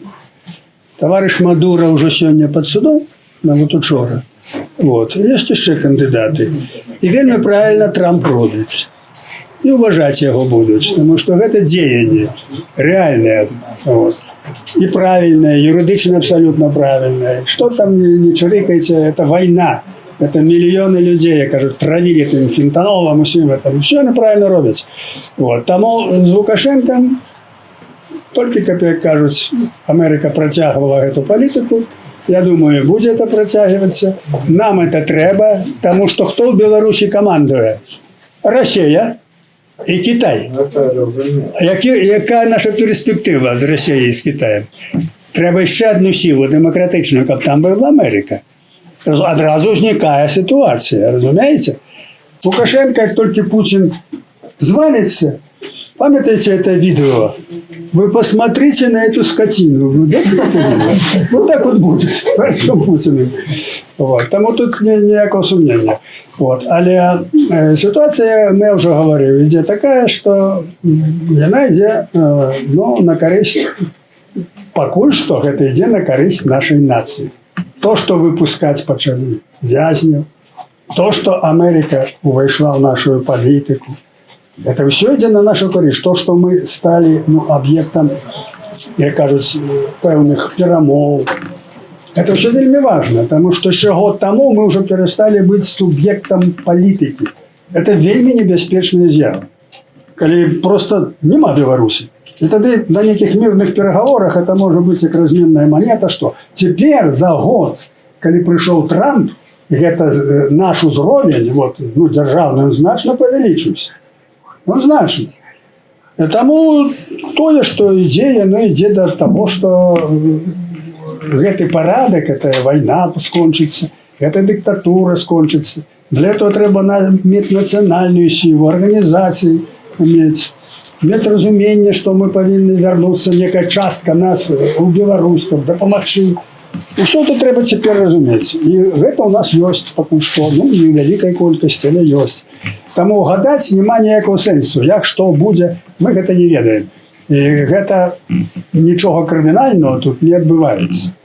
Товарищ Мадуро уже сегодня под судом, вот учора. Вот. Есть еще кандидаты. И вельми правильно Трамп робить. И уважать его будут, потому что это деяние реальное. Вот. И правильное, юридично абсолютно правильное. Что там не чирикайте, это война. Это миллионы людей, кажуть, травили этим фентанолом, усім этом. Все неправильно робить. Вот. Тому з Лукашенком, тільки, як кажуть, Америка протягувала эту політику. Я думаю, буде це протягуватися. Нам це треба, тому що хто в Білорусі командує? Росія і Китай. Яка наша перспектива з Росією і з Китаєм? Треба ще одну силу демократичну, щоб там була Америка. Одразу зникає ситуація, розумієте? Лукашенко, як тільки Путін звалиться, пам'ятаєте це відео? Ви посмотрите на эту скотину. Вот так вот буде з товаришем Путіним. Тому тут ніякого сумніву. Але ситуація, ми вже говорили, йде така, що вона йде на користь, поки що, це йде на користь нашої нації. То, что выпускать почали вязню, то, что Америка увійшла в нашу политику, это все йде на нашу користь. То, что мы стали объектом, як кажуть, певних перемов. Это все вельми важно, потому что еще год тому мы уже перестали быть субъектом политики. Это вельми небезпечная з'ява. Коли просто нема Беларуси. И тогда на неких мирных переговорах это может быть как разменная монета, что теперь за год, когда пришел Трамп, это наш уровень, державный, он значно повеличился. Он значно. И тому то, что идея, идея до того, что этот порядок, эта война скончится, эта диктатура скончится. Для этого треба иметь национальную силу, организации иметь. Нет розуміння, що ми повинні вернутися, яка частка нас у білорусів, допомогти. Усе це треба тепер розуміти. І це у нас є поки що, не в великій кількості, але є. Таму гадаць няма ніякого сэнсу. Як што будзе, мы гэта не ведаем. І гэта нічога кардынального тут не адбываецца.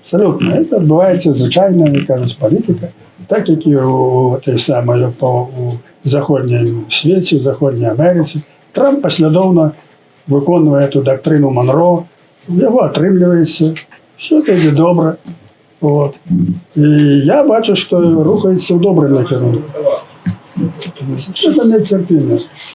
Абсолютно. Это адбываецца звычайная, як кажуць, палітыка. Так, як і у той самой у заходнім свеце, у заходняй Амерыцы. Трамп паслядоўна выконвае эту дактрыну Монро, у яго атрымліваецца, все ідзе добра. Вот. І я бачу, што рухаецца ў добрым накірунку. Це не церпіння.